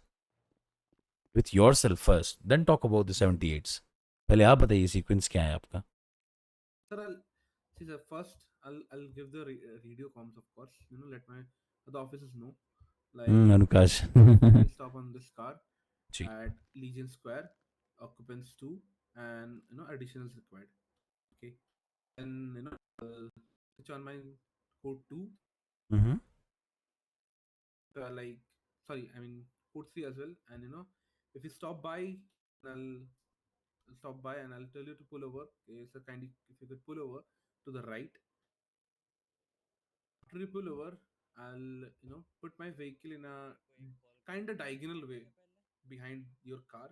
With yourself first, then talk about the 78s. पहले आप बताइए sequence क्या है आपका? Sir, first I'll give the radio comms, of course. Let my other officers know. Like Anukash. Stop on this car at Legion Square, occupants 2, and additionals required. Okay, and I'll switch on my port 2. Like, sorry, I mean port 3 as well. And if you stop by, I'll stop by and I'll tell you to pull over. Okay, so kindly if you could pull over to the right. After you pull over, I'll put my vehicle in a kind of diagonal way behind your car,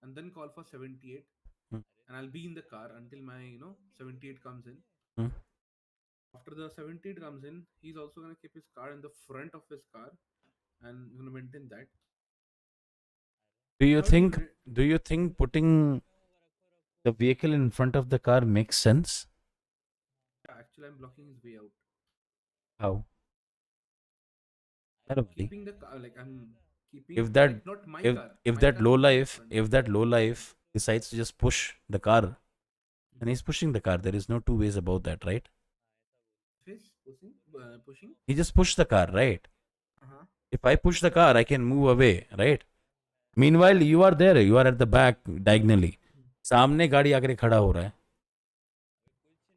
and then call for 78. And I'll be in the car until my 78 comes in. After the 78 comes in, he's also gonna keep his car in the front of his car and gonna maintain that. Do you think putting the vehicle in front of the car makes sense? Yeah, actually I'm blocking his way out. How? Keeping the car, like I'm keeping If that like, not my if car. if My that car low is in life front. if that low life decides to just push the car, and he's pushing the car, there is no two ways about that, right? Pushing. He just pushed the car, right? If I push the car, I can move away, right? Meanwhile, you are there, you are at the back diagonally. सामने गाड़ी आकर खड़ा हो रहा है.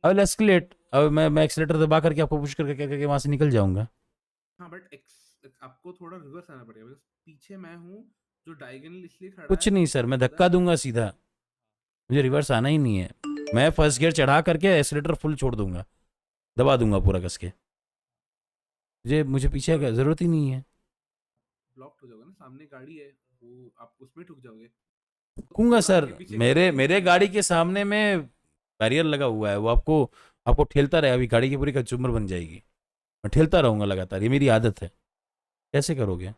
I will escalate. अब मैं accelerator दबा करके आपको पुश करके वहां से निकल जाऊंगा. हाँ, बट आपको थोड़ा रिवर्स आना पड़ेगा बिकॉज़ पीछे मैं हूँ जो डायगोनल इसलिए खड़ा है. कुछ नहीं सर, मैं धक्का दूंगा सीधा. मुझे रिवर्स आना ही नहीं है. मैं फर्स्ट गियर चढ़ा करके एक्सीलेटर फुल छोड़ दूंगा, दबा दूंगा पूरा कस के, मुझे पीछे का जरूरत ही नहीं है। ब्लॉक हो जाओगे ना, सामने गाड़ी है वो आप उसमें ठुक जाओगे। रुकूंगा सर, मेरे गाड़ी के सामने में बैरियर लगा हुआ है, वो आपको ठेलता रहेगा, अभी गाड़ी की पूरी कचूमर बन जाएगी, मैं ठेलता रहूंगा लगातार, ये मेरी आदत है। कैसे करोगे?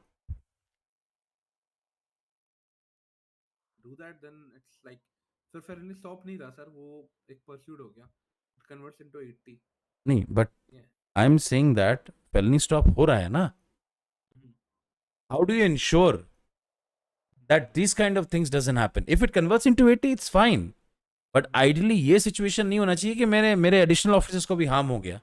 Do that then it's like sir fairly stop नहीं रहा सर, वो एक परस्यूट हो गया, इट कन्वर्ट्स इनटू 80। नहीं, but I am saying that felony stop हो रहा है ना, how do you ensure that these kind of things doesn't happen? If it converts into 80, it's fine, but ideally ये situation नहीं होना चाहिए कि मेरे additional officers को भी harm हो गया।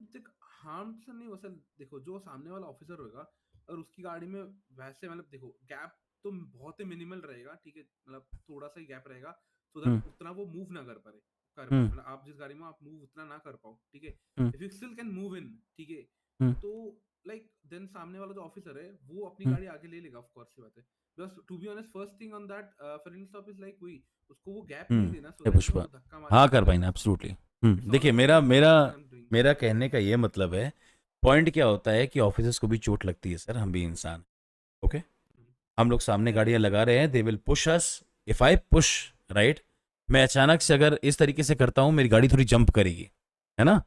देख हार्म तो नहीं हो सर, देखो जो सामने वाला ऑफिसर होगा और उसकी गाड़ी में वैसे मतलब देखो गैप तो बहुत ही मिनिमल रहेगा, ठीक है, मतलब थोड़ा सा ही गैप रहेगा, सो दैट उतना वो मूव ना कर पाए, मतलब आप जिस गाड़ी में आप मूव उतना ना कर पाओ, ठीक है। If you still can move in, ठीक है, तो लाइक देन सामने वाला जो ऑफिसर है वो अपनी गाड़ी आगे ले लेगा, ऑफ कोर्स सी बात है। बस to be honest first thing on that fairly stop is like वही उसको वो गैप नहीं देना, सो दैट वो धक्का मार, हाँ कर पाए ना, एब्सोल्युटली। देखिए मेरा कहने का ये मतलब है, पॉइंट क्या होता है कि ऑफिसर्स को भी चोट लगती है सर, हम भी इंसान, ओके। हम लोग सामने गाड़ियां लगा रहे हैं, they will push us, if I push right, मैं अचानक से अगर इस तरीके से करता हूँ, मेरी गाड़ी थोड़ी जंप करेगी, है ना,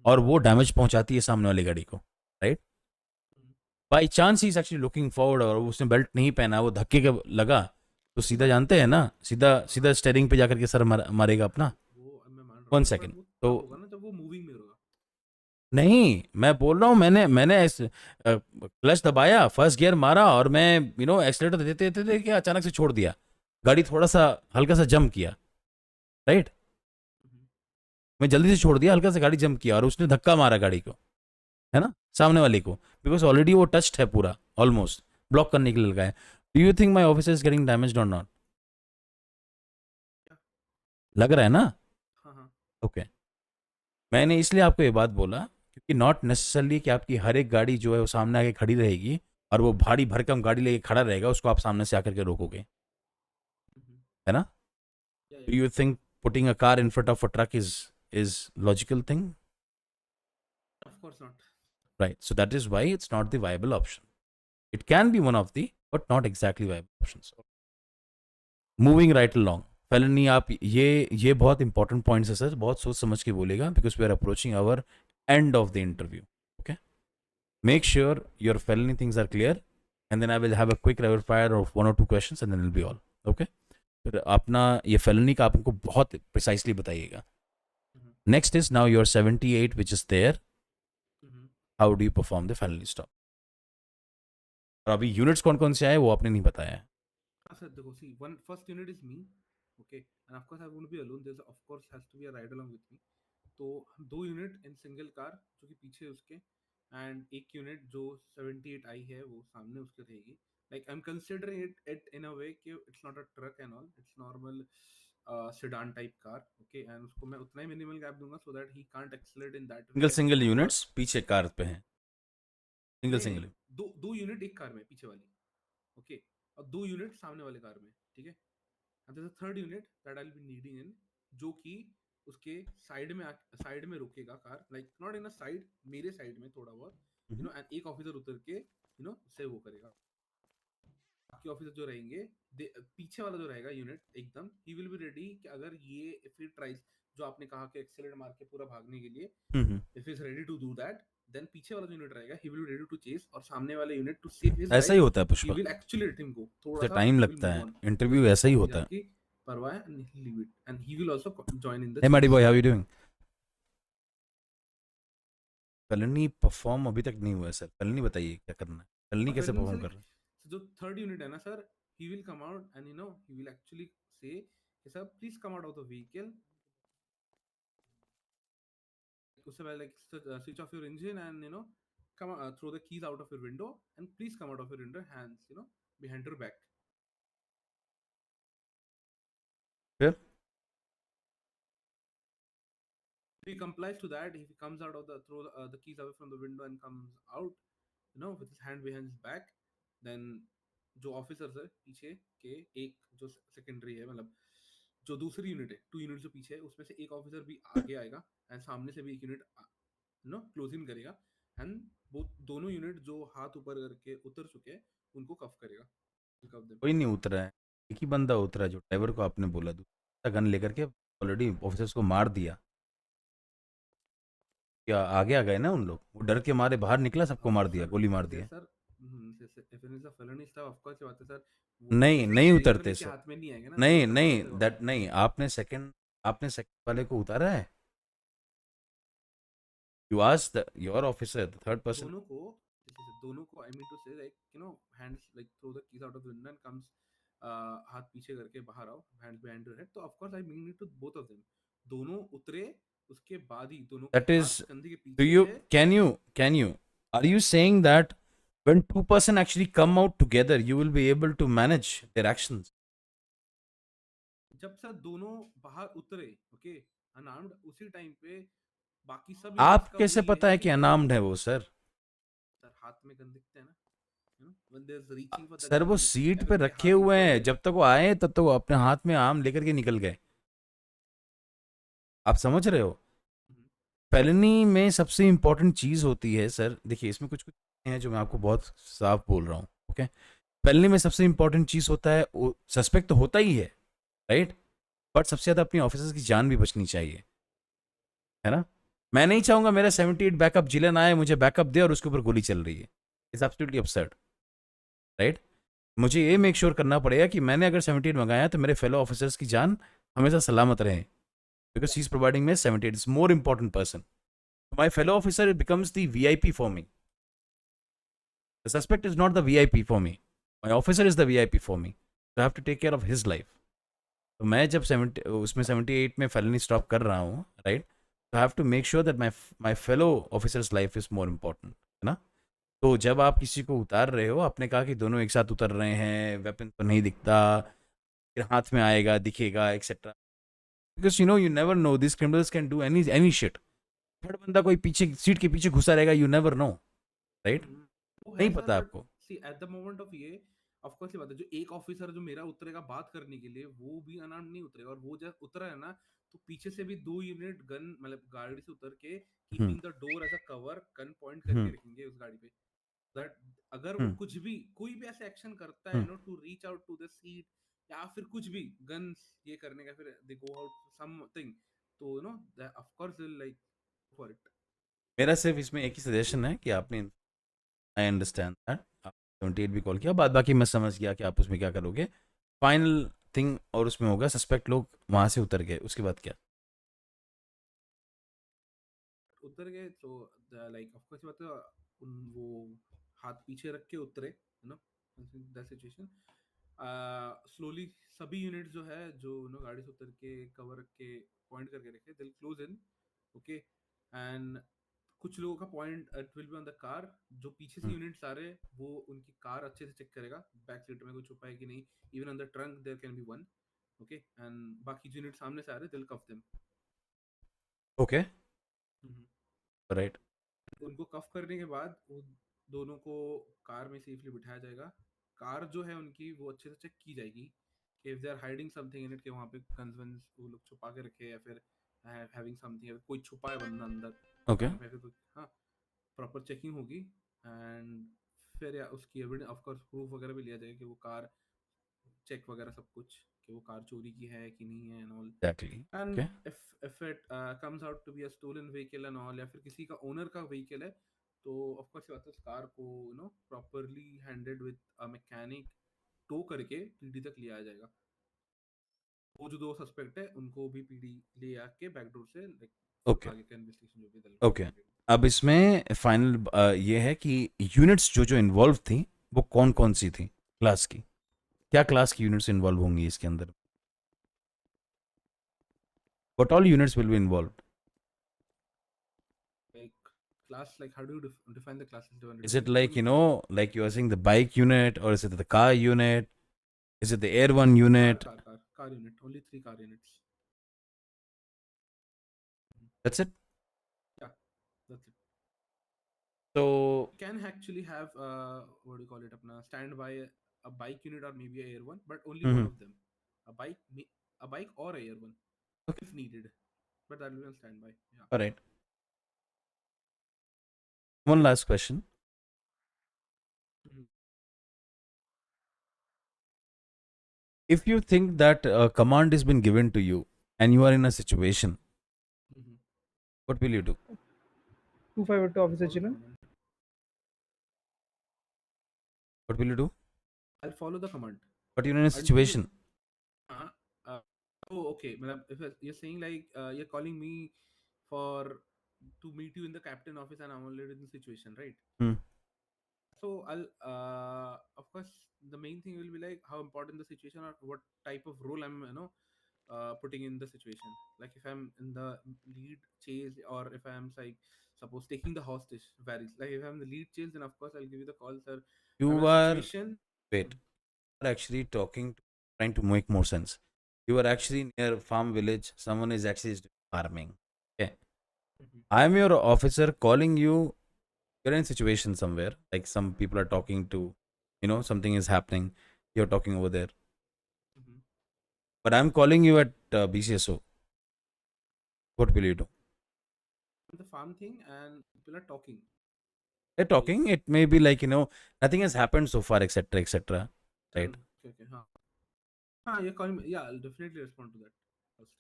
और वो डैमेज पहुंचाती है सामने वाली गाड़ी को, right. By chance he is actually looking forward और उसने बेल्ट नहीं पहना, वो धक्के के लगा तो सीधा जानते हैं ना, सीधा स्टेयरिंग पे जाकर के सर मारेगा अपना। 1 सेकेंड, तो जब वो मूविंग में होगा नहीं, मैं बोल रहा हूँ मैंने क्लच दबाया, फर्स्ट गियर मारा और मैं एक्सीलेटर देते देते कि अचानक से छोड़ दिया, गाड़ी थोड़ा सा हल्का सा जंप किया, राइट, मैं जल्दी से छोड़ दिया, हल्का सा गाड़ी जंप किया और उसने धक्का मारा गाड़ी को, है ना, सामने वाले को, बिकॉज ऑलरेडी वो टच्ड है पूरा, ऑलमोस्ट ब्लॉक करने के लिए लगा है। Do you think my office is getting damaged और नॉट? लग रहा है ना? ओके, मैंने इसलिए आपको ये बात बोला क्योंकि नॉट नेसेसरली कि आपकी हर एक गाड़ी जो है वो सामने आके खड़ी रहेगी और वो भारी भरकम गाड़ी लेके खड़ा रहेगा, उसको आप सामने से आकर के रोकोगे, है ना? Do you think putting a car in front of a truck is logical thing? Of course not. Right. So that is why it's not the viable option. It can be one of the, but not exactly viable options. Moving right along. Felony, आप ये बहुत important points है sir, बहुत सोच समझ के बोलेगा, because we are approaching our end of the interview, okay. Make sure your felony things are clear and then I will have a quick rapid fire of 1 or 2 questions and then it'll be all, okay? फिर अपना ये felony का आप हमको बहुत precisely बताइएगा। Next is now your 78 which is there. How do you perform the felony stop? और अभी यूनिट्स कौन कौन से आए वो आपने नहीं बताया है। हाँ सर, देखो see one first unit is me, okay, and of course I won't be alone, there of course has to be a ride along with me. तो हम 2 यूनिट इन सिंगल कार जो कि पीछे उसके, एंड 1 यूनिट जो 78 आई है वो सामने उसके रहेगी। Like I am considering it in a way कि it's not a truck and all, it's normal sedan type car, okay, and उसको मैं उतना ही मिनिमल गैप दूंगा so that he can't accelerate in that single units पीछे car पे हैं, single दो यूनिट एक कार में पीछे वाली, ओके, और 2 यूनिट सामने वाले कार में, ठीक है। And there is a third unit that I will be needing in, जो कि उसके साइड में रुकेगा car, like not in a side, मेरे साइड में थोड़ा बहुत, यू नो, एंड एक ऑफिसर उतर के यू नो से वो करेगा। बाकी ऑफिसर जो रहेंगे, पीछे वाला जो रहेगा यूनिट एकदम, ही विल बी रेडी कि अगर ये इफ ही ट्राइज, जो आपने कहा कि एक्सेलरेट मार के पूरा भागने के लिए, if he is ready to do that, then पीछे वाला जो यूनिट रहेगा he will be ready to chase, और सामने वाले यूनिट टू सेव हिज, ऐसा ही होता है Pushpa, he will actually let him go, थोड़ा सा टाइम लगता है, इंटरव्यू ऐसा ही होता है। परवाह and leave it, and he will also join in the hey माडी boy, how are you doing? felony perform अभी तक नहीं हुआ है सर, felony बताइए क्या करना है, felony कैसे परफॉर्म कर रहे हैं? जो थर्ड यूनिट है ना sir, he will come out and you know he will actually say, sir please come out of the vehicle, उससे पहले like switch off your engine and you know come throw the keys out of your window and please come out of your window, hands you know behind your back. फिर if he complies to that, if he comes out of the throw the keys away from the window and comes out, you know, with his hand behind his back, then जो officers है पीछे के, एक जो secondary है, मतलब जो दूसरी यूनिट है 2 यूनिट जो पीछे है उसमें से एक ऑफिसर भी आगे आएगा एंड सामने से भी एक यूनिट क्लोज इन करेगा एंड वो दोनों यूनिट जो हाथ ऊपर करके उतर चुके हैं उनको कफ करेगा। कोई नहीं उतरा है, एक ही बंदा उतरा है, जो ड्राइवर को आपने बोला, दूसरा गन लेकर के ऑलरेडी ऑफिसर्स को मार दिया। क्या आगे आ गए ना उन लोग, वो डर के मारे बाहर निकला, सबको मार दिया, गोली मार दिया। Sir if it is a felony stuff of course ये बात है सर, नहीं नहीं वो उतरते के सर, हाथ में नहीं आएगा ना, नहीं दूसरा नहीं officer दैट नहीं, आपने सेकंड वाले को उतारा है। You ask the your officer, the third person. दोनों को I mean to say like hands like throw the keys out of the window and comes, हाथ पीछे करके बाहर आओ, हैंड्स बिहाइंड योर हेड। तो of course I mean it to both of them, दोनों उतरे उसके बाद ही दोनों That के is, हाथ कंधे के do पीछे you से can you are you saying that when two person actually come out together, you will be able to manage their actions? जब सर दोनों बाहर उतरे ओके अनआर्म्ड, उसी टाइम पे बाकी सब आप units का कैसे वही पता है कि कि अनार्म्ड है वो सर? सर हाथ में गन दिखते हैं ना, when there's reaching for the sir वो gun, सीट अगर पे उनके रखे हाथ हुए ऊपर हैं, है, जब तक वो आए तब तक वो अपने हाथ में आर्म लेकर के निकल गए। आप समझ रहे हो? फेलनी में सबसे इंपॉर्टेंट चीज होती है सर, देखिए इसमें कुछ कुछ हैं जो मैं आपको बहुत साफ बोल रहा हूँ, ओके? फेलनी में सबसे इंपॉर्टेंट चीज होता है, सस्पेक्ट तो होता ही है, राइट? बट सबसे ज्यादा अपनी ऑफिसर्स की जान भी बचनी चाहिए, है ना? मैं नहीं चाहूंगा मेरा 78 बैकअप जिलन आए, मुझे बैकअप दे और उसके ऊपर गोली चल रही है। It's absolutely absurd, right? मुझे ये मेक श्योर करना पड़ेगा कि मैंने अगर 78 मंगाया तो मेरे फेलो ऑफिसर्स की जान हमेशा सलामत रहे, because he is providing me 78, it's more important person. My fellow officer becomes the VIP for me, the suspect is not the VIP for me, my officer is the VIP for me, I have to take care of his life. तो मैं जब 78 में felony stop कर रहा हूँ, right, तो I have to make sure that my fellow officer's life is more important, है ना? तो जब आप किसी को उतार रहे हो, आपने कहा कि दोनों एक साथ उतर रहे हैं, वेपन तो नहीं दिखता, फिर हाथ में आएगा, दिखेगा, etcetera, because you never know, this criminals can do any shit. Third बंदा कोई पीछे सीट के पीछे घुसा रहेगा, यू नेवर नो, राइट? नहीं पता आपको। सी एट द मोमेंट ऑफ ये ऑफ कोर्स ये बात है, जो एक ऑफिसर जो मेरा उतरेगा बात करने के लिए, वो भी अनआर्म्ड नहीं उतरेगा, और वो जब उतरा है ना तो पीछे से भी 2 यूनिट गन मतलब गाड़ी से उतर के keeping the door as a cover, gun point करके रखेंगे उस गाड़ी पे, दैट अगर वो कुछ भी कोई भी ऐसे एक्शन करता है to reach out to the seat या फिर कुछ भी गन्स ये करने का, फिर दे गो आउट समथिंग, तो of course they will like for it. मेरा सिर्फ इसमें एक ही सजेशन है कि आपने, आई अंडरस्टैंड दैट, आप 78 भी कॉल किया, बाकी मैं समझ गया कि आप उसमें क्या करोगे। फाइनल थिंग और उसमें होगा, सस्पेक्ट लोग वहां से उतर गए, उसके बाद क्या? उतर गए तो लाइक ऑफ कोर्स बात है, वो हाथ पीछे रख के उतरे, दैट सिचुएशन। स्लोली सभी यूनिट जो है जो गाड़ी से उतर के कवर रख के पॉइंट करके रखे, दिल क्लोज इन, ओके, एंड कुछ लोगों का point it will be on the car, जो पीछे से यूनिट्स आ रहे हैं वो उनकी कार अच्छे से चेक करेगा, बैक सीट में कोई छुपा है कि नहीं, even on the trunk there can be one, okay, and बाकी जो यूनिट सामने से आ रहे दिल कफ देम, ओके, राइट। उनको कफ करने के बाद वो दोनों को कार में सेफली बिठाया जाएगा। कार जो है उनकी वो अच्छे से चेक की जाएगी कि if they are hiding something in it, के वहां पे गन्स वन्स वो लोग छुपा के रखे, या फिर हैविंग समथिंग, कोई छुपा है बंदा अंदर, ओके, हाँ, प्रॉपर चेकिंग होगी, एंड फिर या उसकी एविडेंस ऑफ कोर्स प्रूफ वगैरह भी लिया जाएगा कि वो कार चेक वगैरह सब कुछ, कि वो कार चोरी की है कि नहीं है, and all, Exactly. And Okay. If it comes out to be a stolen vehicle and all, या फिर किसी का ओनर का व्हीकल है, तो ऑफ कोर्स ये बात है उस कार को properly handed with a mechanic tow करके पीडी तक ले आया जाएगा। वो जो 2 सस्पेक्ट है उनको भी पीडी ले आके बैकडोर से लाइक ओके, आगे का इन्वेस्टिगेशन जो भी दल ओके। अब इसमें फाइनल ये है कि यूनिट्स जो जो इन्वॉल्व थी वो कौन कौन सी थी, क्लास की, क्या क्लास की यूनिट्स इन्वॉल्व होंगी इसके अंदर? What all units will be involved? like class, like how do you define the classes? Is it like, like you are saying the bike unit, or is it the car unit? Is it the air one unit? car unit, only 3 car units. That's it? Yeah, that's it. So you can actually have what do you call it, apna standby a bike unit or maybe a air one, but only one of them. A bike a bike or a air one Okay. if needed, but that will be on standby. Yeah. All right. One last question. Mhm. If you think that a command has been given to you and you are in a situation, Mhm. what will you do? 252 officer children. What will you do? I'll follow the command. But you're in a I'll situation. uh, uh, oh, okay. You're saying like you're calling me for to meet you in the captain office, and I'm already in the situation, right? Hmm. So I'll of course the main thing will be like how important the situation or what type of role I'm putting in the situation. Like if I'm in the lead chase or if I'm like suppose taking the hostage varies. Like if I'm the lead chase, then of course I'll give you the call, sir. I'm in You a are, situation. wait, you are actually talking, trying to make more sense. You are actually near farm village. Someone is actually doing farming. Okay. I am your officer calling you. You're in a situation somewhere. Like some people are talking to, something is happening. You're talking over there. Mhm. But I'm calling you at Bcso. What will you do? The farm thing and people are talking. They're talking. It may be like, nothing has happened so far, etc., etc. Right? Okay. You're calling me. Yeah, I'll definitely respond to that first.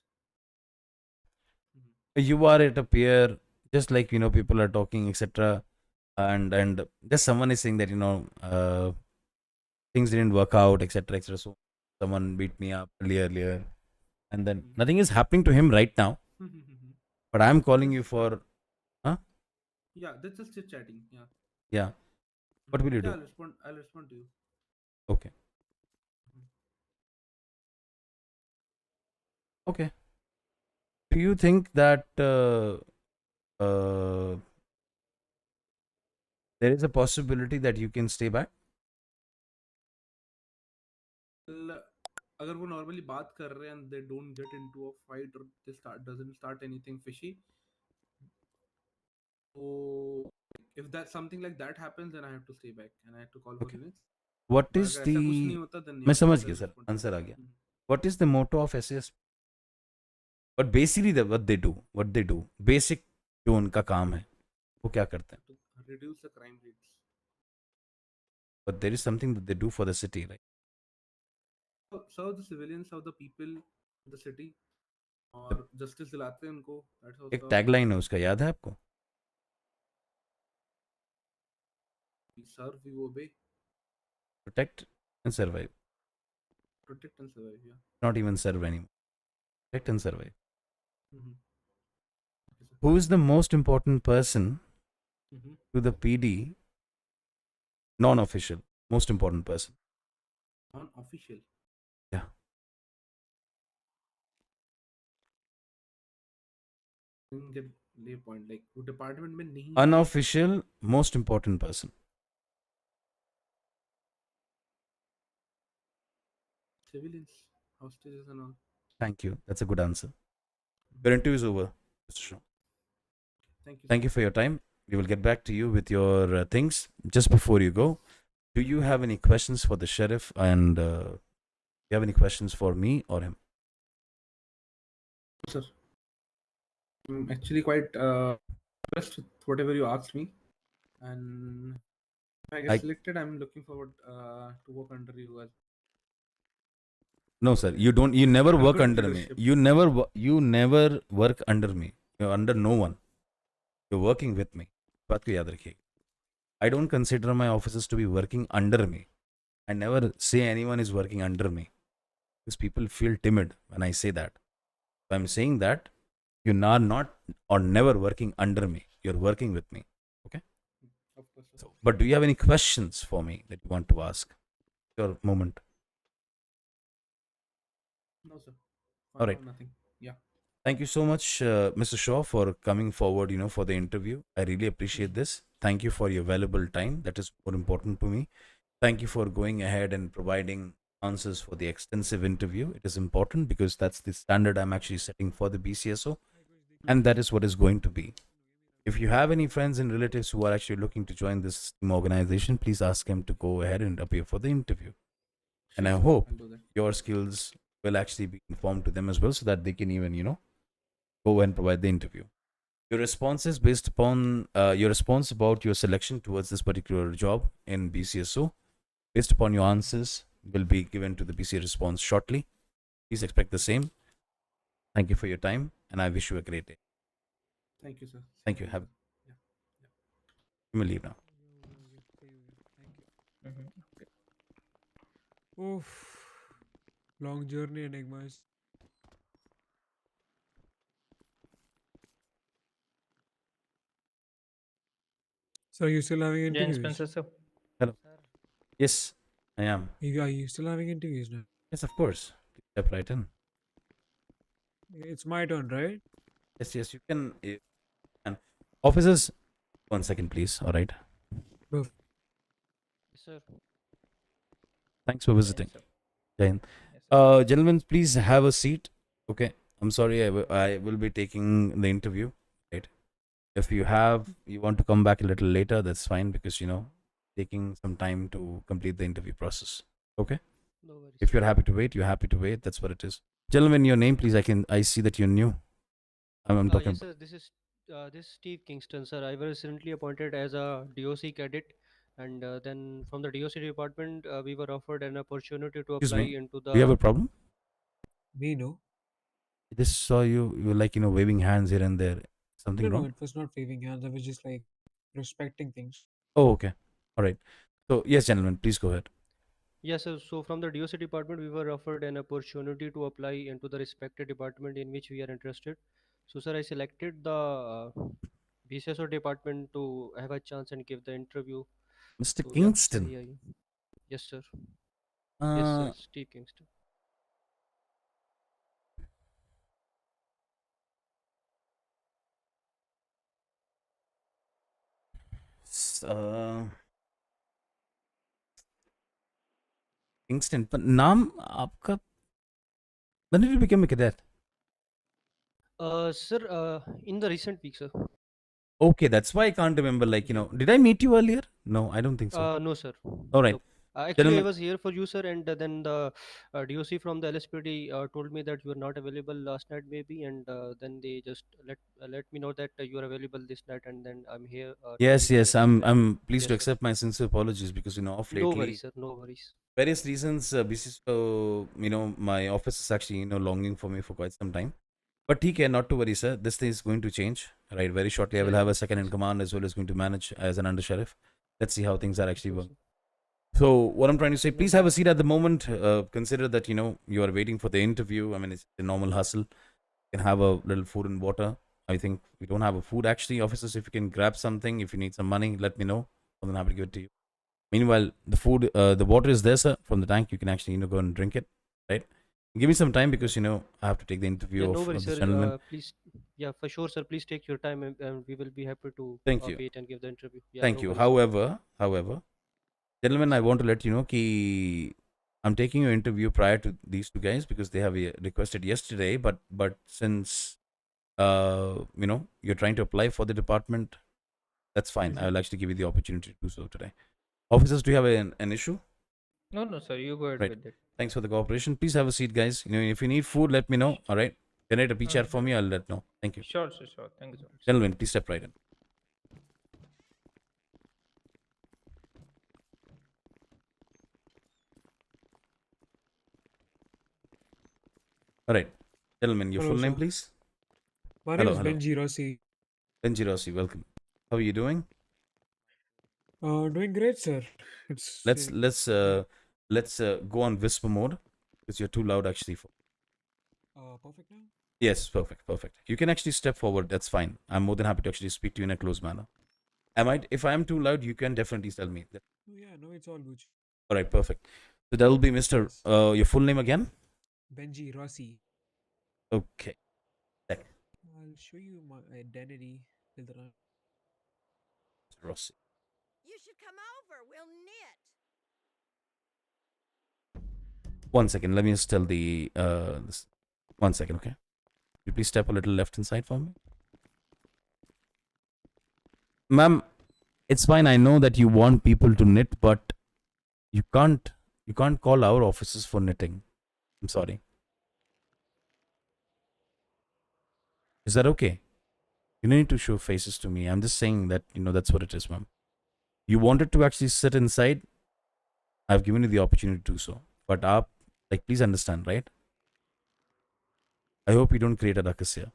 You are at a pier, just like, people are talking, etc. And just someone is saying that, things didn't work out, etc., etc. So someone beat me up earlier. And then nothing is happening to him right now. But I'm calling you for, huh? Yeah, that's just chit chatting. Yeah. Yeah. What will you Yeah, do? I'll respond to you. Okay. Okay. Do you think that there is a possibility that you can stay back? Well, अगर वो normally बात कर रहे हैं and they don't get into a fight or they doesn't start anything fishy, so if that something like that happens, then I have to stay back and I have to call for Okay. units. What और is अगर the, ऐसा कुछ नहीं होता, then मैं yeah, of समझ course गया I'll sir, respond. Answer आ गया. What is the motto of SAS? But basically what they do, basic जो उनका काम है, वो क्या करते हैं? To reduce the crime rates. But there is something that they do for the city, right? So serve the civilians, serve the people in the city, और justice दिलाते हैं उनको. That's एक also टैगलाइन है उसका, याद है आपको? we serve, we obey, Protect and survive. protect and survive. Yeah. Not even serve anymore. Protect and survive. Mhm. Who is the most important person Mhm. to the PD? Non-official, most important person. Non-official. Yeah. Didn't get the point. Like वो department में नहीं है. Unofficial, most important person. Civilians, hostages and all. Thank you. That's a good answer. Your interview is over, Mr. Shaw. Thank you. Thank you for your time. We will get back to you with your things. Just before you go, do you have any questions for the sheriff? And do you have any questions for me or him? Sir, I'm actually quite impressed with whatever you asked me, and if I get selected, I'm looking forward to work under you as. No, sir. You don't. You never Have work good under me. leadership. You never work under me. You're under no one. You're working with me. बात को याद रखिए. I don't consider my officers to be working under me. I never say anyone is working under me because people feel timid when I say that. So I'm saying that you are not or never working under me. You're working with me. Okay. Of course. Sir. So, but do you have any questions for me that you want to ask? Your moment. No, sir. All right. Nothing. Yeah. Thank you so much, Mr. Shaw, for coming forward, for the interview. I really appreciate this. Thank you for your valuable time. That is more important to me. Thank you for going ahead and providing answers for the extensive interview. It is important because that's the standard I'm actually setting for the Bcso. And that is what is going to be. If you have any friends and relatives who are actually looking to join this team organization, please ask them to go ahead and appear for the interview. And I hope your skills will actually be informed to them as well, so that they can even, go and provide the interview. Your response is based upon your response about your selection towards this particular job in Bcso. Based upon your answers, will be given to the BCA response shortly. Please expect the same. Thank you for your time, and I wish you a great day. Thank you, sir. Thank you. Have. Yeah. You may leave now. Oof. Long journey, enigmas. So are you still having Jan interviews? Spencer, sir. Hello. Yes, I am. Are you still having interviews now? Yes, of course. Please step right in. It's my turn, right? Yes, you can. And officers, 1 second, please. All right. Yes, sir. Thanks for visiting. sir. Jain. Gentlemen, please have a seat. Okay. I'm sorry, I will be taking the interview. Right. If you want to come back a little later, that's fine, because taking some time to complete the interview process. Okay. No worries. If you're happy to wait, you're happy to wait. That's what it is. Gentlemen, your name, please. I see that you're new. I'm talking. Yes, sir. This is Steve Kingston, sir. I was recently appointed as a DOC cadet, and then from the DOC department, we were offered an opportunity to Excuse apply me. into Do you have the. a problem? Me, no. I just saw you were like, waving hands here and there. Something No, wrong? it was not waving hands. I was just like respecting things. Oh, okay. All right. So, yes, gentlemen, please go ahead. Yes, sir. So from the DOC department, we were offered an opportunity to apply into the respected department in which we are interested. So, sir, I selected the Bcso department to have a chance and give the interview. Mr. So, Kingston. Yeah, yes, sir. Yes, sir. Steve Kingston. Kingston, but नाम आपका when did you become a cadet? Sir, in the recent week, sir. Okay, that's why I can't remember. Like, did I meet you earlier? No, I don't think so. No, sir. All right. Nope. Actually, Gentlemen, I was here for you, sir, and then the DOC from the LSPD told me that you were not available last night, maybe, and then they just let me know that you are available this night, and then I'm here. Yes, I'm pleased Yes, to sir. accept my sincere apologies, because off lately. No worries, sir. No worries. Various reasons, my office is actually longing for me for quite some time. But TK, not to worry, sir. This thing is going to change, right? Very shortly, I will have a second in command as well as going to manage as an under sheriff. Let's see how things are actually working. So what I'm trying to say, please have a seat at the moment. Consider that you are waiting for the interview. I mean, it's a normal hustle. You can have a little food and water. I think we don't have a food actually, officers. If you can grab something, if you need some money, let me know. I'm then happy to give it to you. Meanwhile, the food, the water is there, sir, from the tank. You can actually go and drink it, right? Give me some time, because I have to take the interview Yeah, no of worries, this sir. gentleman. Please, yeah, for sure, sir. Please take your time, and we will be happy to Thank you. wait and give the interview. Yeah, Thank no you. worries. However, gentlemen, I want to let you know that I'm taking your interview prior to these two guys, because they have requested yesterday. But since you're trying to apply for the department, that's fine. I'll actually give you the opportunity to do so today. Officers, do you have an issue? No, sir. You go ahead Right. with it. Thanks for the cooperation. Please have a seat, guys. If you need food, let me know. All right. Generate a chat for me. I'll let know. Thank you. Sure, sure, sure. Thank you so much. Gentlemen, please step right in. All right. Gentlemen, your Hello, full name, sir. please. My name is Hello. Benji Rossi. Benji Rossi, welcome. How are you doing? Doing great, sir. It's Let's go on whisper mode, because you're too loud actually for. perfect now. Yes, perfect. You can actually step forward. That's fine. I'm more than happy to actually speak to you in a close manner. If I am too loud, you can definitely tell me. Oh, yeah, no, it's all good. All right, perfect. So that will be Mr. Your full name again? Benji Rossi. Okay. I'll show you my identity later on. Rossi. You should come over. We'll knit. 1 second. Let me just tell the this. 1 second, okay? Could you please step a little left inside for me? Ma'am, it's fine. I know that you want people to knit, but you can't call our offices for knitting. I'm sorry. Is that okay? You don't need to show faces to me. I'm just saying that, that's what it is, ma'am. You wanted to actually sit inside. I've given you the opportunity to do so. But please understand, right? I hope you don't create a ruckus here.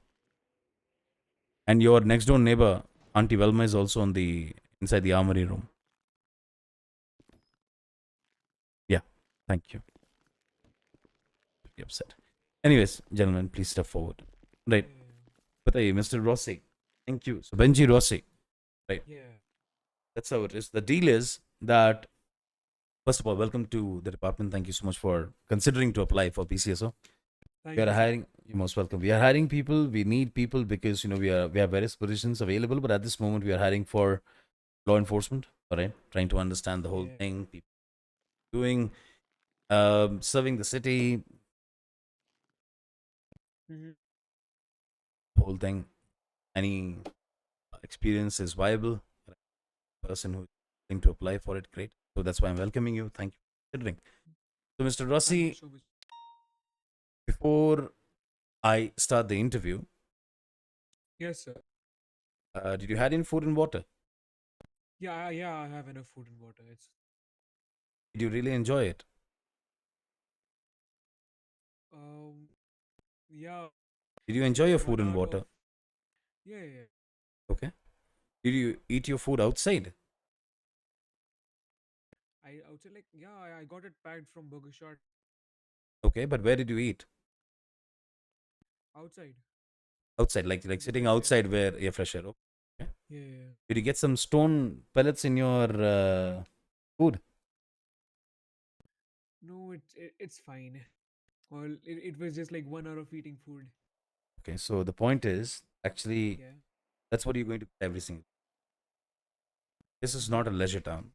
And your next door neighbor, Auntie Velma, is also inside the armory room. Yeah, thank you. Be upset. Anyways, gentlemen, please step forward. Right. बताइए, Mr. Rossi. Thank you. So Benji Rossi. Right. Yeah. That's how it is. The deal is that, first of all, welcome to the department. Thank you so much for considering to apply for Bcso. Thank We are you, sir. hiring. You're most welcome. We are hiring people. We need people because we have various positions available. But at this moment, we are hiring for law enforcement. All right, trying to understand the whole thing. People doing, serving the city, Mhm. whole thing. Any experience is viable. Person who's willing to apply for it, great. So that's why I'm welcoming you. Thank you for considering. So, Mr. Thank you Rossi, so much. before I start the interview, Yes, sir. did you had any food and water? Yeah, I have enough food and water. Did you really enjoy it? Um, yeah. Did you enjoy your food 1 and hour water? of. Yeah. Okay. Did you eat your food outside? I outside I got it packed from Burger Shot Okay, but where did you eat? outside. Outside, like sitting outside where you're fresher. Okay. Yeah. Did you get some stone pellets in your food? No, it's fine. Well, it was just like 1 hour of eating food. Okay, so the point is actually Yeah. that's what you're going to get every single. This is not a leisure town.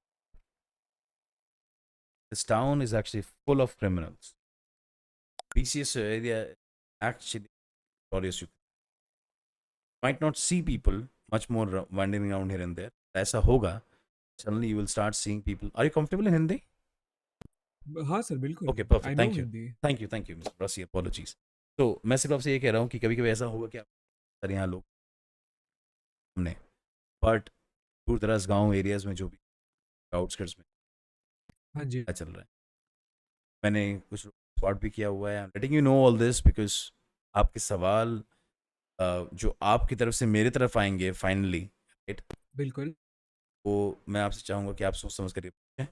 This town is actually full of criminals. Bcso area actually notorious. You might not see people much more wandering around here and there. ऐसा होगा. Suddenly you will start seeing people. Are you comfortable in Hindi? हाँ sir बिल्कुल. Okay, perfect. I Thank know you. Hindi. Thank you, Mr. Rossi. Apologies. तो मैं सिर्फ आपसे ये कह रहा हूँ कि कभी कभी ऐसा होगा कि आप यहाँ लोग हमने बट दूर दराज गांव एरियाज में जो भी आउटस्कर्ट्स में हाँ जी. क्या चल रहा है मैंने कुछ स्पॉट भी किया हुआ है letting you know all this because आपके सवाल जो आपकी तरफ से मेरे तरफ आएंगे फाइनली राइट बिल्कुल वो मैं आपसे चाहूँगा कि आप सोच समझ कर पूछें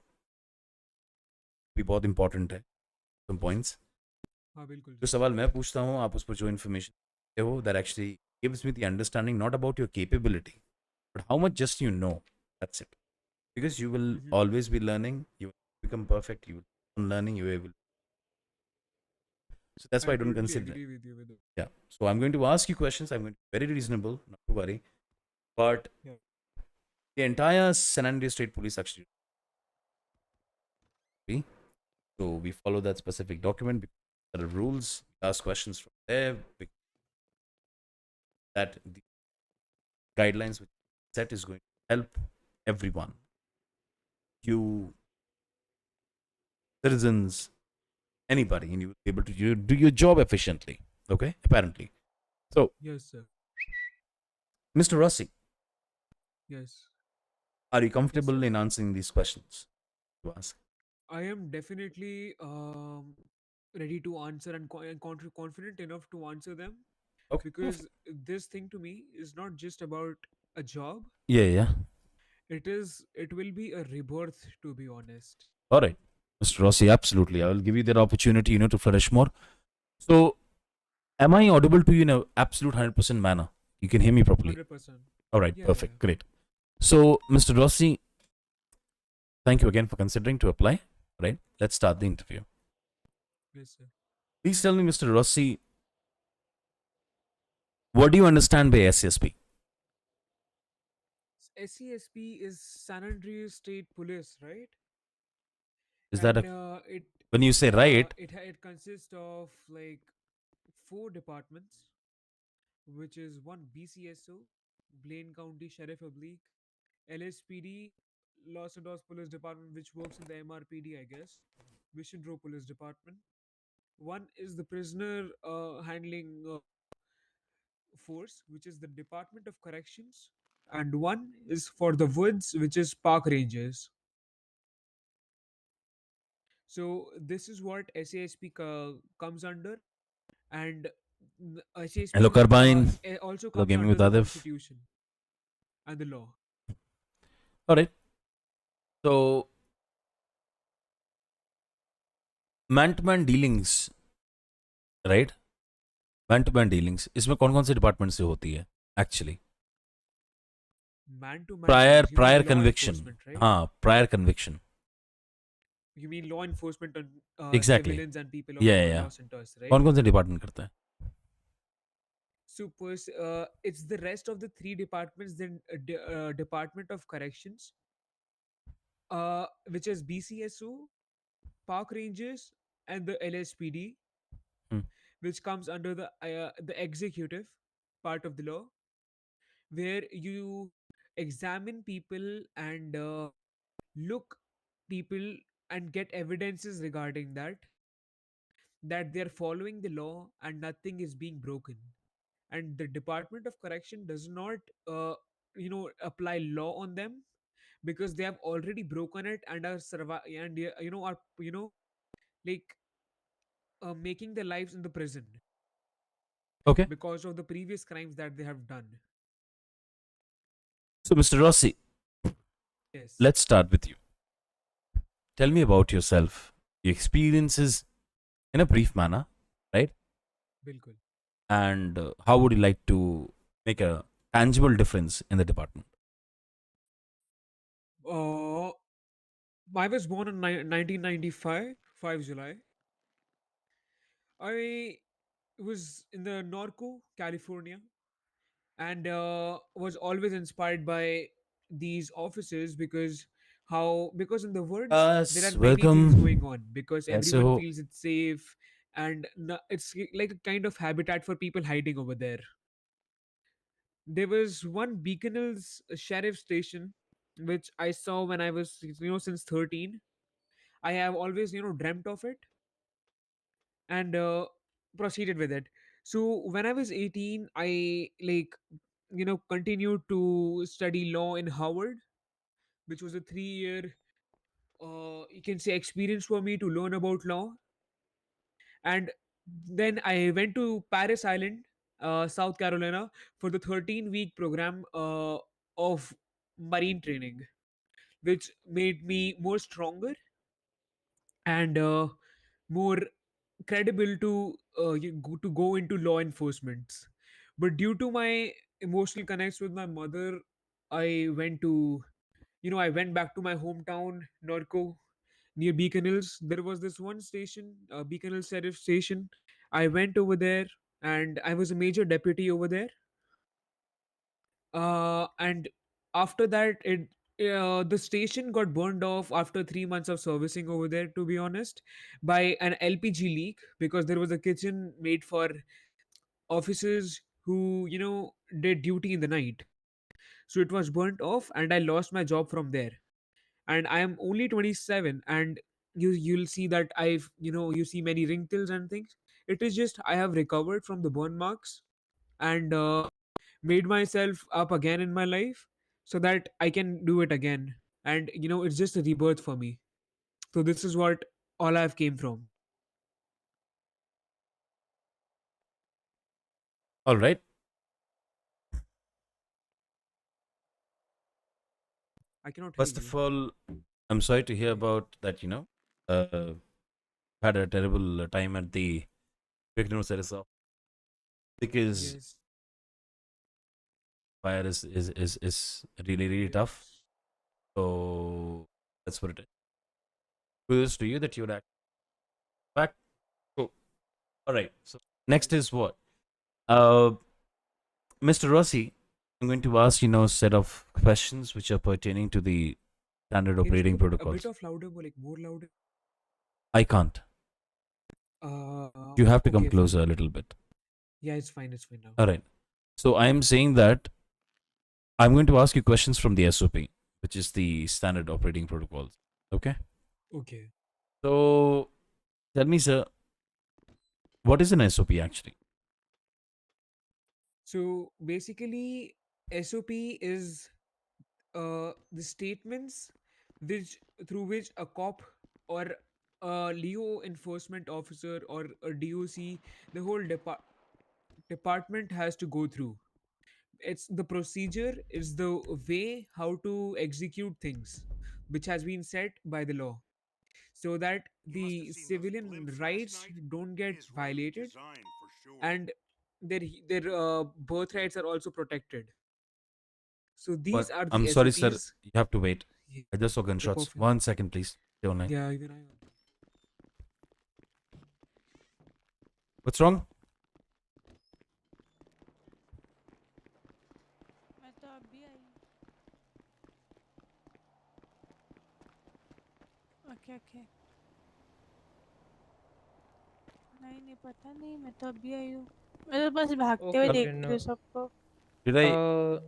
भी बहुत इंपॉर्टेंट है सम पॉइंट्स हाँ बिल्कुल जो सवाल मैं पूछता हूँ आप उस पर जो इन्फॉर्मेशन हो that actually gives me the understanding not about your capability but how much just you know that's it because you will always be learning, you will become perfect, you will learning, you will. So that's why I don't totally consider. agree with you with it. Yeah. So I'm going to ask you questions. I'm going to be very reasonable, not to worry. But the entire San Andreas State Police actually. So we follow that specific document. There are rules. We ask questions from there. That the guidelines which set is going to help everyone. You citizens, anybody, and you will be able to do your job efficiently. Okay, apparently. So, yes, sir. Mr. Rossi. Yes. Are you comfortable in answering these questions to ask? I am definitely ready to answer and confident enough to answer them. Okay. Because this thing to me is not just about a job. Yeah. It will be a rebirth, to be honest. All right, Mr. Rossi, absolutely. I will give you that opportunity, to flourish more. So, am I audible to you in an absolute 100% manner? You can hear me properly? 100%. All right, Yeah, perfect. Great. So, Mr. Rossi, thank you again for considering to apply. Right, let's start the interview. Yes, sir. Please tell me, Mr. Rossi, what do you understand by SCSP? SCSP is San Andreas State Police, right? Is that it when you say right? It consists of like 4 departments, which is one BCSO, Blaine County Sheriff Oblique, LSPD, Los Angeles Police Department, which works in the MRPD, I guess, Mission Row Police Department. One is the prisoner handling Force, which is the Department of Corrections, and one is for the Woods, which is Park Rangers. So this is what SASP comes under, and Hello, SASP Carbine. also Hello, comes Gaming under with the Adif. Constitution and the law. All right. So, man-to-man dealings, right? Man-to-man dealings. इसमें कौन-कौन से department से होती है actually? Man-to-man Prior dealings, you mean law conviction. enforcement, right? हाँ, prior conviction. You mean law enforcement on Exactly. civilians and people of Yeah. law centers, right? कौन-कौन से department करता है? So, it's the rest of the three departments. Then Department of Corrections, which is BCSO, Park Rangers, and the LSPD, which comes under the executive part of the law, where you examine people and look people and get evidences regarding that they're following the law and nothing is being broken. And the Department of Correction does not apply law on them because they have already broken it and are are like making their lives in the prison Okay. because of the previous crimes that they have done. So, Mr. Rossi, Yes. let's start with you. Tell me about yourself, your experiences in a brief manner, right? Bilkul. And how would you like to make a tangible difference in the department? I was born in 1995, 5 July. I was in the Norco, California, and was always inspired by these offices because in the woods there Yes, are many things welcome. going on because Kaise everyone ho? feels it's safe and it's like a kind of habitat for people hiding over there. There was one Beacon Hills sheriff station which I saw when I was since 13. I have always dreamt of it and proceeded with it. So when I was 18, I continued to study law in Howard, which was a 3 year you can say experience for me to learn about law. And then I went to Paris Island, South Carolina, for the 13-week program of marine training, which made me more stronger and more credible to go into law enforcement. But due to my emotional connects with my mother, I went to I went back to my hometown, Norco, near Beacon Hills. There was this one station, Beacon Hills Sheriff Station. I went over there and I was a major deputy over there. And after that, the station got burned off after 3 months of servicing over there, to be honest, by an LPG leak because there was a kitchen made for officers who did duty in the night. So it was burnt off, and I lost my job from there. And I am only 27, and you'll see that I've you see many wrinkles and things. It is just I have recovered from the burn marks and made myself up again in my life so that I can do it again. And it's just a rebirth for me. So this is what all I've came from. All right. I cannot First hear of you. all, I'm sorry to hear about that, had a terrible time at the Victor Service because Yes. fire is really tough. So that's what it is. Kudos to you that you're act back. Cool. All right. So next is what? Mr. Rossi, I'm going to ask set of questions which are pertaining to the standard Can you operating speak a protocols. bit of louder, like more louder? I can't. You have to come Okay, closer fine. a little bit. Yeah, it's fine now. All right. So I am saying that I'm going to ask you questions from the SOP, which is the standard operating protocols. Okay? Okay. So tell me, sir, what is an SOP actually? So basically, SOP is the statements which through which a cop or a Leo enforcement officer or a DOC, the whole department has to go through. It's the procedure, it's the way how to execute things, which has been set by the law, so that the civilian rights don't get violated, and their birthrights are also protected. So these But are I'm the sorry, sir. SOPs. You have to wait. Yeah, I just saw yeah, gunshots. perfect. 1 second, please. Stay online. Yeah, even I. What's wrong? मैं तो अभी आई okay okay नहीं पता नहीं मैं तो अभी आई हूँ मैं तो बस भागते हुए Okay, देख okay, रही no. हूँ सबको Did I Uh,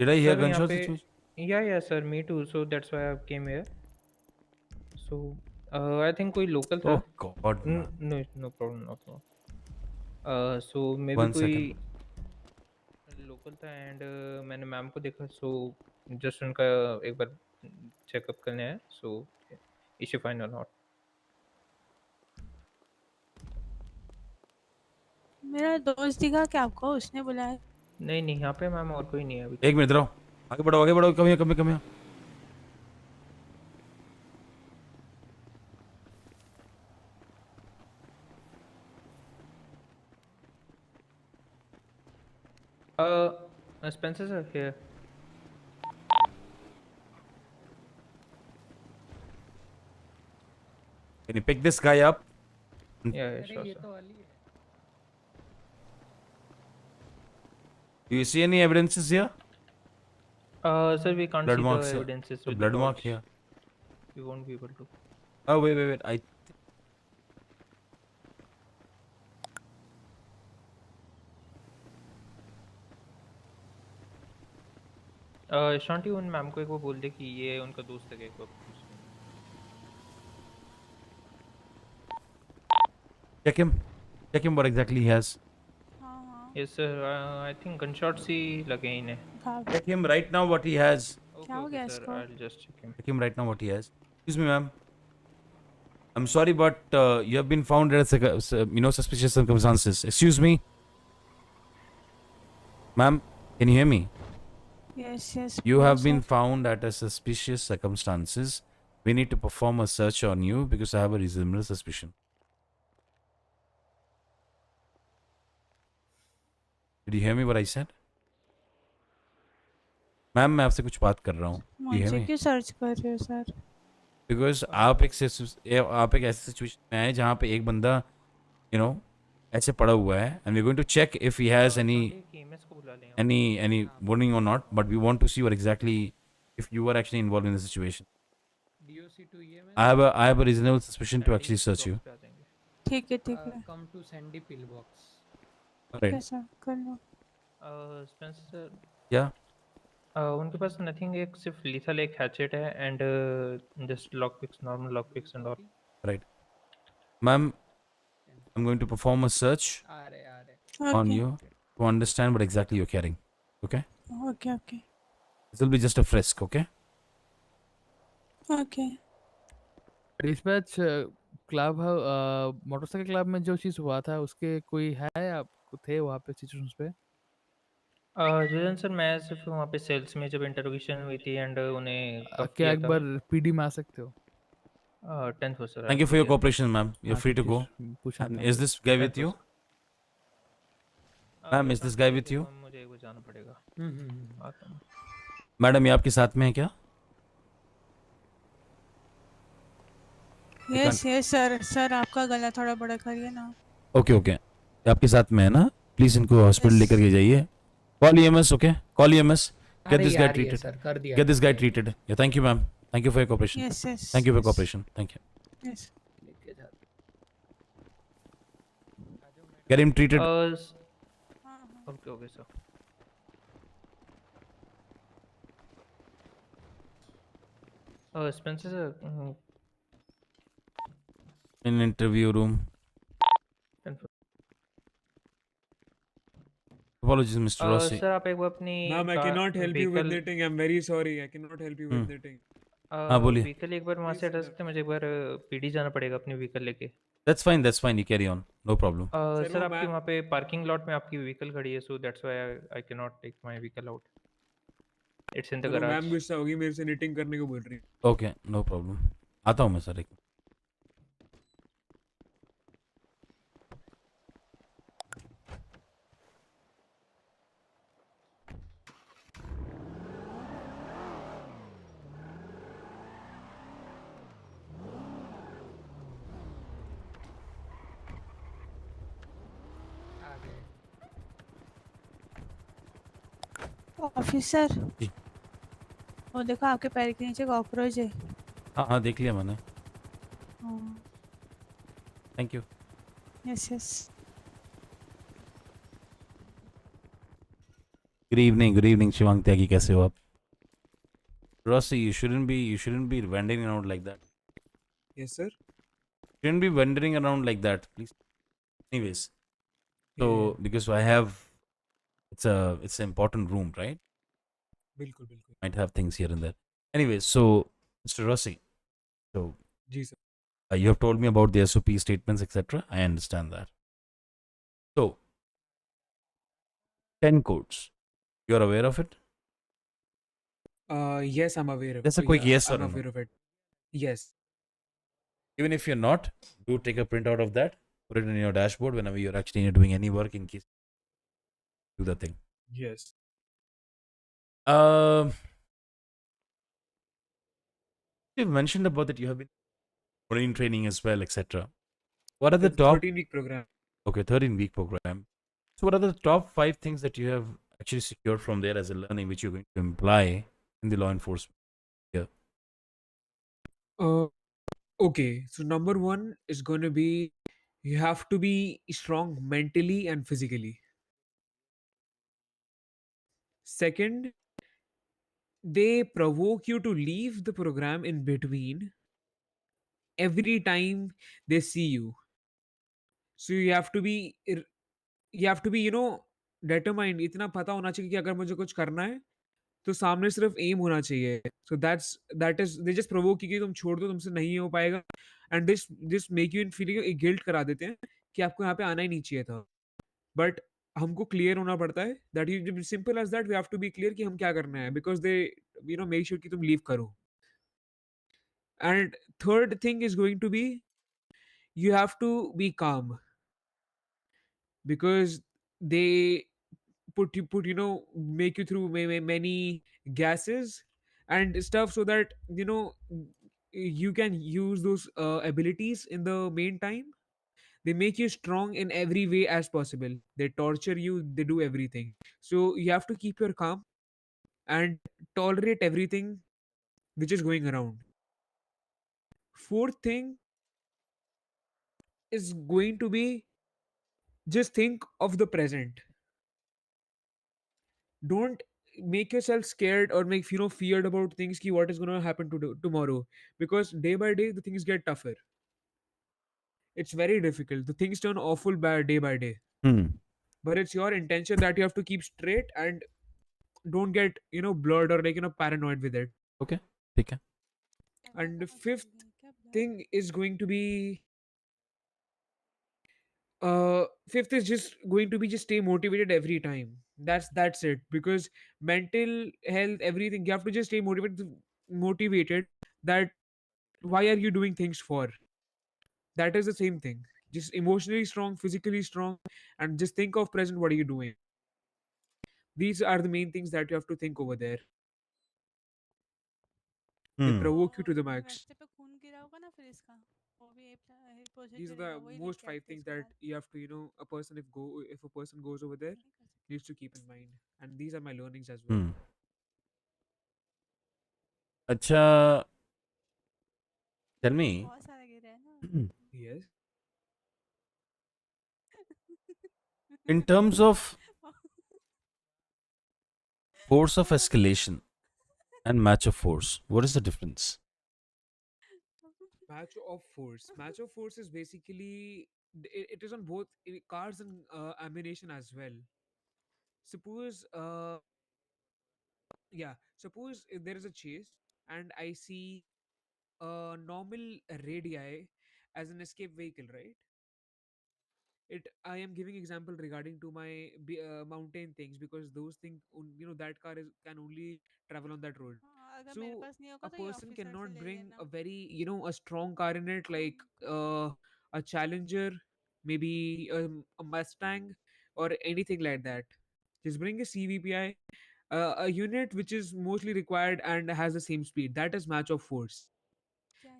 did I hear sir, यहाँ gunshots? पे yeah, sir, me too. So that's why I came here. So I think कोई local था. Oh God, man. No, no problem, no problem. So maybe 1 कोई second. local था and मैंने ma'am को देखा, so just उनका एक बार चेकअप करने आया. So is she fine or not? मेरा दोस्त दिखा क्या आपको उसने बुलाया नहीं यहाँ पे मैम और कोई नहीं है अभी. एक मिनट रहो. आगे बढ़ो. कम here. Spencer sir here. Can you pick this guy up? Yeah, sure, sir. Do you see any evidences here? Sir, we can't Blood see marks the here. evidences The with blood the mark torch. here. We won't be able to. Oh wait. शांति उन ma'am को एक वो बोल दे कि ये उनका दोस्त है एक वक्त. Check him what exactly he has. Yes sir, I think gunshots ही लगे हैं इन्हें. Check him right now what he has. क्या हो गया Sir, इसको I'll just check him. Check him right now what he has. Excuse me, ma'am. I'm sorry, but you have been found at suspicious circumstances. Excuse me, ma'am. Can you hear me? yes You have sir. been found at a suspicious circumstances. We need to perform a search on you because I have a reasonable suspicion. Did you hear me what I said? Ma'am मैं आपसे कुछ बात कर रहा हूँ. मुझे क्यों search कर रहे हो सर बिकॉज आप एक ऐसे सिचुएशन में आए जहाँ पे एक बंदा ऐसे पड़ा हुआ है and we going to check if he has any warning or not, but we want to see what exactly if you were actually involved in the situation. I have a reasonable suspicion to actually search you. ठीक है come to Sandy pillbox. Right. Sir कर लो Spencer. Yeah. उनके पास nothing एक सिर्फ lethal एक hatchet है and just lock picks normal lock picks and all. Right. Ma'am, I'm going to perform a search on you to understand what exactly you're carrying. Okay? okay This will be just a frisk, okay? okay dispatch club motorcycle club में जो चीज़ हुआ था उसके कोई है आप थे वहाँ पे सिचुएशंस पे जयन सर मैं सिर्फ वहाँ पे सेल्स में जब इंटरोगेशन हुई थी एंड उन्हें कफ क्या किया एक था. बार पीडी में आ सकते हो 10th हो sir. Thank you for your cooperation, ma'am. You're हाँ, free to ठीक go. है, पूछना And था is this guy with you? Ma'am, is this guy with you? मुझे एक बार जाना पड़ेगा. आता हूँ. मैडम ये आपके साथ में है क्या? यस सर आपका गला थोड़ा बड़ा करिए ना ओके आपके साथ में है ना. प्लीज इनको हॉस्पिटल लेकर के जाइए. Call EMS, okay? Call EMS. Get this guy treated. Sir कर दिया Get this guy treated. Yeah, thank you, ma'am. Thank you for your cooperation. yes Thank you for your cooperation. Thank you. yes Get him treated. Okay sir. Spencer sir. In interview room. Apologies, Mr. Rossi. Sir आप एक बार अपनी Ma'am, I cannot help you with vehicle knitting. I'm very sorry. I cannot help you with knitting. हाँ बोलिए. Vehicle एक बार वहाँ से हटा सकते हैं, मुझे एक बार पीडी जाना पड़ेगा अपनी व्हीकल लेके. That's fine. That's fine. You carry on. No problem. Sir आपकी वहाँ पे पार्किंग लॉट में आपकी व्हीकल खड़ी है, so that's why I can not take my vehicle out. It's in the चलो गैराज. मैम गुस्सा होगी मेरे से knitting करने को बोल रही है. Okay, no problem. आता हूँ मैं सर एक. ऑफिसर जी. वो देखो आपके पैर के नीचे कॉकरोच है. हाँ हाँ देख लिया मैंने. हाँ. Thank you. Yes yes. Good evening, Shivang Tyagi. कैसे हो आप? Rossi, you shouldn't be wandering around like that. Yes, sir. Shouldn't be wandering around like that, please. Anyways, so because I have, it's an important room, right? बिल्कुल. Might have things here and there. Anyways, so Mr. Rossi, so ji sir. you have told me about the SOP statements, etc. I understand that. So 10 codes. You are aware of it? Yes, I'm aware of it. Just a quick yes or I'm no. aware of it. Yes. Even if you're not, do take a printout of that, put it in your dashboard whenever you're actually doing any work in case do the thing. Yes. You've mentioned about that you have been marine training as well, etc. What are the It's a top 13-week program. Okay, 13-week program. So what are the top 5 things that you have actually secured from there as a learning which you're going to imply in the law enforcement here? Okay, so number 1 is going to be you have to be strong mentally and physically. Second, they provoke you to leave the program in between every time they see you. So you have to be determined. इतना पता होना चाहिए कि अगर मुझे कुछ करना है तो सामने सिर्फ एम होना चाहिए. So that is they just provoke you कि तुम छोड़ दो, तुमसे नहीं हो पाएगा, and this make you in feeling guilt करा देते हैं कि आपको यहाँ पे आना ही नहीं चाहिए था. बट हमको क्लियर होना पड़ता है that you simple as that we have to be clear कि हम क्या करना है, बिकॉज दे मेक श्योर कि तुम लीव करो. And third thing is going to be you have to be calm because they make you through many gases and stuff so that you can use those abilities in the meantime. They make you strong in every way as possible. They torture you, they do everything. So you have to keep your calm and tolerate everything which is going around. Fourth thing is going to be just think of the present. Don't make yourself scared or make feared about things ki what is going to happen tomorrow, because day by day the things get tougher. It's very difficult, the things turn awful bad day by day. But it's your intention that you have to keep straight and don't get blurred or paranoid with it. Okay, take care. And the fifth thing is going to be fifth is just going to be just stay motivated every time. That's it, because mental health, everything, you have to just stay motivated that why are you doing things for. That is the same thing, just emotionally strong, physically strong, and just think of present, what are you doing. These are the main things that you have to think over there. They provoke you to the max. रास्ते पे खून गिरा होगा ना फिर इसका वो भी प्रोजेक्ट These are करेगा, the वही most लेके आते 5 हैं things इसके that बाद. you have to if a person goes over there, needs to keep in mind, and these are my learnings as well. Acha, tell me. बहुत सारा गिरा है ना. Yes. In terms of force of escalation and match of force, what is the difference? Match of force is basically it is on both cars and ammunition as well. suppose suppose if there is a chase and I see a normal radii as an escape vehicle, right? It I am giving example regarding to my mountain things, because those things that car can only travel on that road. अगर मेरे So पास नहीं होगा a तो ये person officer से cannot ले bring लेना. a very a strong car in it, like a Challenger, maybe a Mustang, or anything like that. Just bring a CVPI, a unit which is mostly required and has the same speed. That is match of force.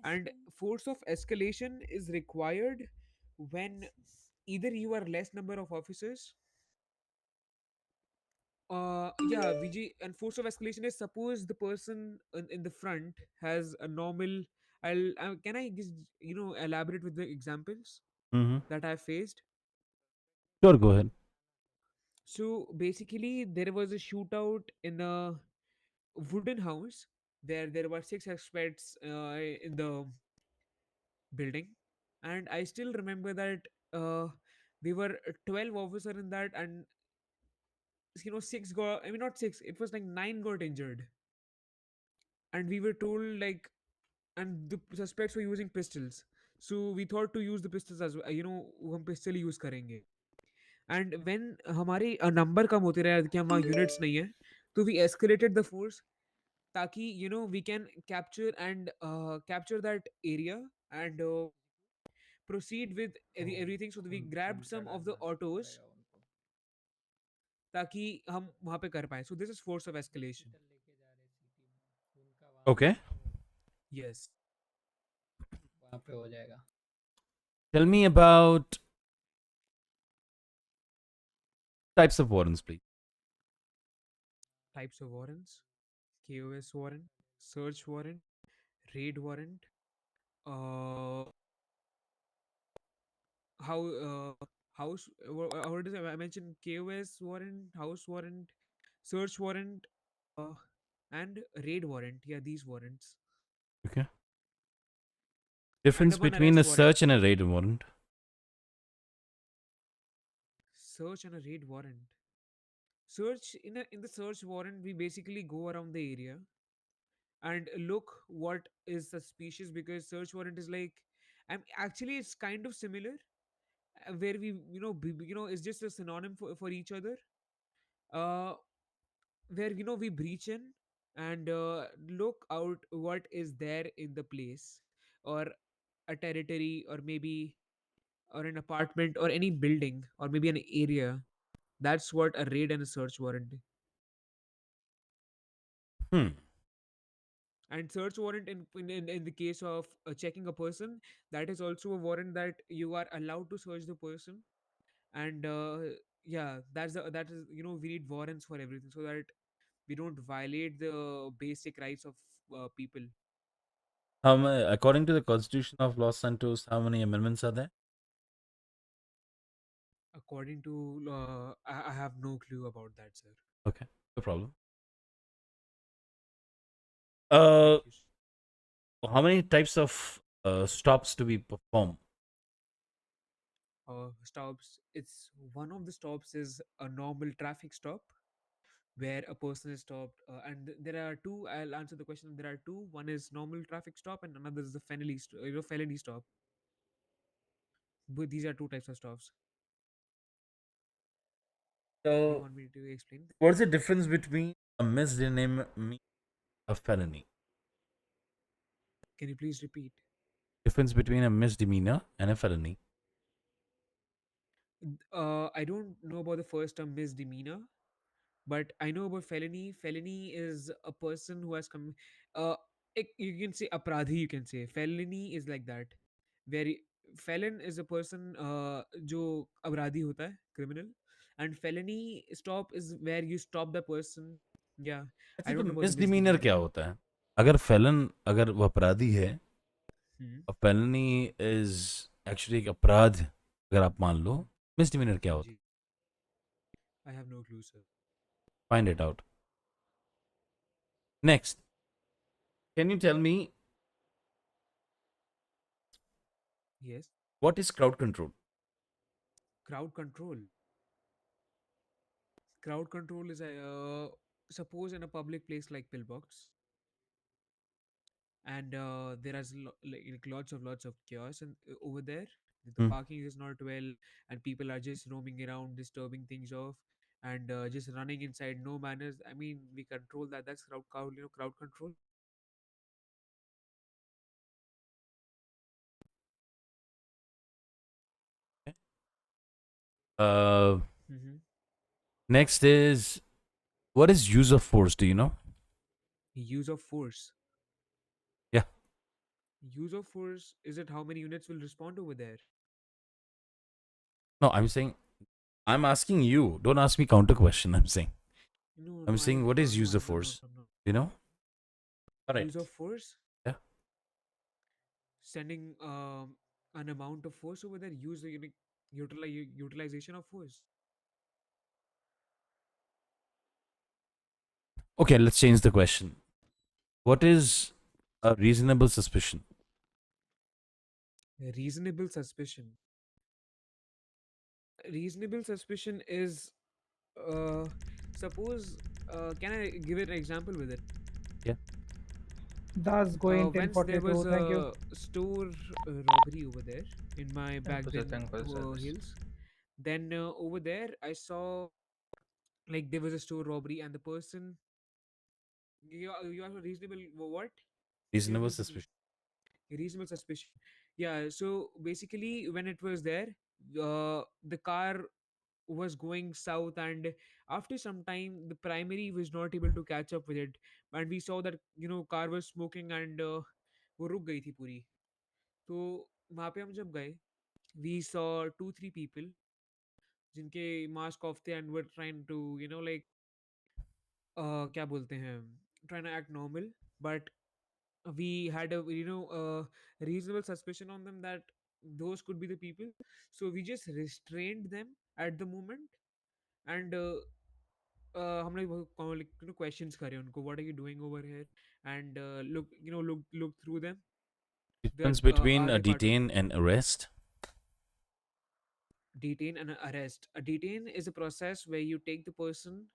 And force of escalation is required when either you are less number of officers. Yeah, VG. And force of escalation is, suppose the person in the front has a normal. Can I just elaborate with the examples Mm-hmm. that I faced? Sure, go ahead. So basically, there was a shootout in a wooden house. There were six suspects in the building, and I still remember that we were 12 officer in that, and six got, I mean, not six, it was like nine got injured. And we were told, like, and the suspects were using pistols, so we thought to use the pistols as well, हम pistol use करेंगे. And when हमारे number कम होते रहे कि हमारे units नहीं है, तो we escalated the force ताकि we can capture and capture that area and proceed with everything. So we grabbed some of the autos ताकि हम वहां पे कर पाए. So this is force of escalation. Okay. Yes. वहाँ पे हो जाएगा. Tell me about types of warrants, please. Types of warrants: KOS warrant, search warrant, raid warrant, how house what is it? I mentioned KOS warrant, house warrant, search warrant, and raid warrant. Yeah, these warrants. Okay. And Difference one between a arrest warrant. search and a raid warrant. Search and a raid warrant. Search in the search warrant, we basically go around the area and look what is suspicious, because search warrant is like, actually it's kind of similar, where we it's just a synonym for each other, uh where we breach in and look out what is there in the place, or a territory, or maybe or an apartment, or any building, or maybe an area. That's what a raid and a search warrant. Hmm. And search warrant in the case of checking a person, that is also a warrant that you are allowed to search the person. And yeah, that is we need warrants for everything, so that we don't violate the basic rights of people. According to the Constitution of Los Santos, how many amendments are there? According to I have no clue about that, sir. Okay, no problem. Thank you. How many types of stops do we perform? Stops, it's one of the stops is a normal traffic stop, where a person is stopped, and there are two. I'll answer the question. There are two. One is normal traffic stop, and another is the felony stop. But these are two types of stops. Do you So, want me to explain? what's the difference between a misdemeanor and a felony? Can you please repeat? Difference between a misdemeanor and a felony. I don't know about the first term, misdemeanor, but I know about felony. Felony is a person who has come. Uh, you can say apradhi. You can say felony is like that. Very felon is a person जो अपराधी होता है, criminal, and felony stop is where you stop the person. Yeah, अच्छा, I तो don't know about the मिसडिमीनर क्या misdemeanor. होता है? अगर वो अपराधी है, Hmm. a felony is actually एक अपराध, अगर आप मान लो, misdemeanor क्या होता है? I have no clue, sir. Find it out. Next, can you tell me Yes. what is crowd control? Crowd control. crowd control is suppose in a public place like pillbox, and there is like lots of chaos and over there the Hmm. parking is not well, and people are just roaming around disturbing things off, and just running inside, no manners. I mean, we control that. That's crowd control. Uh, Mm-hmm. Next is, what is use of force? Do you know? Use of force. Yeah. Use of force, is it how many units will respond over there? No, I'm asking you. Don't ask me counter question. I'm saying. No, I'm no, saying, what is use of I'm not. force? You know? All right. Use of force. Yeah. Sending an amount of force over there. Use the utilization of force. Okay, let's change the question. What is a reasonable suspicion? Reasonable suspicion. Reasonable suspicion is, uh, suppose, can I give it an example with it? Yeah. That's going Once there 1042. was Thank you. a store robbery over there in my back then hills. Then over there, I saw like there was a store robbery, and the person, you have a reasonable what? You have Reasonable to repeat. suspicion. Reasonable suspicion. Yeah. So basically, when it was there, the car was going south, and after some time the primary was not able to catch up with it, and we saw that car was smoking, and वो रुक गई थी पूरी. तो वहाँ पे हम जब गए, we saw 2-3 people जिनके मास्क ऑफ थे, and were trying to like क्या बोलते हैं, trying to act normal, but we had a reasonable suspicion on them that those could be the people, so we just restrained them at the moment, and हम लोग questions करे उनको, what are you doing over here, and look through them. Difference That between our a department. detain and arrest? Detain and arrest. A detain is a process where you take the person.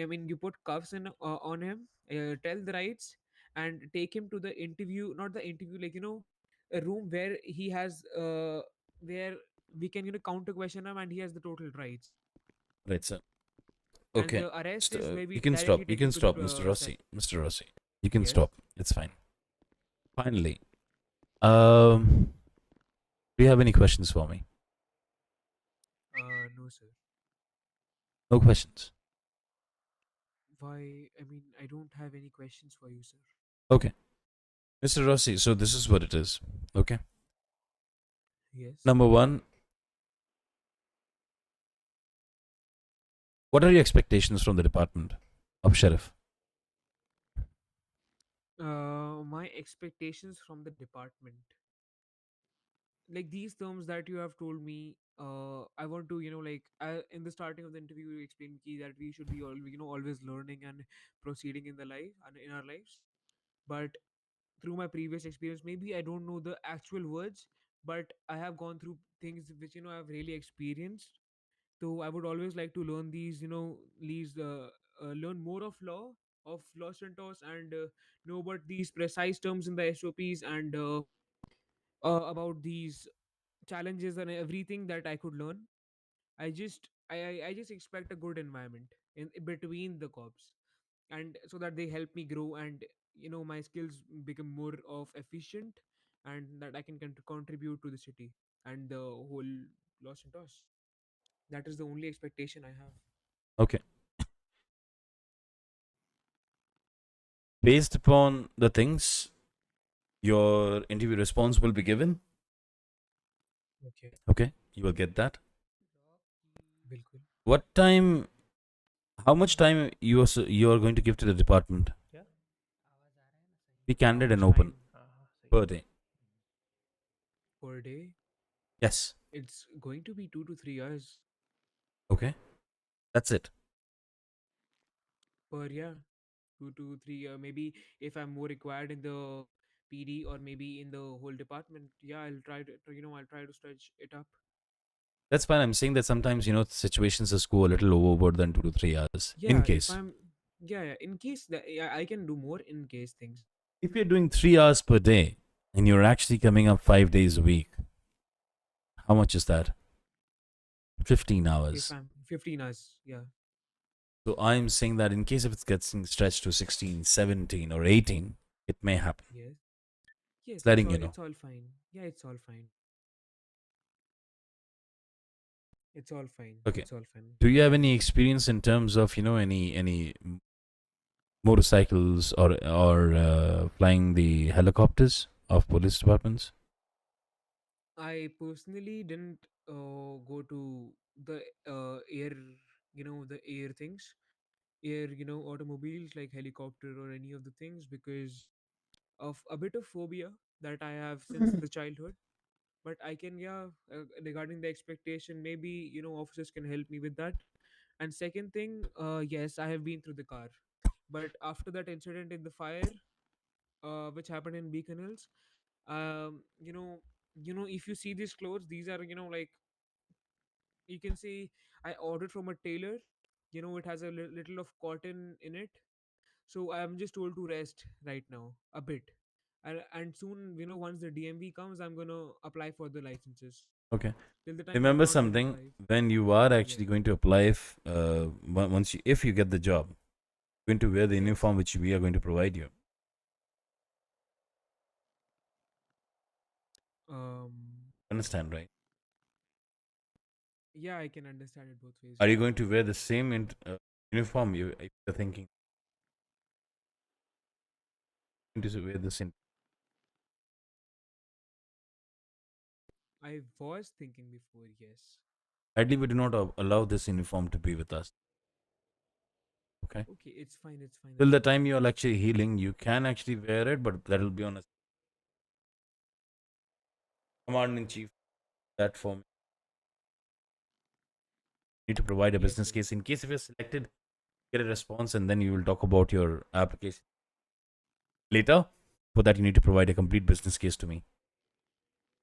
I mean, you put cuffs on him, tell the rights, and take him to the interview. Not the interview, like a room where he has where we can counter question him, and he has the total rights. Right, sir. And Okay. the arrest is where we You can directly stop. You take him can to the stop, Mr. cell. Rossi. Mr. Rossi. You can Yes. stop. It's fine. Finally, do you have any questions for me? No, sir. No questions. Why? I mean, I don't have any questions for you, sir. Okay. Mr. Rossi, so this is what it is. Okay. Yes. Number one, what are your expectations from the department of sheriff? My expectations from the department, like these terms that you have told me, I want to in the starting of the interview you explained key that we should be always learning and proceeding in the life and in our lives, but through my previous experience, maybe I don't know the actual words, but I have gone through things which I've really experienced. So I would always like to learn learn more of of loss and toss, and know about these precise terms in the SOPs, and about these challenges and everything that I could learn. I just expect a good environment in between the cops, and so that they help me grow, and my skills become more of efficient, and that I can contribute to the city and the whole loss and toss. That is the only expectation I have. Okay. Based upon the things, your interview response will be given. Okay. Okay. You will get that. बिल्कुल. What time? How much time you are going to give to the department? Yeah. Be candid and much open. time? Per day. Per day? Yes. It's going to be 2 to 3 hours Okay. That's it. per year. 2 to 3 maybe if I'm more required in the PD or maybe in the whole department, yeah, I'll try to I'll try to stretch it up. That's fine. I'm saying that sometimes, situations just go a little overboard than 2 to 3 hours. Yeah, In if case. I'm, yeah, in case that, yeah, I can do more in case things. If you're doing 3 hours per day and you're actually coming up 5 days a week, how much is that? 15 If hours. I'm 15 hours, yeah. So I'm saying that in case if it gets stretched to 16, 17, or 18, it may happen. Yes. Yes, It's letting you know. it's all fine. Yeah, it's all fine. It's all fine. Okay. It's all fine. Do you have any experience in terms of any motorcycles or flying the helicopters of police departments? I personally didn't go to the air, the air things, air, automobiles like helicopter or any of the things because of a bit of phobia that I have since the childhood. But I can, yeah, regarding the expectation, maybe, officers can help me with that. And second thing, yes, I have been through the car. But after that incident in the fire, which happened in Beacon Hills, um, you know, if you see these clothes, these are, like you can see I ordered from a tailor. It has a little of cotton in it. So I'm just told to rest right now a bit. And soon, once the DMV comes, I'm gonna apply for the licenses. Okay. Till the time I'm Remember not gonna something, apply. when you are Yeah. actually going to apply, if you get the job, you're going to wear the uniform which we are going to provide you. Um. Understand, right? Yeah, I can understand it both ways. Are you Yeah. going to wear the same uniform you're thinking? Going to wear the same. I was thinking before, yes. Ideally, we do not allow this uniform to be with us. Okay. Okay, it's fine. It's fine. Till It's the fine. time you are actually healing, you can actually wear it, but that will be on a command in chief platform. You need to provide a Yes, business yes. case in case if you're selected, get a response, and then you will talk about your application later. For that, you need to provide a complete business case to me.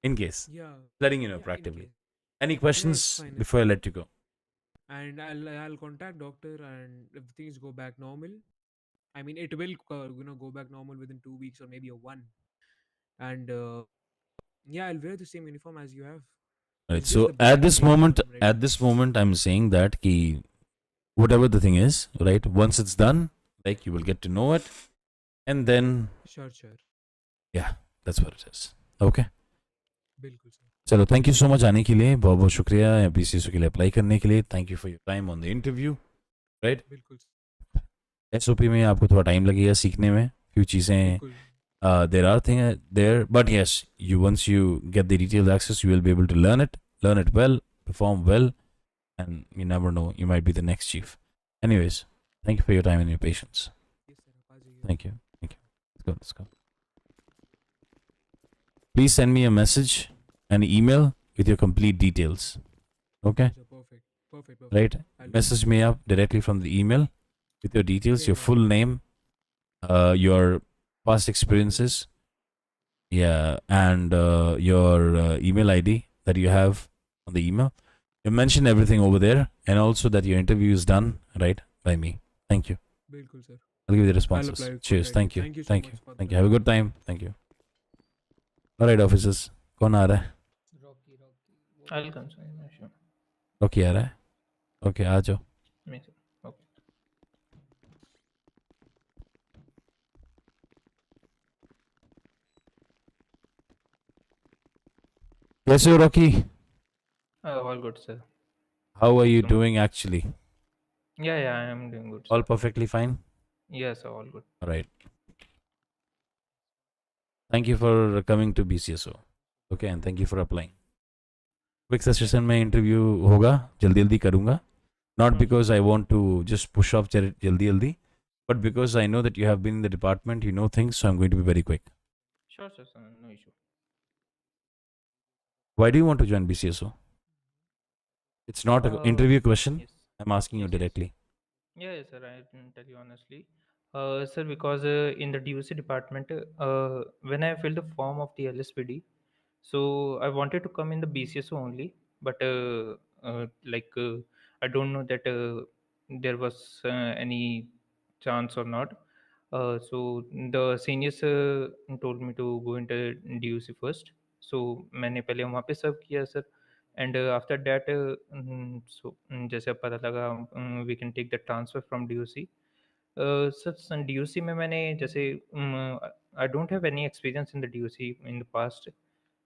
In case, Yeah. letting you know Yeah, in proactively. case. Any Yeah, it's questions fine. It's before I fine. let you go? And I'll contact doctor, and if things go back normal, I mean it will go back normal within 2 weeks or maybe a one. And yeah, I'll wear the same uniform as you have. Right. It's just So the black uniform, right? at this moment, I'm saying that whatever the thing is, right? Once it's done, like you will get to know it, and then Sure, sure. yeah, that's what it is. Okay. बिल्कुल sir. चलो, thank you so much आने के लिए, बहुत बहुत शुक्रिया BCSO के लिए अप्लाई करने के लिए. Thank you for your time on the interview. Right. बिल्कुल. एसओपी में आपको थोड़ा टाइम लगेगा सीखने में, फ्यू चीज़ें. There are things there, but yes, once you get the detailed access, you will be able to learn it well, perform well, and you never know, you might be the next chief. Anyways, thank you for your time and your patience. Yes sir. Thank you. Let's go. Please send me a message and email with your complete details. Okay. Perfect. Right. Message me up directly from the email with your details, your full name, your past experiences, and your email ID that you have on the email. You mention everything over there, and also that your interview is done right by me. Thank you. बिल्कुल sir. I'll give you the I'll responses. apply Cheers. for Thank you. Thank you so Thank much you. for Thank the you. Have a good time. Thank you. All right, officers. कौन आ रहा है? I'll come, sir. No issue. Rocky आ रहा है? Okay, आ जाओ. Me, sir. Okay. कैसे हो Rocky? All good, sir. How are you doing actually? Yeah, I am doing good, All sir. perfectly fine? Yes, sir, all good. All right. Thank you for coming to BCSO. Okay, and thank you for applying. Quick session में interview होगा, जल्दी करूँगा. Not because I want to just push off जल्दी, but because I know that you have been in the department, you know things, so I'm going to be very quick. Sure, sir, no issue. Why do you want to join BCSO? It's not an interview question. Yes. I'm asking you directly. Yes, sir, I can tell you honestly. Sir, because in the DOC department, when I filled the form of the LSPD, so I wanted to come in the BCSO only. but I don't know that there was any chance or not. So the seniors told me to go into DUC first. So मैंने पहले वहाँ पे सर्व किया sir, and after that जैसे अब पता लगा we can take the transfer from DUC. Sir DUC में मैंने जैसे I don't have any experience in the DUC in the past.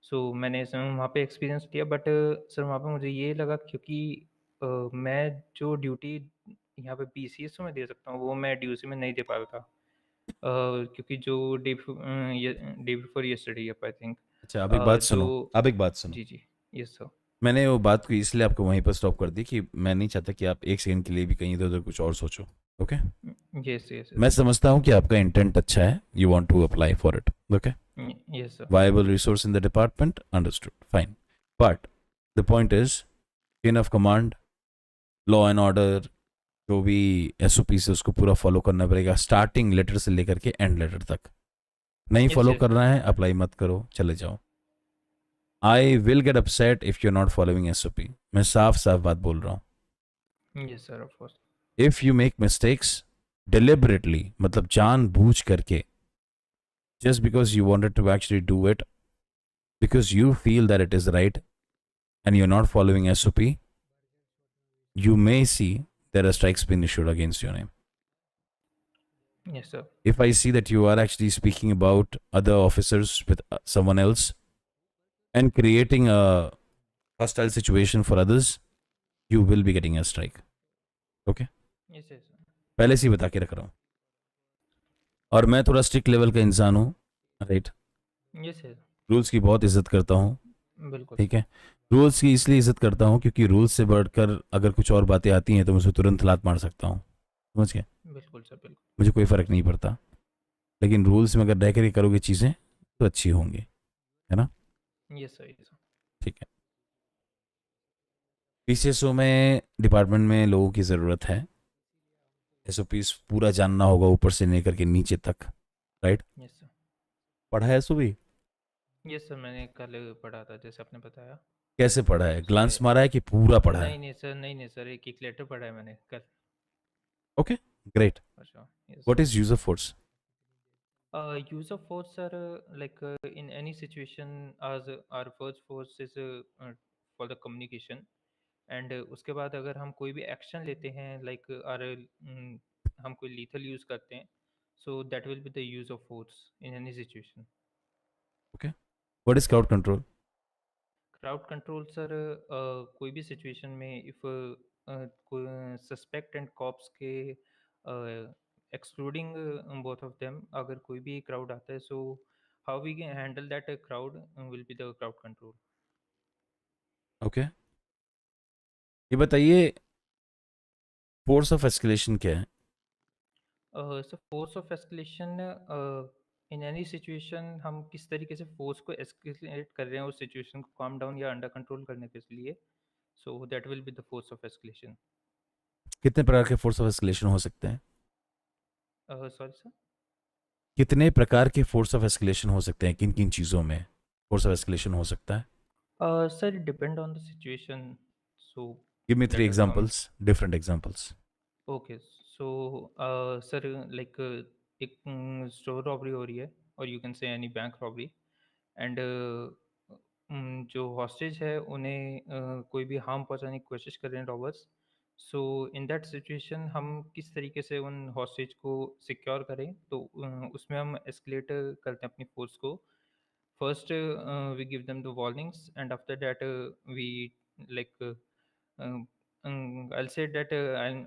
So मैंने वहाँ पे एक्सपीरियंस लिया, बट सर वहाँ पे मुझे ये लगा क्योंकि मैं जो ड्यूटी यहाँ पे BCSO में दे सकता हूँ वो मैं DUC में नहीं दे पाया था. क्योंकि जो day before yesterday I think. अच्छा, अब एक बात जो सुनो, अब एक बात सुनो. जी जी यस सर. मैंने वो बात को इसलिए आपको वहीं पर स्टॉप कर दी कि मैं नहीं चाहता कि आप एक सेकंड के लिए भी कहीं इधर उधर कुछ और सोचो. Okay, yes yes. मैं समझता हूँ कि आपका इंटेंट अच्छा है, you want to apply for it. Okay, yes sir. viable resource in the department, understood, fine. But the point is, chain of command, law and order, जो भी SOP से उसको पूरा फॉलो करना पड़ेगा, स्टार्टिंग लेटर से लेकर के एंड लेटर तक. नहीं फॉलो करना है, अप्लाई मत करो, चले जाओ. I will get upset if you are not following SOP. मैं साफ साफ बात बोल रहा हूँ. Yes sir, of course. If you make mistakes deliberately, मतलब जानबूझ करके, just because you wanted to actually do it because you feel that it is right and you're not following SOP, you may see there are strikes being issued against your name. Yes sir. If I see that you are actually speaking about other officers with someone else and creating a hostile situation for others, you will be getting a strike. Okay? Yes yes sir. पहले से ही बता के रख रहा हूँ. और मैं थोड़ा स्ट्रिक्ट लेवल का इंसान हूँ, राइट? Yes sir. रूल्स की बहुत इज्जत करता हूँ. बिल्कुल. ठीक है, रूल्स की इसलिए इज्जत करता हूँ क्योंकि रूल्स से बढ़कर अगर कुछ और बातें आती हैं तो मैं उसे तुरंत लात मार सकता हूँ. समझ गए? बिल्कुल सर, बिल्कुल. मुझे कोई फ़र्क नहीं पड़ता, लेकिन रूल्स में अगर रह कर करोगे चीज़ें तो अच्छी होंगी, है ना? Yes sir, yes sir. ठीक है. BCSO में डिपार्टमेंट में लोगों की ज़रूरत है. SOPs पूरा जानना होगा ऊपर से लेकर के नीचे तक, राइट? Yes sir. पढ़ा है SOP? यस सर, मैंने कल पढ़ा था जैसे आपने बताया. कैसे पढ़ा है? ग्लांस मारा है कि पूरा पढ़ा है? नहीं सर, नहीं सर, एक लेटर पढ़ा है मैंने कल. Okay, great. अच्छा. What is use of force? Use of force, sir, in any situation, as our first force is for the communication, and उसके बाद अगर हम कोई भी एक्शन लेते हैं, लाइक हम कोई लीथल यूज करते हैं, so that will be the use of force in any situation. Okay. What is crowd control? Crowd control, sir, कोई भी situation में if suspect and cops के excluding both of them, अगर कोई भी crowd आता है, so how we can handle that crowd will be the crowd control. Okay. ये बताइए फोर्स ऑफ एस्केलेशन क्या है? So force of escalation, in any situation हम किस तरीके से फोर्स को एस्केलेट कर रहे हैं उस सिचुएशन को काम डाउन या अंडर कंट्रोल करने के लिए, so that will be the force of escalation. कितने प्रकार के फोर्स ऑफ एस्केलेशन हो सकते हैं? Sorry sir. कितने प्रकार के फोर्स ऑफ एस्केलेशन हो सकते हैं? किन किन चीज़ों में फोर्स ऑफ एस्केलेशन हो सकता है? Sir, it depend on the situation. So Give me 3 that will come. examples, different examples. Okay, so sir, like एक स्टोर रॉबरी हो रही है, और you can say any bank robbery, and जो hostage है उन्हें कोई भी हार्म पहुंचाने की कोशिश कर रहे हैं robbers. So in that situation हम किस तरीके से उन हॉस्टेज को सिक्योर करें, तो उसमें हम एस्केलेट करते हैं अपनी फोर्स को. First we give them the warnings, and after that we like I'll say that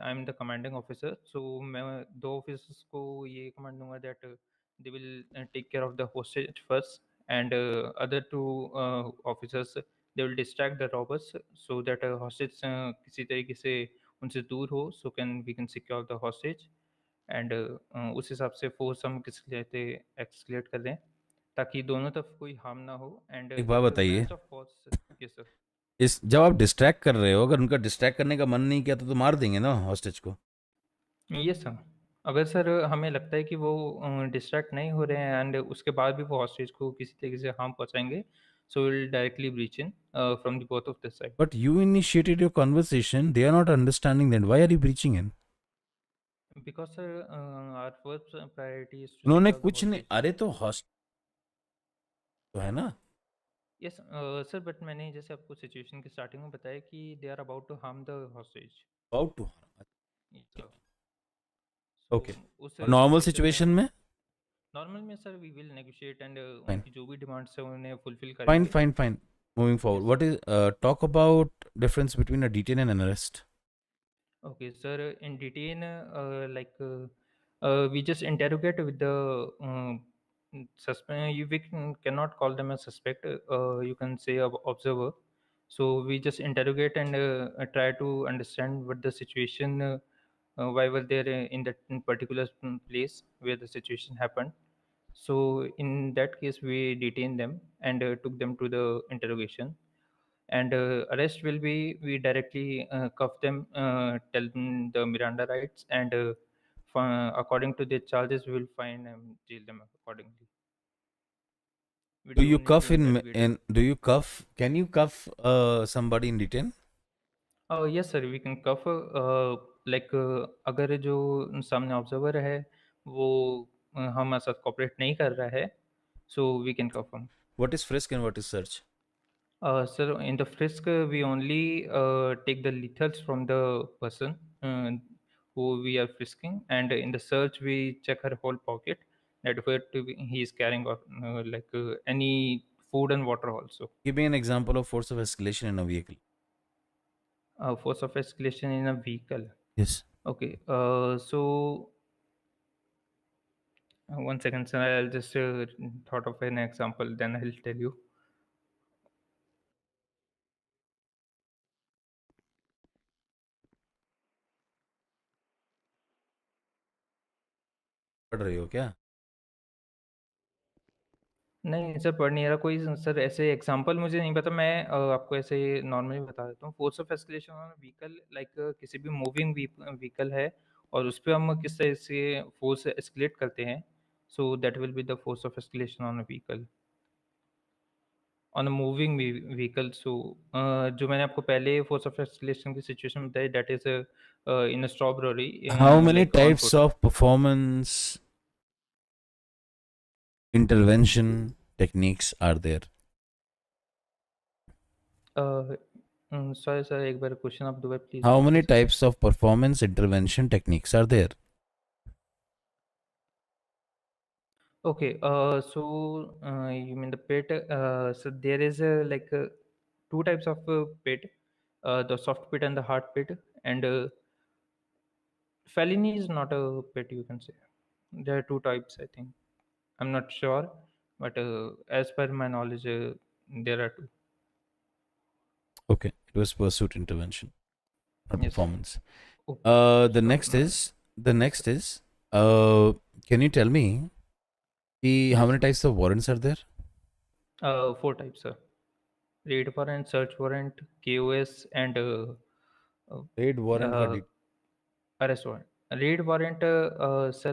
I'm the commanding officer, so मैं दो officers को ये command दूंगा that they will take care of the hostage first, and other two officers, they will distract the robbers so that hostage किसी तरीके से उनसे दूर हो, so we can secure the hostage, and उस हिसाब से force हम किस लेते escalate कर दें ताकि दोनों तरफ कोई harm ना हो. And एक बात बताइए, balance of force. Yes sir. इस जब आप डिस्ट्रैक्ट कर रहे हो, अगर उनका डिस्ट्रैक्ट करने का मन नहीं किया तो मार देंगे ना हॉस्टेज को? Yes sir. अगर सर हमें लगता है कि वो डिस्ट्रैक्ट नहीं हो रहे हैं एंड उसके बाद भी वो हॉस्टेज को किसी तरीके से हार्म पहुंचाएंगे, so we'll directly breach in from the both of the side. But you initiated your conversation. They are not understanding that. Why are you breaching in? Because sir, our first priority is to उन्होंने secure the कुछ नहीं, hostage. अरे तो host तो है ना. Yes sir, but मैंने जैसे आपको सिचुएशन के स्टार्टिंग में बताया कि they are about to harm the hostage. About to. So Okay. उस नॉर्मल सिचुएशन सिचुएशन में नॉर्मल में sir we will negotiate and Fine. उनकी जो भी डिमांड्स है उन्हें फुलफिल fine, करेंगे. fine. Moving forward, what is talk about difference between a detain and an arrest? Okay, sir. In detain, we just interrogate with the suspect. Cannot call them a suspect. You can say a observer. So we just interrogate and try to understand what the situation. Why were they in that particular place where the situation happened? So in that case, we detained them and took them to the interrogation. And arrest will be we directly cuff them, tell them the Miranda rights, and according to the charges we will fine and jail them accordingly. We Do do you need cuff to interrogate them. do you cuff? Can you cuff somebody in detain? Yes sir, we can cuff अगर जो सामने observer है वो हमारे साथ cooperate नहीं कर रहा है, so we can cuff him. What is frisk and what is search? Sir, in the frisk, we only take the lethals from the person who we are frisking, and in the search, we check her whole pocket that where he is carrying any food and water also. Give me an example of force of escalation in a vehicle. Force of escalation in a vehicle. Yes. Okay. So one second, sir. I'll just thought of an example. Then I'll tell you. पढ़ रही हो क्या? नहीं sir, पढ़ नहीं रहा कोई sir. ऐसे एग्जांपल मुझे नहीं पता. मैं आपको ऐसे नॉर्मली बता देता हूँ. Force of escalation on vehicle like किसी भी मूविंग व्हीकल है और उस पे हम किस तरह से फोर्स एस्केलेट करते हैं, so that will be the force of escalation on a vehicle, on a moving vehicle. So जो मैंने आपको पहले फोर्स ऑफ एस्केलेशन की सिचुएशन बताई, that is in a strawberry. How many types of performance intervention techniques are there? Sorry sir, एक बार question आप दोबारा please. How many types of performance intervention techniques are there? Okay, so you mean the pit? So there is two types of pit, the soft pit and the hard pit. And felony is not a pit, you can say. There are two types, I think. I'm not sure, but as per my knowledge, there are two. Okay, it was pursuit intervention, not Yes. performance. Oh, The next is, can you tell me how many types of warrants are there? Four types, sir. Raid warrant, search warrant, KOS, and Raid warrant का arrest warrant. Raid warrant, sir,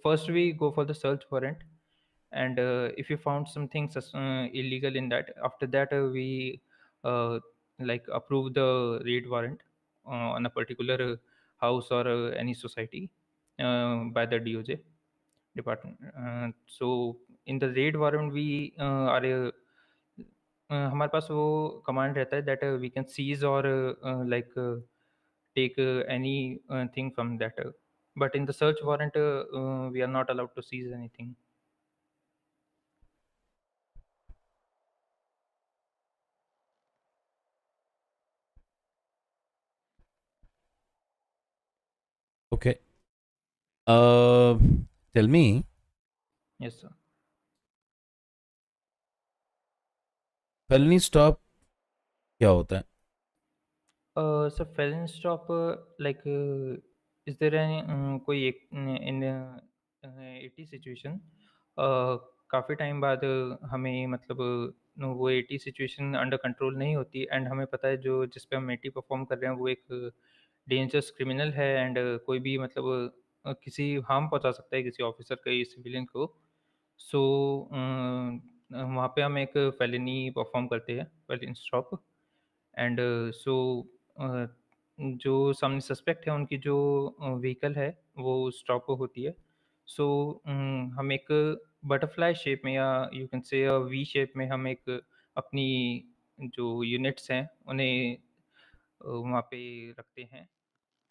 first we go for the search warrant, and if you found something illegal in that, after that we approve the raid warrant on a particular house or any society by the DOJ department. So in the raid warrant we are हमारे पास वो command रहता है that we can seize और take anything from that. But in the search warrant, we are not allowed to seize anything. Okay. Tell me. Yes, sir. Felony stop क्या होता है? So felon stop, is there any कोई एक in 80 situation काफ़ी time बाद हमें मतलब वो 80 सिचुएशन अंडर कंट्रोल नहीं होती एंड हमें पता है जो जिस पे हम 80 परफॉर्म कर रहे हैं वो एक डेंजरस क्रिमिनल है एंड कोई भी मतलब किसी हार्म पहुंचा सकता है किसी ऑफिसर का सिविलियन को. सो वहाँ पे हम एक फेलिनी परफॉर्म करते हैं, फेलिन स्टॉप। एंड सो जो सामने सस्पेक्ट है उनकी जो व्हीकल है वो स्टॉप होती है। सो हम एक बटरफ्लाई शेप में या you can say V shape में हम एक अपनी जो यूनिट्स हैं उन्हें वहाँ पे रखते हैं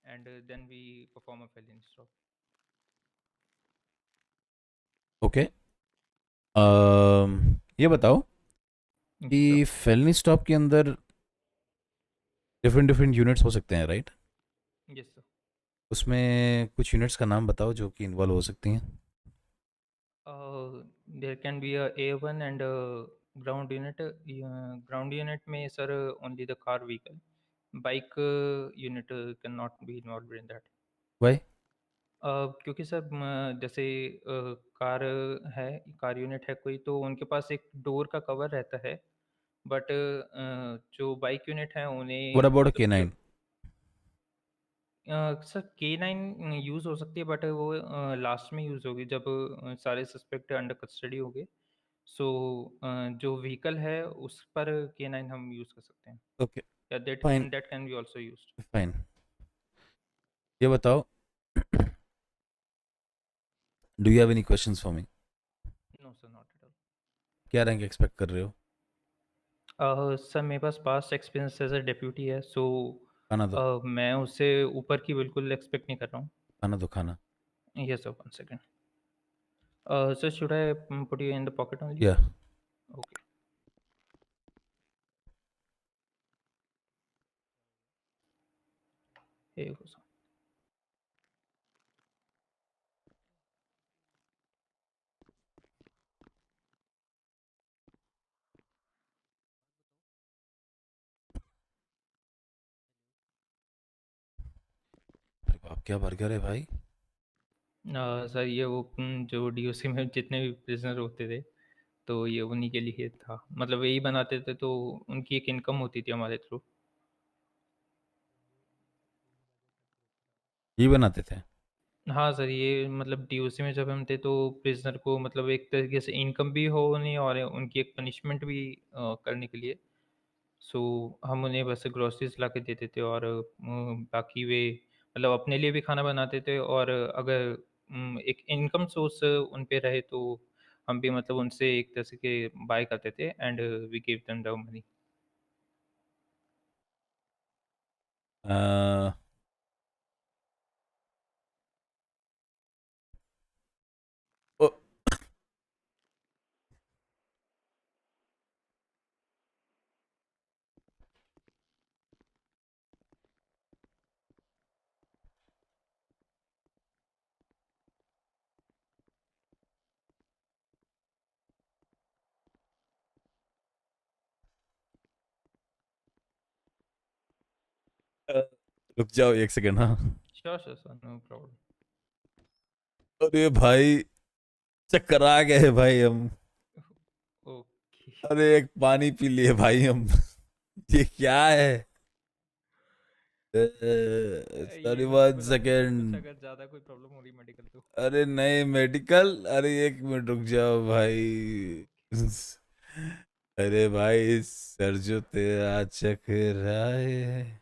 and then we perform a felony stop. ओके, ये बताओ कि फेलिनी स्टॉप के अंदर डिफरेंट डिफरेंट यूनिट्स हो सकते हैं, राइट? Yes sir. उसमें कुछ यूनिट्स का नाम बताओ जो कि इन्वॉल्व हो सकती हैं। There can be a A1 and ground unit. Ground unit में sir only the car vehicle, bike unit can not be involve in that. Why? क्योंकि सर जैसे कार है, कार यूनिट है कोई, तो उनके पास एक डोर का कवर रहता है, बट जो बाइक यूनिट है व्हाट उन्हें अबाउट मतलब K9? सर K9 यूज़ हो सकती है, बट वो लास्ट में यूज़ होगी जब सारे सस्पेक्ट अंडर कस्टडी हो गए। सो जो व्हीकल है उस पर K9 हम यूज़ कर सकते हैं, ओके, या that fine that can be also used. Fine. ये बताओ, do you have any questions for me? No sir, not at all. क्या रैंक एक्सपेक्ट कर रहे हो? सर मेरे पास past experience as a deputy है, सो खाना दो, मैं उससे ऊपर की बिल्कुल एक्सपेक्ट नहीं कर रहा हूँ। खाना दो, खाना। Yes sir, 1 second. Sir should I put you in the pocket only? या okay. Here you go, sir. आप क्या बर्गर है भाई? सर ये वो जो डीओसी में जितने भी प्रिजनर होते थे, तो ये उन्हीं के लिए था, मतलब यही बनाते थे, तो उनकी एक इनकम होती थी हमारे थ्रू। ये बनाते थे? हाँ सर, ये मतलब डीओसी में जब हम थे तो प्रिजनर को मतलब एक तरीके से इनकम भी हो नहीं और उनकी एक पनिशमेंट भी करने के लिए। सो हम उन्हें बस ग्रोसरीज ला के देते थे, और बाकी वे मतलब अपने लिए भी खाना बनाते थे, और अगर एक इनकम सोर्स उन पे रहे तो हम भी मतलब उनसे एक तरह से के बाय करते थे and we give them the money. रुक जाओ एक सेकंड। हाँ, sure sure sir, no problem. अरे भाई चक्कर आ गए भाई हम। ओके। अरे एक पानी पी लिए भाई हम। ये क्या है? सॉरी, ये मुझे 1 बोला कुछ सेकेंड। अगर ज़्यादा कोई प्रॉब्लम हो रही मेडिकल तो। अरे नहीं मेडिकल, अरे 1 मिनट रुक जाओ भाई। अरे भाई सर जो तेरा चकराए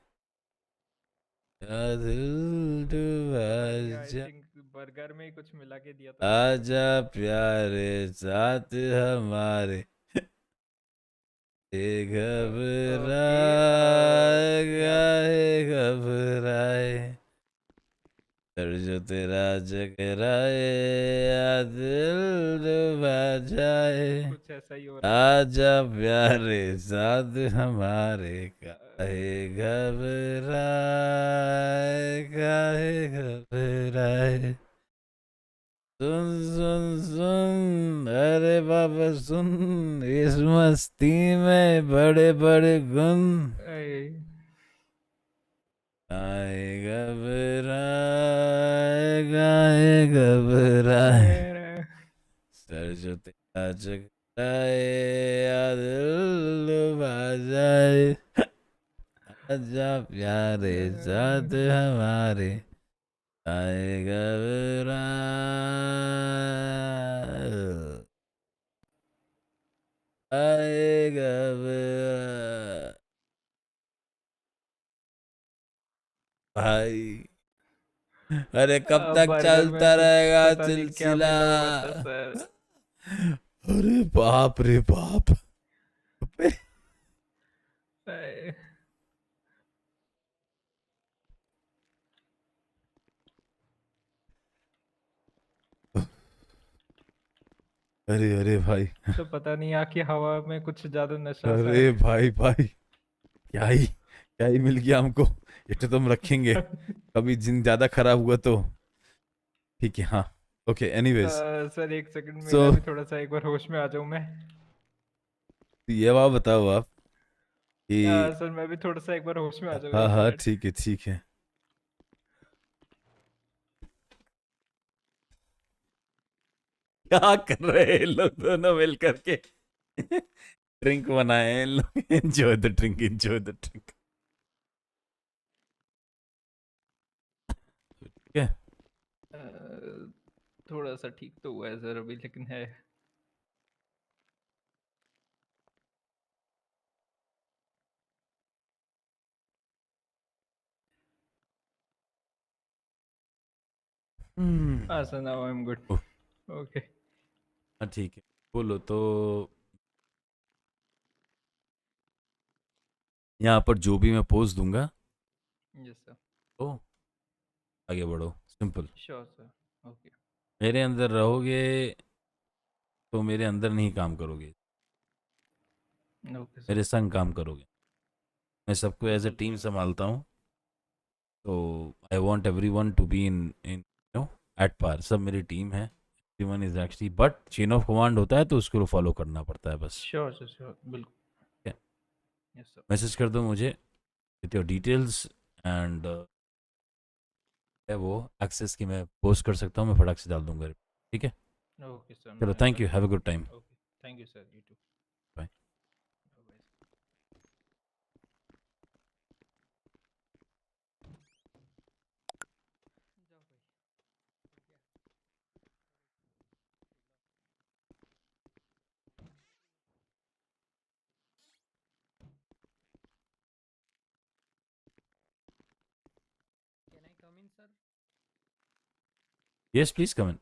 दिल भाई आई आजा, थिंक बर्गर में ही कुछ मिला के दिया था उन्होंने। आजा प्यारे साथ हमारे, ये घबराए यार गाए घबराए, सर जो तेरा जगराए या दिल डूबा जाए, कुछ ऐसा ही हो रहा है। आजा प्यारे साथ हमारे, काहे घबराए काहे घबराए, सुन सुन सुन अरे बाबा सुन, इस मस्ती में बड़े बड़े गुन, काहे घबराए काहे घबराए, सर जो तेरा जगराए या दिल डूबा जाए, आजा प्यारे साथ हमारे, काहे घबराए। आएगा भाई। अरे कब तक बर्गर में चलता कुछ रहेगा पता नहीं क्या सिलसिला? मिला हुआ था सर। अरे बाप रे बाप। अरे अरे अरे भाई। तो पता नहीं यहाँ की हवा में कुछ ज्यादा नशा सा अरे है। भाई भाई, क्या ही मिल गया हमको। ये तो तुम रखेंगे, कभी जिन ज्यादा खराब हुआ तो ठीक है। हाँ ओके, एनीवेज। सर एक सेकंड, सो मेरा भी थोड़ा सा एक बार होश में आ जाऊं मैं। ये बात बताओ आप कि सर मैं भी थोड़ा सा एक बार होश में आ जाऊं, हाँ एक हाँ मिनट। ठीक है ठीक है। क्या कर रहे हैं इन लोग दोनों मिल करके? ड्रिंक बनाए हैं इन लोग। Enjoy the drink, enjoy the drink. क्या? थोड़ा सा ठीक तो हुआ है सर अभी, लेकिन है। हाँ sir, now I am good. Okay. हाँ ठीक है, बोलो तो। यहाँ पर जो भी मैं पोस्ट दूंगा यस सर। तो आगे बढ़ो, सिंपल। Sure sir. ओके। मेरे अंदर रहोगे तो मेरे अंदर नहीं काम करोगे, ओके सर। मेरे संग काम करोगे। मैं सबको एज ए बिल्कुल टीम सर। संभालता हूँ, तो I want everyone to be in in no at par. सब मेरी टीम है, everyone is actually, but chain of command होता है तो उसको फॉलो करना पड़ता है बस। श्योर सर, श्योर, बिल्कुल। Yes sir. मैसेज कर दो मुझे विथ योर डिटेल्स एंड है वो एक्सेस की मैं पोस्ट कर सकता हूँ, मैं फटाक से डाल दूंगा। ठीक है, ओके सर, चलो मैं थैंक कर यू, हैव अ दूंगा। Good time. Okay, thank you sir, you too. Bye. Can I come in, sir? Yes please come in.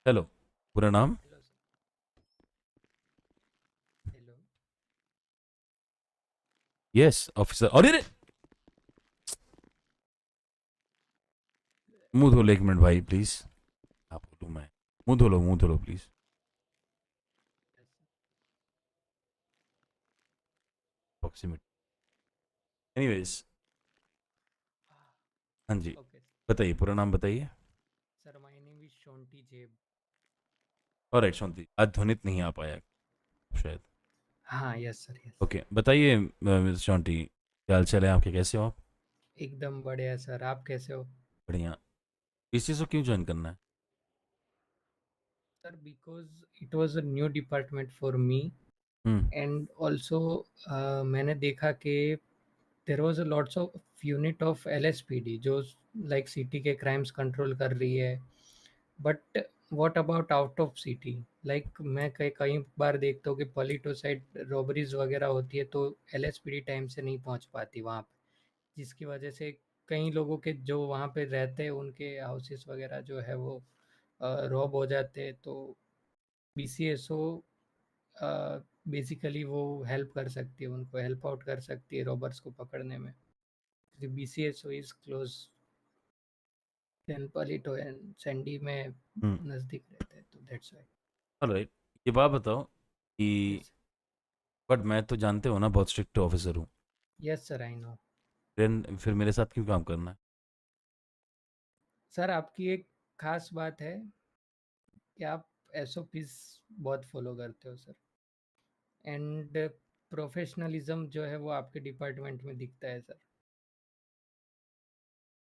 Hello, पूरा नाम? Hello, sir. Hello. Yes officer. अरे मुंह धो लो एक मिनट भाई प्लीज। आप बोलूँ मैं? मुंह धो लो, मुंह धो लो प्लीज। प्रॉक्सिमिटी। एनीवेज, हाँ जी Okay, sir. बताइए, पूरा नाम बताइए। Sir, my name is Shonti Jeb. Alright Shanti, आज ध्वनित नहीं आ पाया शायद। हाँ, यस सर, यस। ओके बताइए मिस शांति, क्या हाल चाल है आपके, कैसे हो आप? एकदम बढ़िया सर, आप कैसे हो? बढ़िया। पीसीएसओ क्यों ज्वाइन करना है? Sir, because it was a new department for me, and also मैंने देखा कि there was a lots of unit of LSPD जो like सिटी के crimes control कर रही है, but what about out of city? like मैं कई बार देखता हूँ कि पॉलिटो साइड रॉबरीज वगैरह होती है तो LSPD टाइम से नहीं पहुँच पाती वहाँ पे, जिसकी वजह से कई लोगों के जो वहाँ पे रहते हैं उनके हाउसेस वगैरह जो है वो रॉब हो जाते हैं। तो BCSO बेसिकली वो हेल्प कर सकती है, उनको हेल्प आउट कर सकती है रॉबर्स को पकड़ने में। BCSO इज क्लोज देन पॉलिटो एंड सैंडी में नज़दीक रहते हैं, तो दैट्स व्हाई। ऑलराइट, ये बात बताओ कि बट मैं तो जानते हो ना बहुत स्ट्रिक्ट ऑफिसर हूँ। Yes sir, I know. फिर मेरे साथ क्यों काम करना है? सर आपकी एक खास बात है कि आप SOPs बहुत फॉलो करते हो सर, एंड प्रोफेशनलिज्म जो है वो आपके डिपार्टमेंट में दिखता है सर।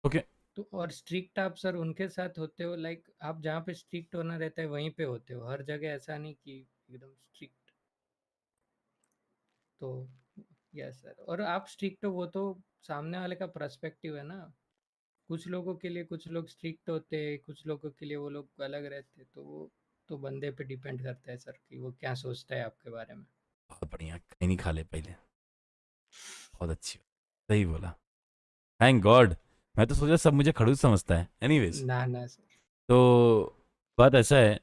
ओके। तो और स्ट्रिक्ट आप सर उनके साथ होते हो, लाइक आप जहाँ पे स्ट्रिक्ट होना रहता है वहीं पे होते हो, हर जगह ऐसा नहीं कि एकदम स्ट्रिक्ट। तो यस सर, और आप स्ट्रिक्ट हो वो तो सामने वाले का पर्सपेक्टिव है ना, कुछ लोगों के लिए कुछ लोग स्ट्रिक्ट होते हैं, कुछ लोगों के लिए वो लोग अलग रहते हैं, तो वो तो बंदे पे डिपेंड करता है सर कि वो क्या सोचता है आपके बारे में। बहुत बढ़िया, कहीं नहीं खा ले पहले, बहुत अच्छी, सही बोला, थैंक गॉड। मैं तो सोचा सब मुझे खड़ूस समझता है। एनीवेज, ना ना सर। तो बात ऐसा है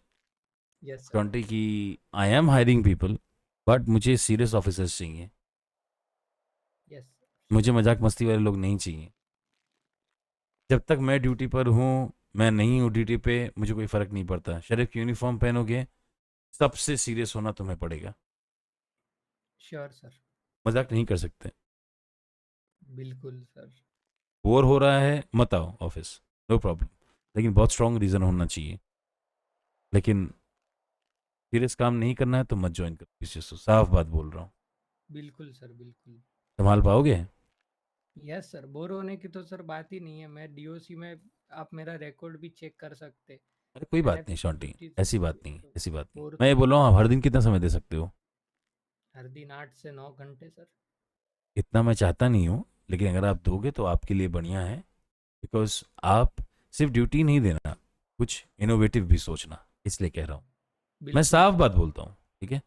यस सर। ट्वेंटी की, I am hiring people, but मुझे सीरियस ऑफिसर्स चाहिए, यस मुझे मजाक मस्ती वाले लोग नहीं चाहिए। जब तक मैं ड्यूटी पर हूँ, मैं नहीं हूँ ड्यूटी पे, मुझे कोई फ़र्क नहीं पड़ता। शरीफ की यूनिफॉर्म पहनोगे, सबसे सीरियस होना तुम्हें पड़ेगा, श्योर सर। मजाक नहीं कर सकते। बिल्कुल सर। बोर हो रहा है मत आओ ऑफिस, नो प्रॉब्लम, लेकिन बहुत स्ट्रॉन्ग रीज़न होना चाहिए। लेकिन सीरियस काम नहीं करना है तो मत ज्वाइन करो किसी से, साफ बात बोल रहा हूँ। बिल्कुल सर बिल्कुल। संभाल पाओगे? यस सर, बोर होने की तो सर बात ही नहीं है। मैं डीओसी में आप मेरा रिकॉर्ड भी चेक कर सकते। अरे कोई मैंने बात नहीं शॉन्टी, 50 ऐसी बात नहीं, ऐसी बात नहीं। बोर मैं तो ये बोल नहीं रहा हूँ, हुआ आप हर सर। दिन कितना समय दे सकते हो? हर दिन 8 से 9 घंटे सर। इतना मैं चाहता नहीं हूँ, लेकिन अगर आप दोगे तो आपके लिए बढ़िया है, बिकॉज आप सिर्फ ड्यूटी नहीं देना, कुछ इनोवेटिव भी सोचना, इसलिए कह रहा हूँ। मैं बिल्कुल साफ सर। बात बोलता हूँ, ठीक है?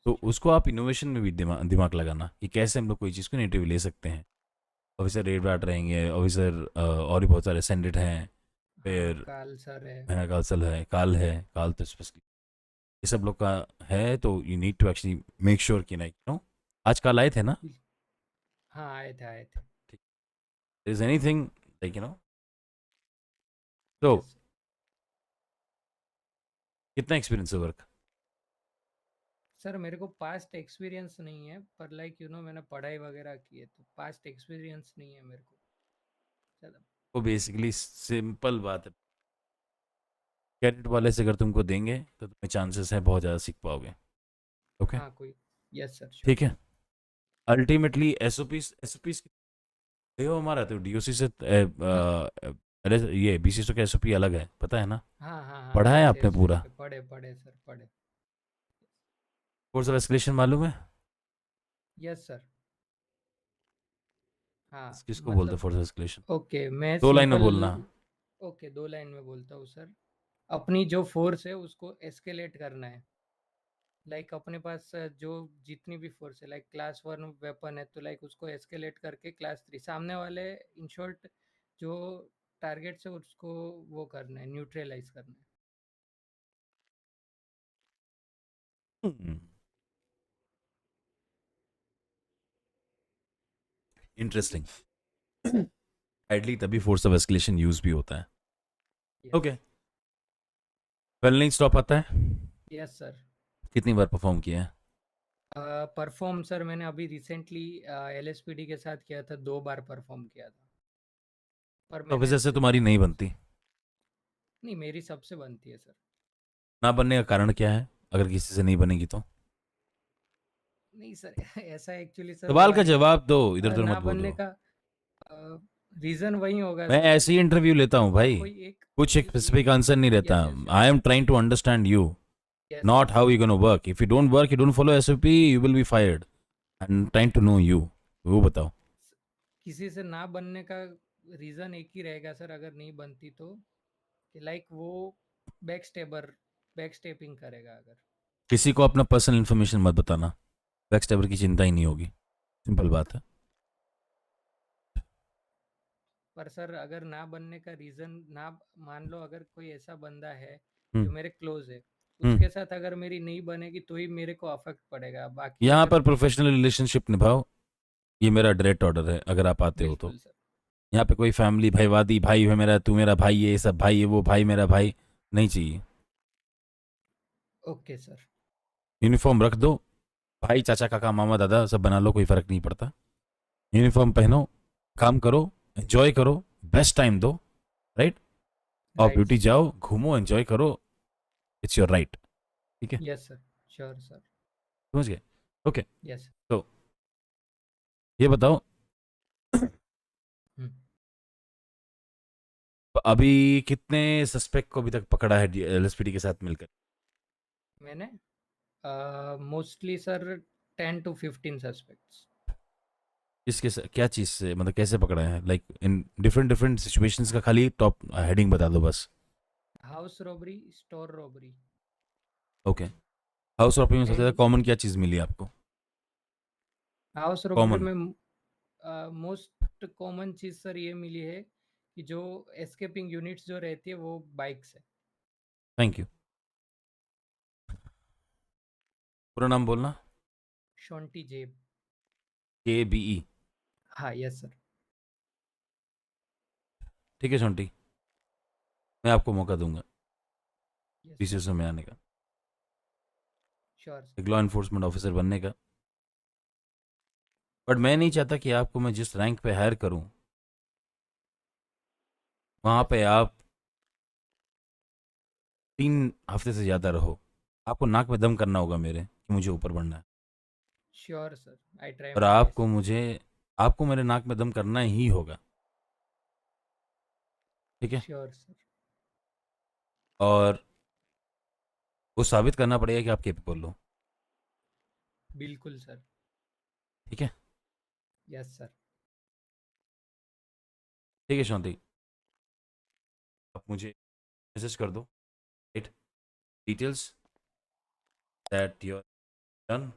तो उसको आप इनोवेशन में भी दिमाग लगाना कि कैसे हम लोग कोई चीज़ को नेटिव ले सकते हैं। ऑफिसर रेड राट रहेंगे, ऑफिसर और भी बहुत सारे सेंडिट हैं, हाँ फिर काल सर है। मैना कालसल है, काल तो स्पेशली ये सब लोग का है। तो you need to actually make sure कि नहीं, आज काल आए थे ना? हाँ आए थे आए थे। इज एनीथिंग लाइक तो यस कितना एक्सपीरियंस है वर्क? सर, मेरे को पास्ट एक्सपीरियंस नहीं है, पर लाइक यू नो मैंने पढ़ाई वगैरह की है, तो पास्ट एक्सपीरियंस नहीं है मेरे को ज़्यादा। वो बेसिकली सिंपल बात है, कैडेट वाले से अगर तुमको देंगे तो तुम्हें चांसेस है बहुत ज़्यादा सीख पाओगे। ओके हाँ कोई। Yes sir sure. ठीक है। अल्टीमेटली एसओपीस हो हमारा तो डीओसी से अरे ये बीसीएसओ का एसओपी अलग है, पता है ना? हाँ हाँ हाँ पढ़ा है यस आपने यस पूरा? पढ़े पढ़े सर पढ़े। कोर्स ऑफ एस्केलेशन मालूम है? Yes sir. हाँ किसको बोलते हैं मतलब फोर्स ऑफ एस्केलेशन? ओके मैं 2 लाइन में सिंपल। बोलना। ओके 2 लाइन में बोलता हूँ सर। अपनी जो फोर्स है उसको एस्केलेट करना है। लाइक अपने पास जो जितनी भी फोर्स है, लाइक क्लास 1 वेपन है, तो लाइक उसको एस्केलेट करके क्लास 3 सामने वाले इन शॉर्ट जो टारगेट से उसको वो करना है, न्यूट्रलाइज करना है। इंटरेस्टिंग। एटली तभी फोर्स ऑफ एस्केलेशन यूज भी होता है। ओके वेल स्टॉप आता है? Yes sir. कितनी बार परफॉर्म किया है? परफॉर्म सर मैंने अभी रिसेंटली एलएसपीडी के साथ किया था, 2 बार परफॉर्म किया था। पर तो मैंने वजह से तुम्हारी नहीं बनती? नहीं, मेरी सबसे बनती है सर। ना बनने का कारण क्या है, अगर किसी से नहीं बनेगी तो? नहीं सर ऐसा एक्चुअली सर सवाल हुआ का नहीं। जवाब दो, इधर उधर ना मत बनने बोलो। का रीजन वही होगा मैं सर ऐसे ही इंटरव्यू लेता हूँ भाई, कोई एक कुछ एक स्पेसिफिक आंसर नहीं रहता। Yes yes I am trying to understand you, yes not how you gonna work. If you don't work, you don't follow SOP, you will be fired. I am trying to know you, वो बताओ। किसी से ना बनने का reason एक ही रहेगा sir, अगर नहीं बनती तो कि लाइक वो बैक स्टेपिंग करेगा अगर। किसी को अपना पर्सनल इन्फॉर्मेशन मत बताना, बैकस्टैबर की चिंता ही नहीं होगी, सिंपल बात है। पर सर अगर ना बनने का रीजन ना मान लो, अगर कोई ऐसा बंदा है जो हम्म मेरे क्लोज है, हम्म उसके साथ अगर मेरी नहीं बनेगी तो ही मेरे को अफेक्ट पड़ेगा, बाकी यहाँ अगर पर प्रोफेशनल रिलेशनशिप निभाओ, ये मेरा डायरेक्ट ऑर्डर है। अगर आप आते हो तो बिल्कुल सर। यहाँ पे कोई फैमिली भाईवादी, भाई है मेरा, तू मेरा भाई है, ये सब भाई है, वो भाई मेरा भाई नहीं चाहिए। Okay sir. यूनिफॉर्म रख दो, भाई चाचा काका मामा दादा सब बना लो, कोई फर्क नहीं पड़ता। यूनिफॉर्म पहनो, काम करो, एंजॉय करो, बेस्ट टाइम दो, राइट? ऑफ ड्यूटी जाओ, घूमो, एंजॉय करो, इट्स योर राइट। ठीक है, यस सर श्योर सर। समझ गए? Okay yes. तो ये बताओ, अभी कितने सस्पेक्ट को अभी तक पकड़ा है एलएसपीडी के साथ मिलकर? मैंने मोस्टली सर 10 to 15 सस्पेक्ट्स। क्या चीज़ से, मतलब कैसे पकड़ा है? Like in different different situations का खाली टॉप हेडिंग बता दो बस। House robbery, store robbery. Okay, house robbery में सबसे ज़्यादा एंड कॉमन क्या चीज़ मिली आपको? House robbery common. में मोस्ट कॉमन चीज़ सर ये मिली है कि जो एस्केपिंग यूनिट्स जो रहती है वो बाइक्स है। Thank you. पूरा नाम बोलना। शॉन्टी जेब। KBE। हाँ यस सर। ठीक है शॉन्टी, मैं आपको मौका दूंगा यस बीसीएसओ में आने का, श्योर एक लॉ इन्फोर्समेंट ऑफिसर बनने का। बट मैं नहीं चाहता कि आपको मैं जिस रैंक पे हायर करूं वहाँ पे आप 3 हफ्ते से ज़्यादा रहो। आपको नाक में दम करना होगा मेरे कि मुझे ऊपर बढ़ना है, श्योर सर, आई ट्राई और माय बेस्ट। आपको मेरे नाक में दम करना ही होगा, ठीक है? Sure sir. और वो साबित करना पड़ेगा कि आप केपेबल हो, बिल्कुल सर। ठीक है? Yes sir. ठीक है शांति, आप मुझे मैसेज कर दो, right? Details that your done,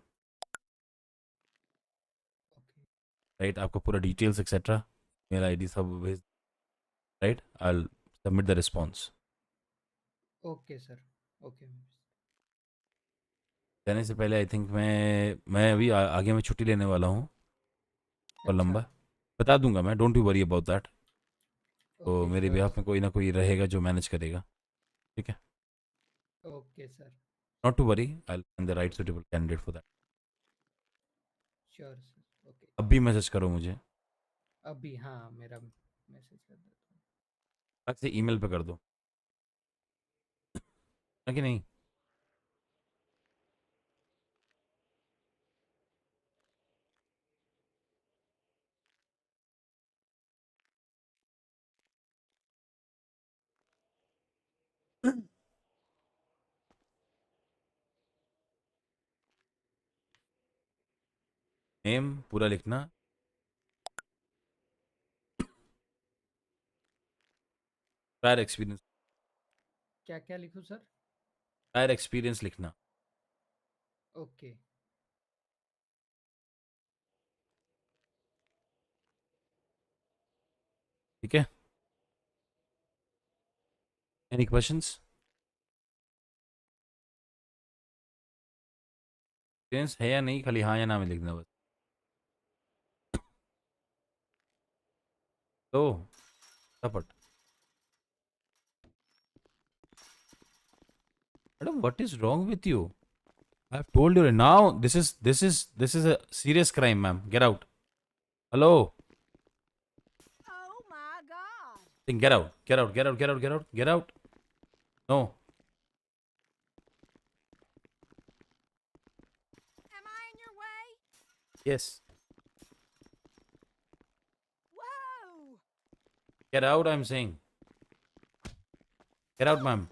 right? आपको पूरा डिटेल्स एक्सेट्रा, मेल आईडी सब भेज, right? I submit the response. Okay sir. Okay. जाने से पहले आई थिंक मैं अभी आगे में छुट्टी लेने वाला हूँ और अच्छा। लंबा बता दूंगा मैं, don't you worry about that. तो ओके मेरे श्योर बिहाफ में सर। कोई ना कोई रहेगा जो मैनेज करेगा, ठीक है? Okay sir. Not to worry, I will find the right suitable candidate for that. Sure sir. Okay. अब भी मैसेज करो मुझे, अभी हाँ मेरा मैसेज कर देता हूँ। अलग से ईमेल पे कर दो, है कि नहीं? नेम पूरा लिखना, प्रायर एक्सपीरियंस, क्या क्या लिखूँ सर? प्रायर एक्सपीरियंस लिखना। ओके। ठीक है? Any questions? एक्सपीरियंस है या नहीं, खाली हाँ या ना में लिखना बस। तो फटाफट। Madam what is wrong with you? I have told you now, this is a serious crime ma'am, get out. Hello, Oh my god. get out, get out, get out, get out, get out, get out. No. Am I in your way? Yes. Whoa. Get out, I'm saying. Get out, ma'am.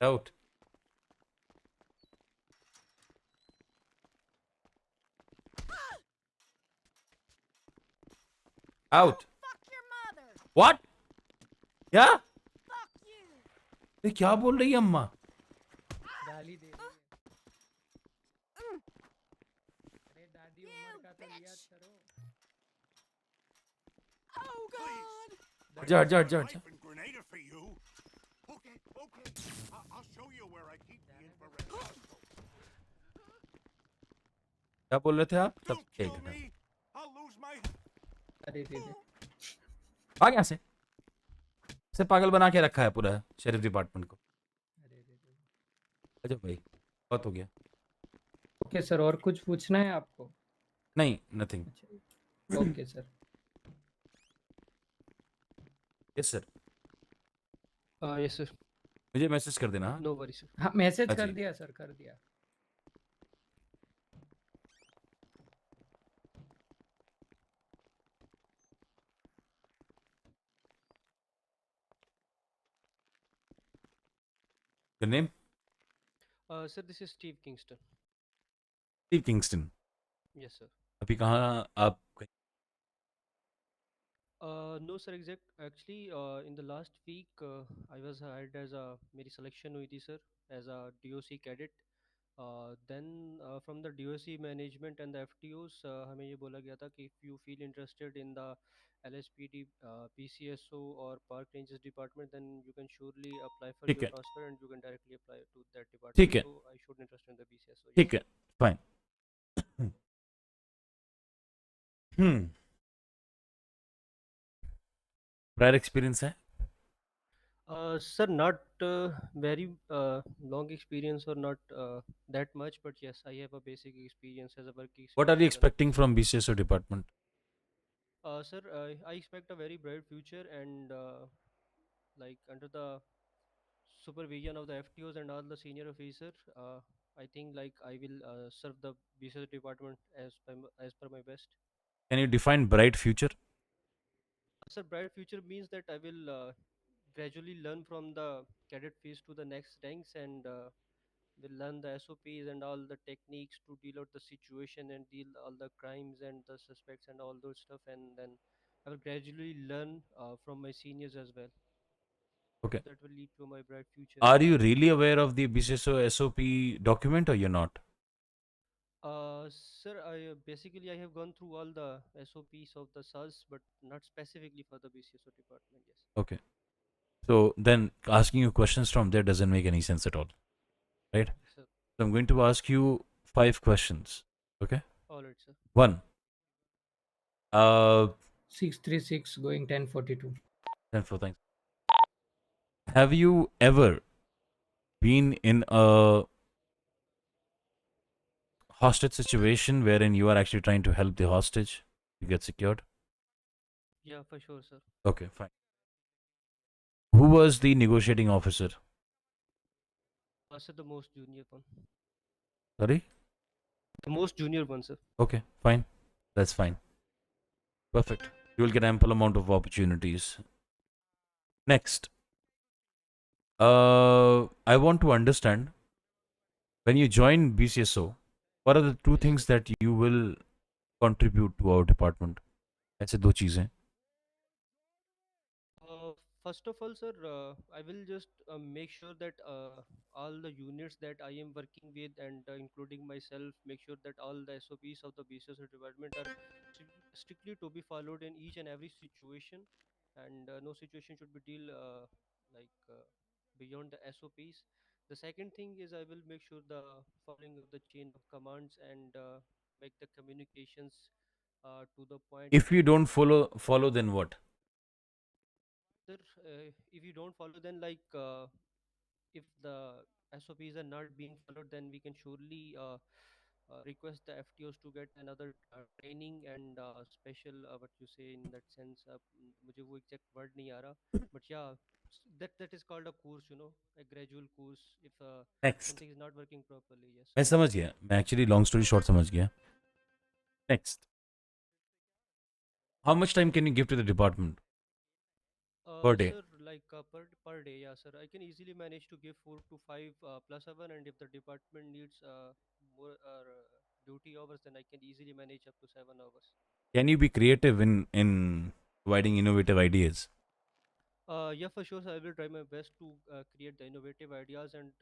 Get out. Out. Fuck your mother. What? क्या? Fuck you. ये क्या बोल रही है अम्मा? गाली दे रही है। अरे दादी उम्र का तो लिहाज करो। Oh god. हट जा, हट जा, हट जा, हट जा। Grenade for you. Okay, okay. I'll show you where I keep the infrared telescope. क्या बोल रहे थे आप? तब Don't खेल kill रहे थे। me. I'll lose my. अरे दे दे। भाग यहाँ से पागल बना के रखा है पूरा शेरिफ डिपार्टमेंट को। अच्छा भाई, बहुत हो गया। ओके सर, और कुछ पूछना है आपको? नहीं, nothing. Okay sir. Yes sir. Yes sir. मुझे मैसेज कर देना। No worry sir. हाँ मैसेज हाँ कर जी। दिया सर, कर दिया। Your name? Sir, this is Steve Kingston. Steve Kingston. Yes, sir. अभी कहाँ आप? No, sir. Actually, in the last week, I was hired as a मेरी selection हुई थी, sir, as a DOC cadet. Then from the DOC management and the FTOs, हमें ये बोला गया था कि if you feel interested in the LSPD, PCSO or Park Rangers department, then you can surely apply for ठीक your है. transfer and you can directly apply to that department. ठीक है. So I showed interest in the BCSO. ठीक है. Fine. Prior experience है? Sir, not very long experience or not that much, but yes, I have a basic experience as a working experience. What are you as a expecting from BCSO department? Sir, I expect a very bright future and like under the supervision of the FTOs and all the senior officer, I think like I will serve the BCSO department as per my best. Can you define bright future? Sir, bright future means that I will gradually learn from the cadet phase to the next ranks and will learn the SOPs and all the techniques to deal out the situation and deal all the crimes and the suspects and all those stuff, and then I will gradually learn from my seniors as well. Okay. That will lead to my bright future. Are you really aware of the BCSO SOP document or you're not? Sir, I basically I have gone through all the SOPs of the SARS, but not specifically for the BCSO department. Yes. Okay. So then asking you questions from there doesn't make any sense at all. Right? Yes, sir. So I'm going to ask you 5 questions. Okay? All right, sir. 1. 636 going 1042. 10-4, thanks. Have you ever been in a hostage situation wherein you are actually trying to help the hostage to get secured? Yeah, for sure, sir. Okay, fine. Who was the negotiating officer? Sir, the most junior one. Sorry? The most junior one, sir. Okay, fine. That's fine. Perfect. You will get ample amount of opportunities. Next. I want to understand, when you join BCSO, what are the 2 things that you will contribute to our department? ऐसे 2 चीजें. First of all, sir, I will just make sure that all the units that I am working with and including myself, make sure that all the SOPs of the BCSO department are strictly to be followed in each and every situation, and no situation should be deal like beyond the SOPs. The second thing is I will make sure the following of the chain of commands and make the communications to the point. If you don't follow, then what? Sir, if you don't follow, then like if the SOPs are not being followed, then we can surely request the FTOs to get another training and special what you say in that sense. मुझे वो exact word नहीं आ रहा, but yeah, that is called a course, you know, a gradual course. If Next. something is not working properly, yes. मैं समझ गया. मैं actually long story short समझ गया. Next. How much time can you give to the department per day? Sir, like per day, yeah, sir. I can easily manage to give 4 to 5 plus hour, and if the department needs more duty hours, then I can easily manage up to 7 hours. Can you be creative in providing innovative ideas? Yeah, for sure, sir. I will try my best to create the innovative ideas and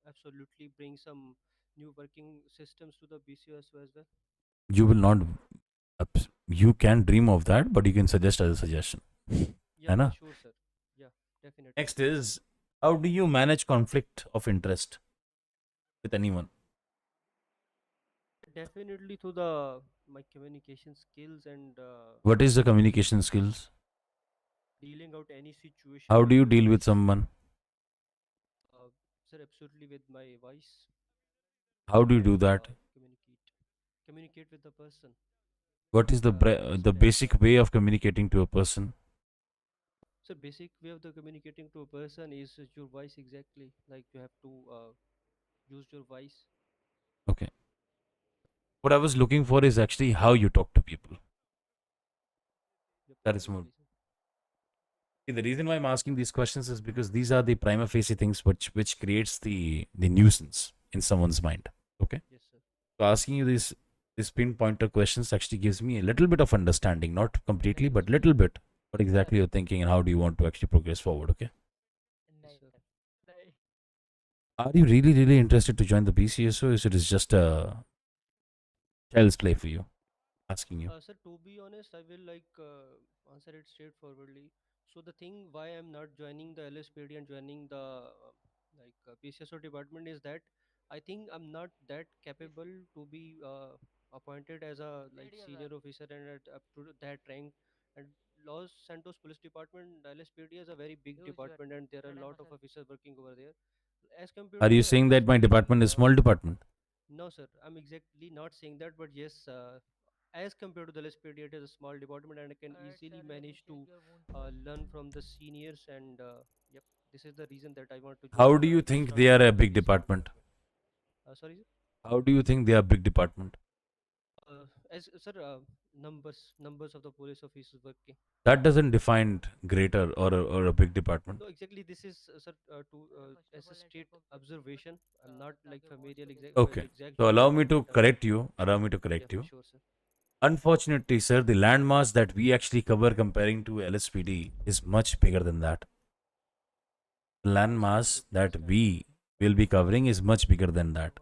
absolutely bring some new working systems to the BCS as well. You will not. You can dream of that, but you can suggest as a suggestion. Yeah, for sure, sir. Yeah, definitely. Next is, how do you manage conflict of interest with anyone? Definitely through my communication skills and What is the communication skills? dealing out any situation. How do you deal with someone? Sir, absolutely with my voice. How do you do that? Communicate with the person. What is the basic way of communicating to a person? So basic way of the communicating to a person is your voice exactly. Like you have to use your voice. Okay. What I was looking for is actually how you talk to people. That is more. See, the reason why I'm asking these questions is because these are the prima facie things which creates the nuisance in someone's mind. Okay. Yes, sir. So asking you these pinpointer questions actually gives me a little bit of understanding, not completely, but little bit. What exactly you're thinking and how do you want to actually progress forward? Okay. Yes, sir. Are you really, really interested to join the Bcso? Or is it is just a child's play for you? Asking you. Sir, to be honest, I will answer it straightforwardly. So the thing why I'm not joining the LSPD and joining the PCSO department is that I think I'm not that capable to be appointed as a senior officer and up to that rank. And Los Santos Police Department, the LSPD is a very big department, and there are a lot of officers working over there. As compared Are to you the saying that my LSPD, department is small department? no, sir, I'm exactly not saying that, but yes, as compared to the LSPD, it is a small department, and I can easily manage to learn from the seniors. And yep, this is the reason that I want to How join do you just think not they are because a of the big PCSO department? department. Sorry, sir. How do you think they are big department? As sir, numbers of the police officers working. That doesn't define greater or a big department. No, exactly. This is sir to as a state observation. I'm not familiar with the Okay. exact So figure, allow me but to correct you. Allow me to yeah, correct for you. sure, sir. Unfortunately, sir, the landmass that we actually cover comparing to LSPD is much bigger than that. The landmass that we will be covering is much bigger than that.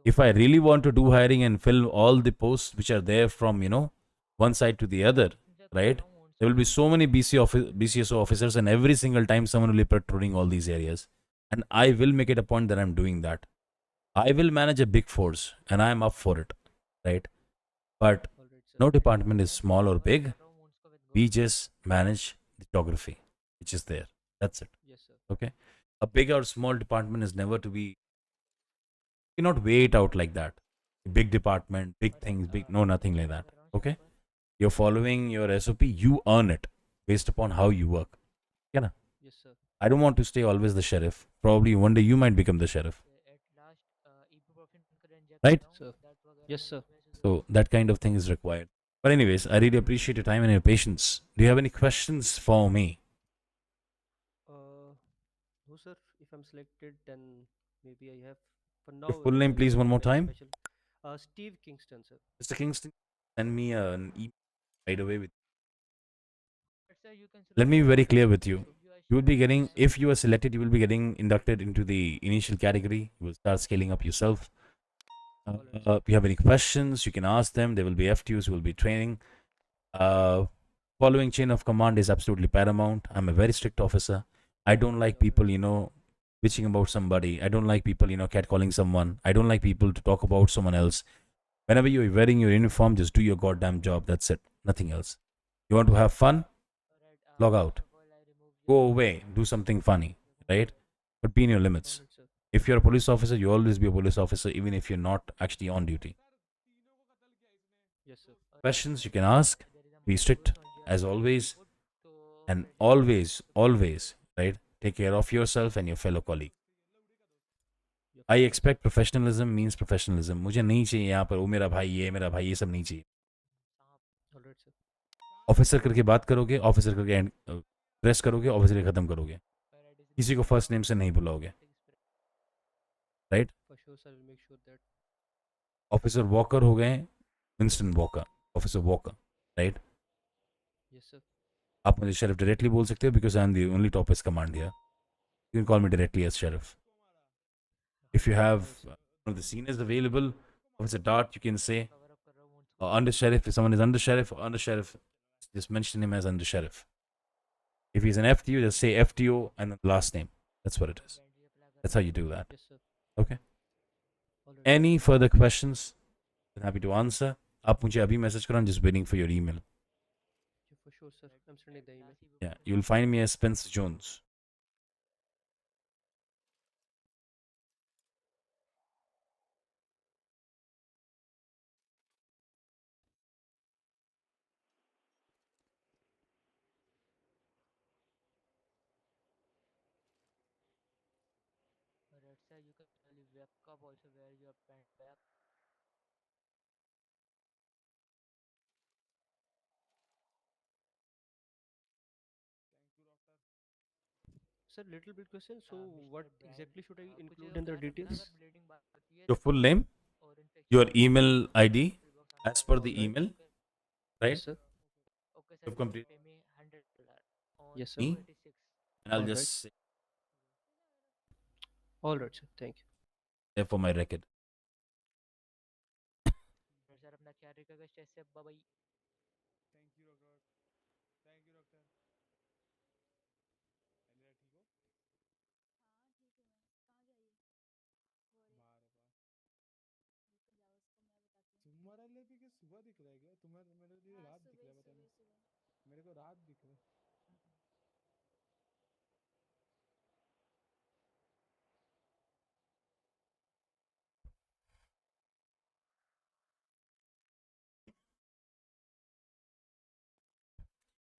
If I really want to do hiring and fill all the posts which are there from, one side to the other, right? There will be so many BCSO officers, and every single time someone will be patrolling all these areas. And I will make it a point that I'm doing that. I will manage a big force, and I am up for it, right? But no department is small or big. We just manage the geography, which is there. That's it. Yes, sir. Okay. A big or small department is never to be. You cannot weigh it out like that. Big department, big things, big. No, nothing like that. Okay. You're following your SOP. You earn it based upon how you work. Yeah. Na? Yes, sir. I don't want to stay always the sheriff. Probably one day you might become the sheriff. Right? Sir. Yes, sir. So that kind of thing is required. But anyways, I really appreciate your time and your patience. Do you have any questions for me? No, sir. If I'm selected, then maybe I have. For now, Your full name, I please, don't one have more any time. special. Steve Kingston, sir. Mr. Kingston, send me an email right away with. Let me be very clear with you. You will be getting, if you are selected, you will be getting inducted into the initial category. You will start scaling up yourself. If you have any questions, you can ask them. There will be FTUs who will be training. Following chain of command is absolutely paramount. I'm a very strict officer. I don't like people, bitching about somebody. I don't like people, catcalling someone. I don't like people to talk about someone else. Whenever you're wearing your uniform, just do your goddamn job. That's it. Nothing else. You want to have fun? Log out. Go away. Do something funny, right? But be in your limits. If you're a police officer, you always be a police officer, even if you're not actually on duty. Yes, sir. Questions you can ask. Be strict as always, and always, always, right? Take care of yourself and your fellow colleague. I expect professionalism means professionalism. मुझे नहीं चाहिए यहाँ पर वो मेरा भाई ये सब नहीं चाहिए. Alright, sir. ऑफिसर करके बात करोगे, ऑफिसर करके प्रेस करोगे, ऑफिसर खत्म करोगे. किसी को फर्स्ट नेम से नहीं बुलाओगे. Right? For sure, sir. We'll make sure that. Officer Walker हो गए, Winston Walker, officer Walker, right? Yes, sir. आप मुझे शेरिफ डायरेक्टली बोल सकते हो because I am the only top is command here. You can call me directly as sheriff. If you have one of the seniors available, Officer Dart, you can say under sheriff. If someone is under sheriff or under sheriff, just mention him as under sheriff. If he's an FTO, just say FTO and the last name. That's what it is. That's how you do that. Yes, sir. Okay. Any further questions? I'm happy to answer. आप मुझे अभी message करो. I'm just waiting for your email. For sure, sir. I'm sending the email. Yeah, you'll find me as Spence Jones. Alright, sir, you can tell web cup also wear your pant back. sir, little bit question. So, what Mr. Brand, exactly should I कुछ include in the कहना था ना details? अगर bleeding बाकी है Your तो full name, और infection your बाकी है email तो ID as per the All right. email, Yes, right? sir. okay sir, You've you can completed pay me $100 on Yes, sir. me, 226. and I'll All right. just say All right, sir. Thank you. there for my record. Sir अपना ख्याल रखिएगा, stay safe, bye bye. Thank you doctor, thank you doctor. अलीरा ठीक हो? बाहर है, बाहर। तुम्हारा लिए भी क्या सुबह दिख रहा है क्या? तुम्हारे मेरे लिए रात दिख रहा है, पता नहीं। मेरे को रात दिख रहा है।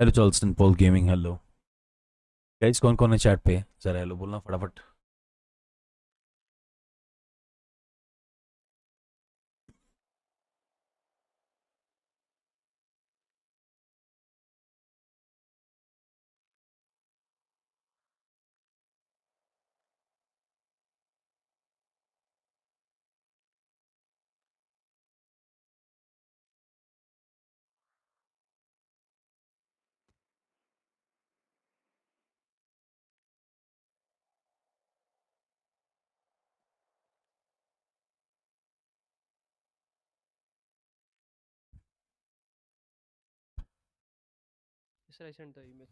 Hello Charleston, Paul gaming, hello guys. कौन कौन है चैट पे? जरा हेलो बोलना फटाफट। Yes, sir. I sent the email.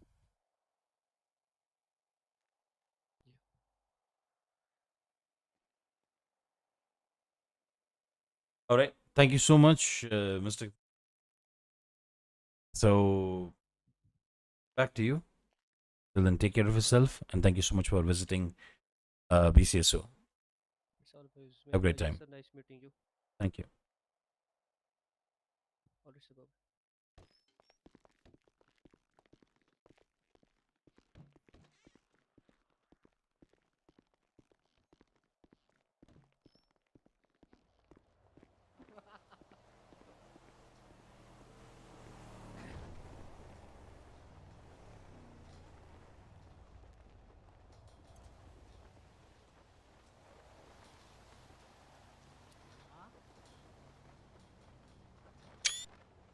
All right, thank you so much, Mr. So back to you. Till then, take care of yourself, and thank you so much for visiting Bcso. It's always Have a my great pleasure, time. sir. Nice meeting you. Thank you. All right, sir. Bye.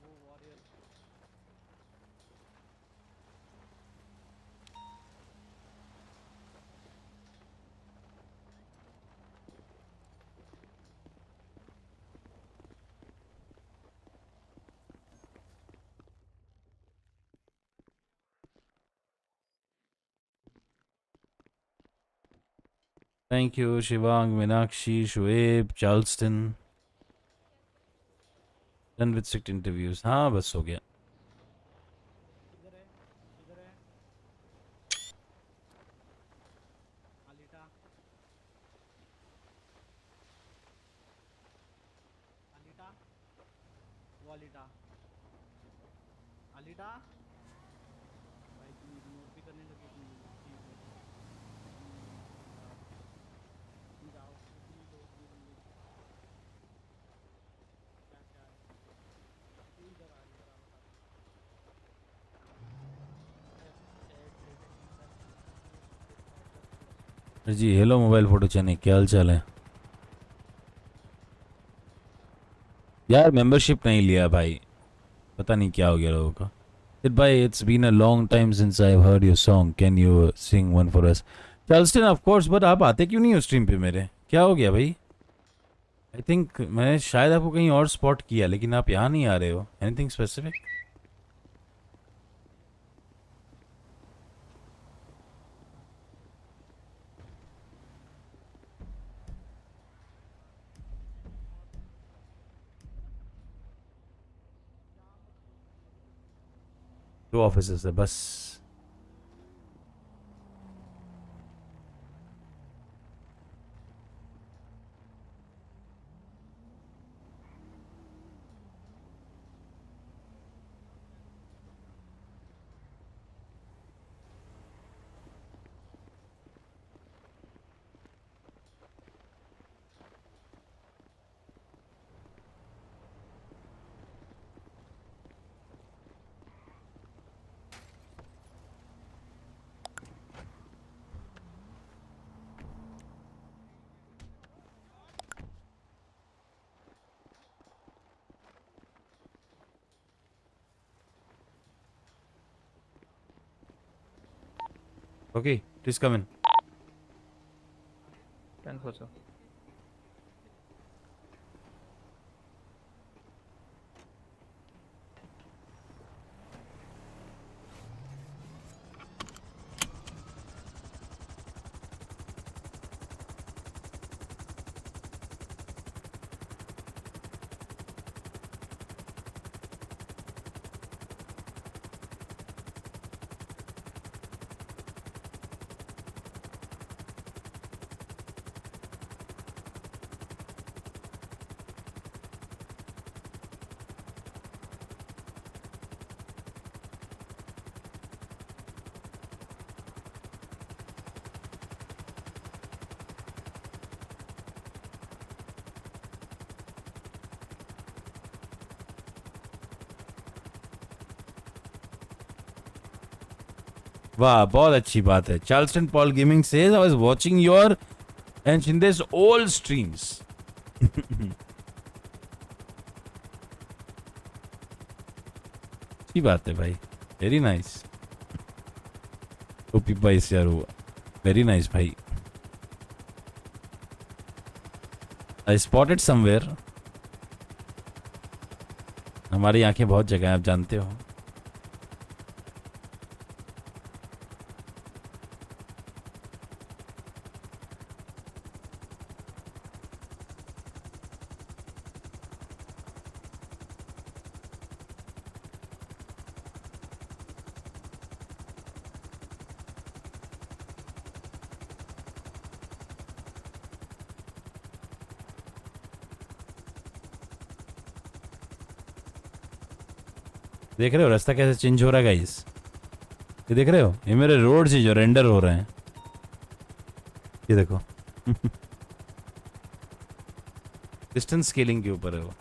Oh, warrior. Thank you, Shivang, Meenakshi, Shoaib, Charleston. Done with 6 interviews. हाँ बस हो गया. किधर है? किधर है? Alita, Alita, वो Alita, Alita. भाई तुम इग्नोर भी करने लगे तुम लोग, ठीक है। तुम जाओ, तुम ही दो अपनी बंदे। क्या क्या है? तू इधर आ, बता। जी हेलो मोबाइल फोटो चैनल, क्या हाल चाल है यार? मेंबरशिप नहीं लिया भाई, पता नहीं क्या हो गया लोगों का. Bye. It's been a long time since I've heard your song. Can you sing one for us? Charleston, of course, but आप आते क्यों नहीं हो स्ट्रीम पे मेरे? क्या हो गया भाई? I think मैंने शायद आपको कहीं और स्पॉट किया, लेकिन आप यहाँ नहीं आ रहे हो. Anything specific? Two offices है बस. Okay, please come in. 10-4, sir. वाह, बहुत अच्छी बात है. Charleston Paul Gaming says I was watching your and Shinde's old streams. अच्छी बात है भाई. Very nice. ओपी भाई से यार हुआ. Very nice भाई. I spotted somewhere. हमारी आंखें बहुत जगह हैं, आप जानते हो. देख रहे हो रास्ता कैसे चेंज हो रहा है गाइस? ये देख रहे हो? ये मेरे रोड से जो रेंडर हो रहे हैं, ये देखो. डिस्टेंस स्केलिंग के ऊपर है वो.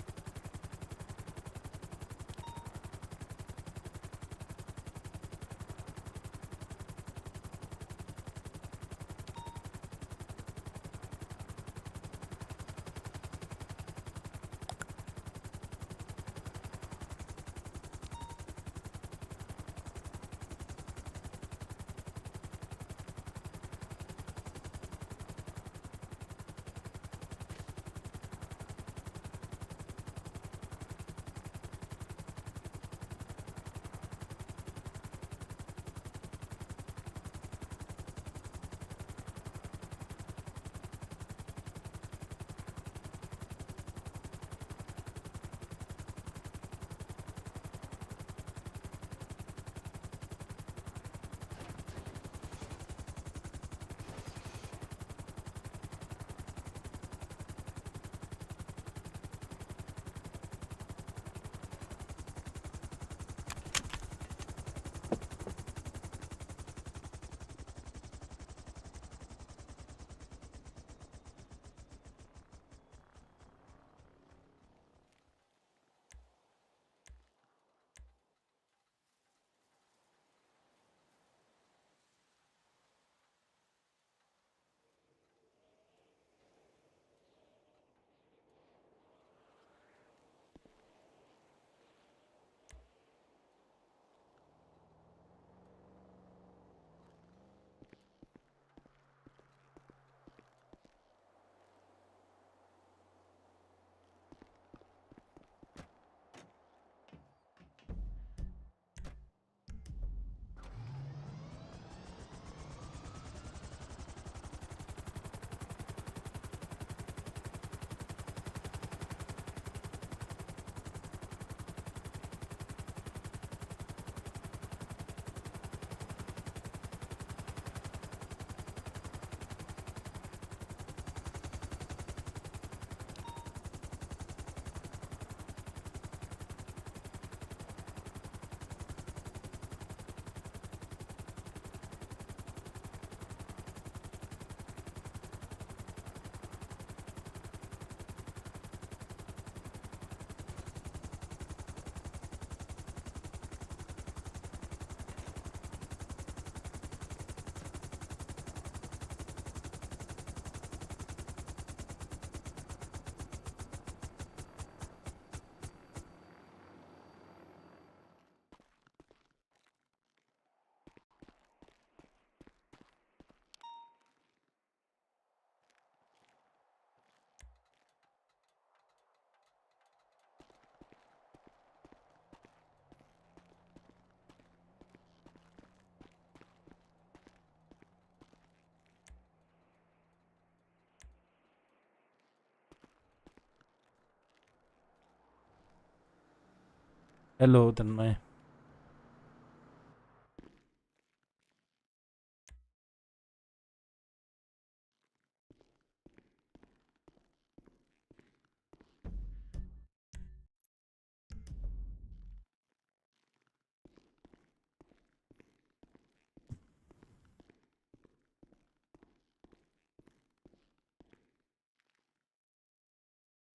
हेलो तन्मय।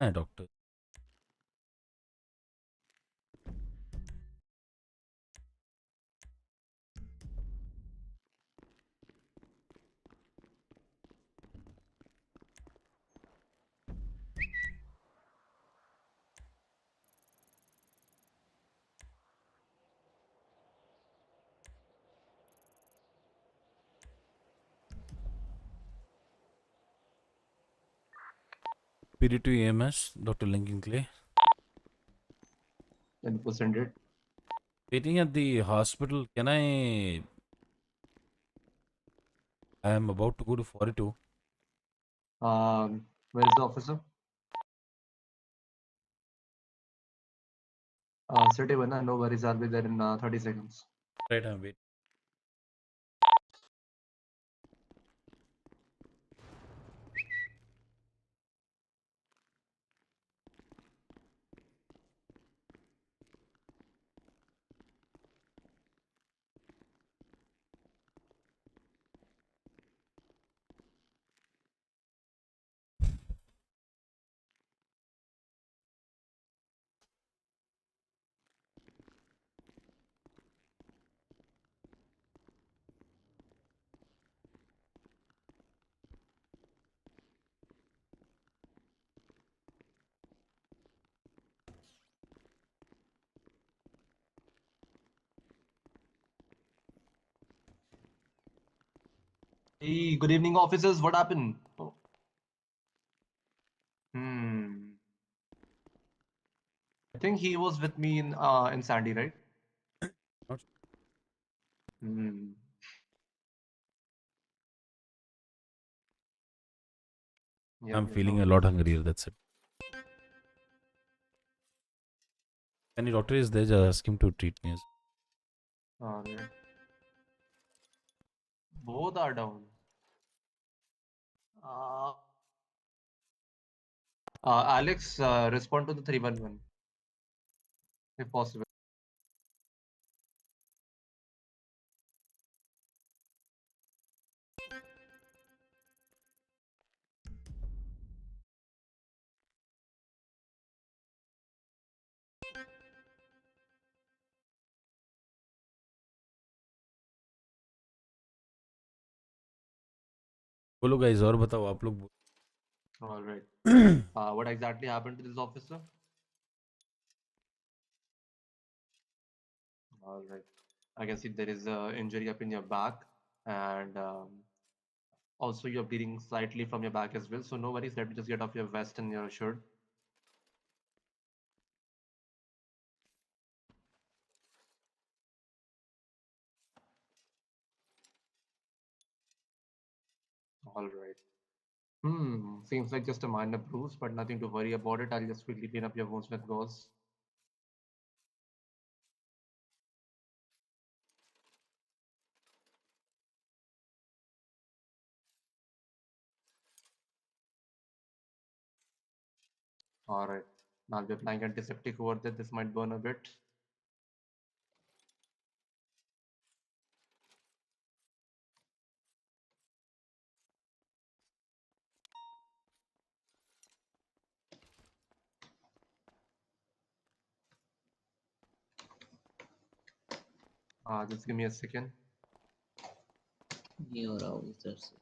है doctor. PD2 EMS, Dr. Lincoln Clay. 10%. Waiting at the hospital. Can I am about to go to 42. Where is the officer? City Vana, no worries, I'll be there in 30 seconds. Right, I'm waiting. Hey, good evening, officers. What happened? Oh. I think he was with me in Sandy, right? Not I'm feeling a lot hungrier, that's it. Any doctor is there, just ask him to treat me. Alright. Both are down. Alex, respond to the 311 if possible. बोलो guys, और बताओ आप लोग। All right. What exactly happened to this officer? All right. I can see there is an injury up in your back, and also you're bleeding slightly from your back as well. So no worries. Let me just get off your vest and your shirt. All right. Seems like just a minor bruise, but nothing to worry about it. I'll just quickly clean up your wounds with gauze. All right. Now I'll be applying antiseptic over there. This might burn a bit. Just give me a second. नहीं हो रहा हो इधर से।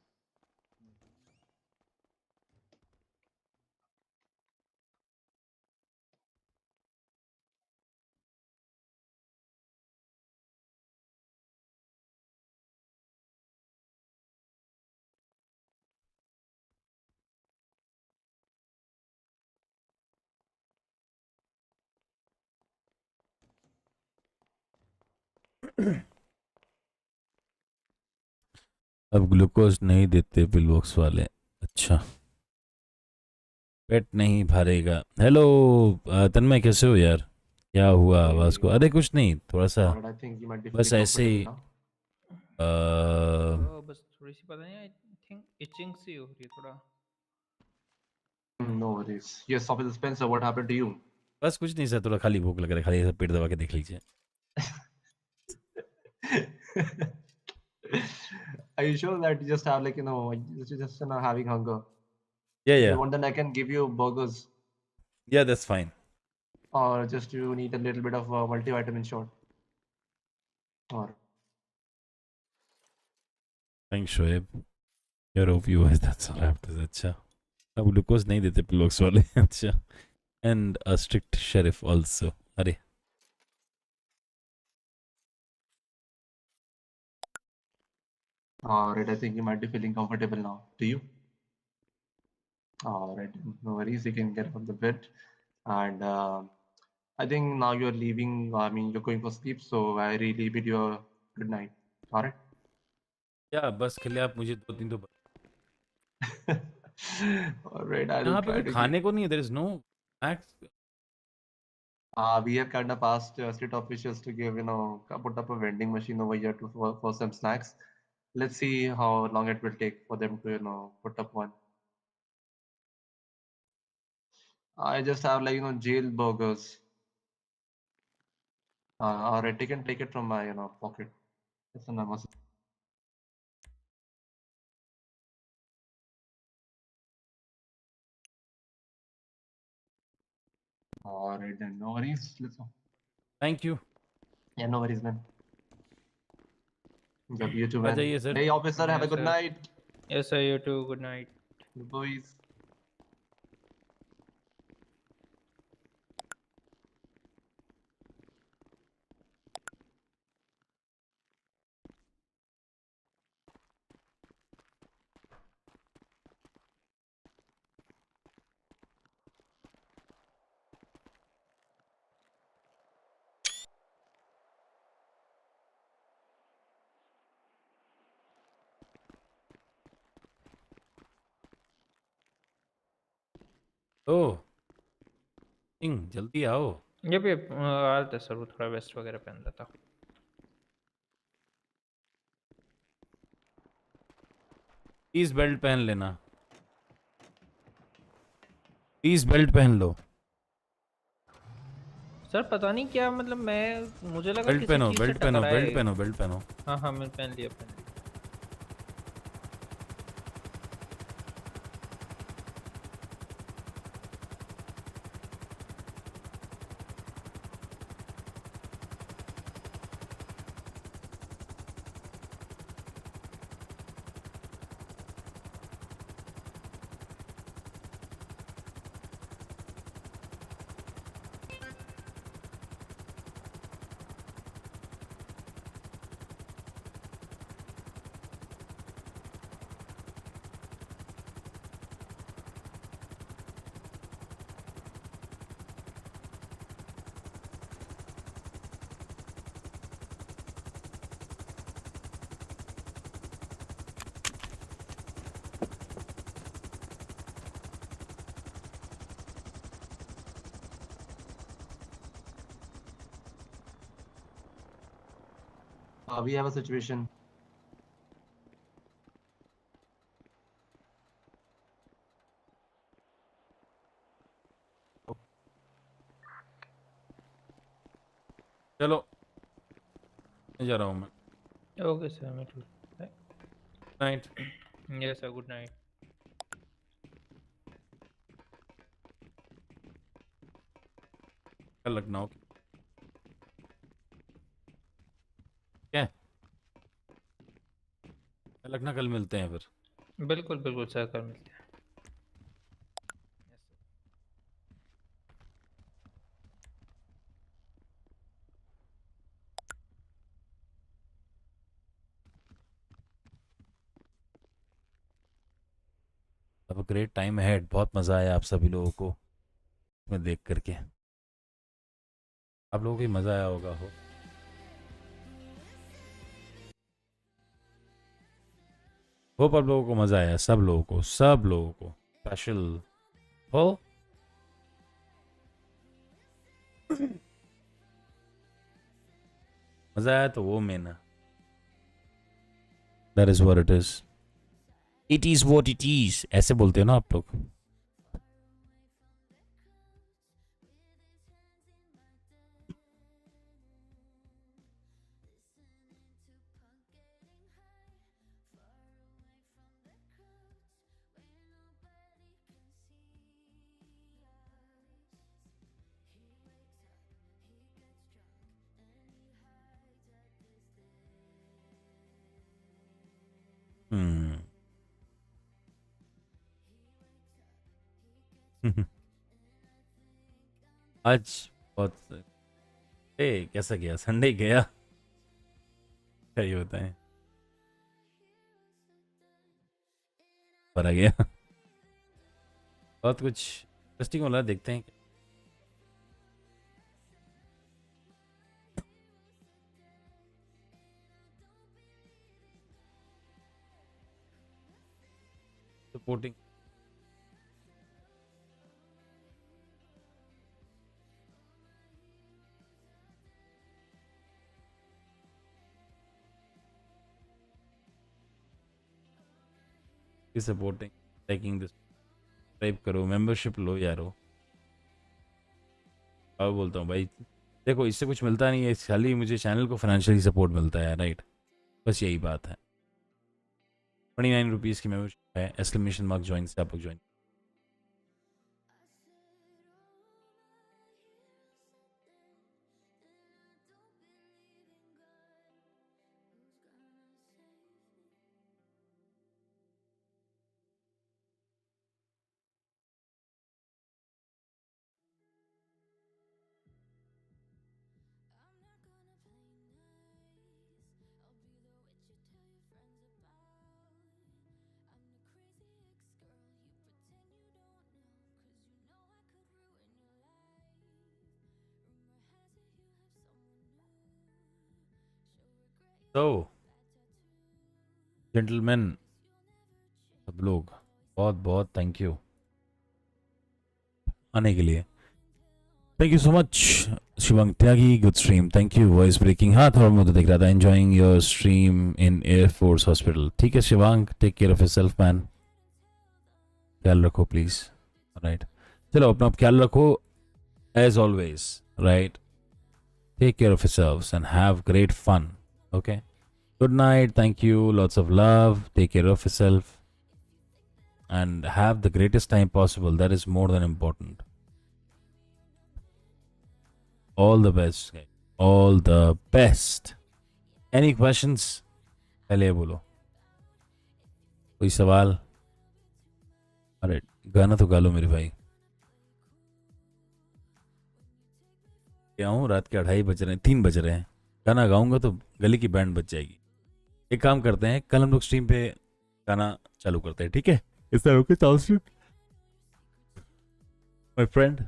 अब glucose नहीं देते pill box वाले। अच्छा, पेट नहीं भरेगा। हेलो तन्मय, कैसे हो यार? क्या हुआ आवाज को? अरे कुछ नहीं, थोड़ा सा Alright, I think you might be बस feeling ऐसे ही comfortable now. बस थोड़ी सी पता नहीं, आई थिंक इचिंग सी हो रही है थोड़ा। No worries. Yes, Officer Spencer, what happened to you? बस कुछ नहीं सर, थोड़ा खाली भूख लग रहा है, खाली ऐसा पेट दबा के देख लीजिए। Are you sure that you just have like, you know, you're just having hunger? Yeah, If yeah. you want, then I can give you burgers, Yeah, that's fine. or just you need a little bit of multivitamin shot. Or Thanks Shoaib. You're a viewer, that's all I have to say. अच्छा, अब glucose नहीं देते blocks वाले। अच्छा, and a strict sheriff also. अरे alright, I think you might be feeling comfortable now. Do you? Alright, no worries. You can get on the bed, and I think now you're leaving. I mean, you're going for sleep, so I really bid you a good night. Alright. क्या बस खिले आप मुझे 2-3 तो Alright, I will यहाँ पे try कुछ to खाने give. को नहीं है, there is no snacks. We have kind of asked state officials to give, you know, put up a vending machine over here to for some snacks. Let's see how long it will take for them to, you know, put up one. I just have like, you know, jail burgers. Alright, you can take it from my, you know, pocket. It's an Amazon. Alright then, no worries. Let's go. Thank you. Yeah, no worries, man. Yeah, you too, आ man. जाइए sir. Hey, officer, have a Yes, good sir. night. Yes, sir. You too. Good night. Boys. ओह, जल्दी आओ। ये आ रहा था sir, वो थोड़ा waste वगैरह पहन रहा था। प्लीज बेल्ट पहन लेना, प्लीज बेल्ट पहन लो। सर पता नहीं क्या, मतलब मुझे लगा बेल्ट किसी पहनो, चीज से बेल्ट पहनो, बेल्ट टकराए। पहनो, बेल्ट पहनो। हाँ हाँ, मैं पहन लिया। We have a situation. चलो मैं जा रहा हूँ मैं। ओके सर, मैं tonight. Yes sir, good night. कल लखनऊ क्या लखनऊ कल मिलते हैं फिर। बिल्कुल बिल्कुल सर, कल मिलते हैं। अब ग्रेट टाइम है, बहुत मज़ा आया आप सभी लोगों को मैं देख करके। आप लोगों को भी मज़ा आया होगा। होप आप लोगों को मज़ा आया, सब लोगों को स्पेशल हो। मजा आया तो वो मेन है. That is what it is. It is what it is. ऐसे बोलते हो ना आप लोग. आज बहुत कैसा गया संडे गया क्या ही होता है पर आ गया बहुत कुछ इंटरेस्टिंग हो रहा है देखते हैं supporting supporting taking this subscribe करो मेंबरशिप लो यारो अब बोलता हूँ भाई देखो इससे कुछ मिलता नहीं है खाली मुझे चैनल को फाइनेंशियली सपोर्ट मिलता है राइट बस यही बात है 29 रुपीज़ की मेंबरशिप है एक्सक्लेमेशन मार्क ज्वाइन से आप लोग ज्वाइन तो जेंटलमैन सब लोग बहुत बहुत थैंक यू आने के लिए thank you so much Shivang Tyagi good stream thank you voice breaking हाँ थोड़ा मैं तो देख रहा था enjoying your stream in air force hospital ठीक है Shivang take care of yourself man ख्याल रखो प्लीज राइट चलो अपना ख्याल रखो as always right take care of yourselves and have great fun okay Good night. Thank you. Lots of love. Take care of yourself. And have the greatest time possible. That is more than important. All the best. Guys. All the best. Any questions? पहले बोलो. कोई सवाल? अरे गाना तो गा लो मेरे भाई. क्या हूँ रात के 2:30 बज रहे हैं 3 बज रहे हैं गाना गाऊंगा तो गली की बैंड बज जाएगी एक काम करते हैं कल हम लोग स्ट्रीम पे गाना चालू करते हैं ठीक है इस तरह के chance my friend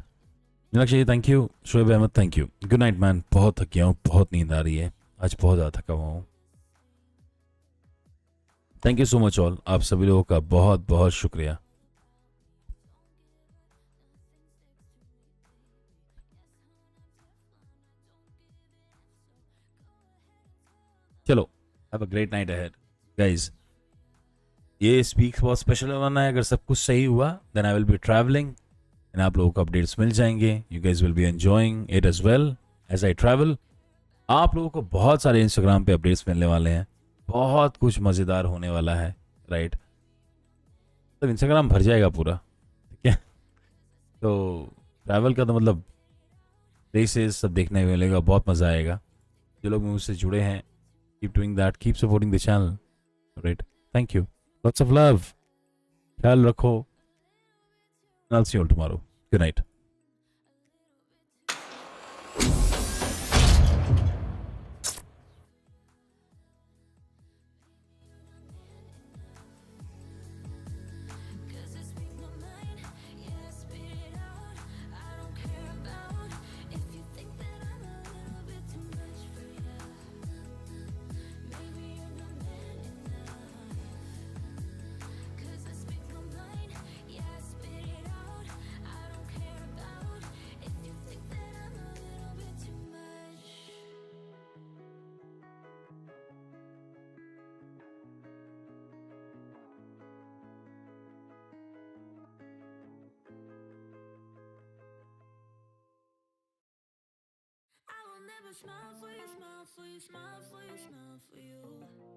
Meenakshi thank you Shoaib Ahmed thank you good night man बहुत थक गया हूँ बहुत नींद आ रही है आज बहुत ज़्यादा थका हुआ हूँ thank you so much all आप सभी लोगों का बहुत बहुत शुक्रिया चलो have a great night ahead guys ये स्पीक बहुत स्पेशल होना है अगर सब कुछ सही हुआ then I will be travelling and आप लोगों को अपडेट्स मिल जाएंगे you guys will be enjoying it as well as I travel आप लोगों को बहुत सारे इंस्टाग्राम पे अपडेट्स मिलने वाले हैं बहुत कुछ मज़ेदार होने वाला है राइट तो इंस्टाग्राम भर जाएगा पूरा ठीक है तो ट्रैवल का तो मतलब प्लेसेस सब देखने को मिलेगा बहुत मज़ा आएगा जो लोग मुझसे जुड़े हैं keep doing that keep supporting the channel right thank you lots of love ख्याल रखो I'll see you all tomorrow good night never smile for you, smile for you, smile for you, smile for you.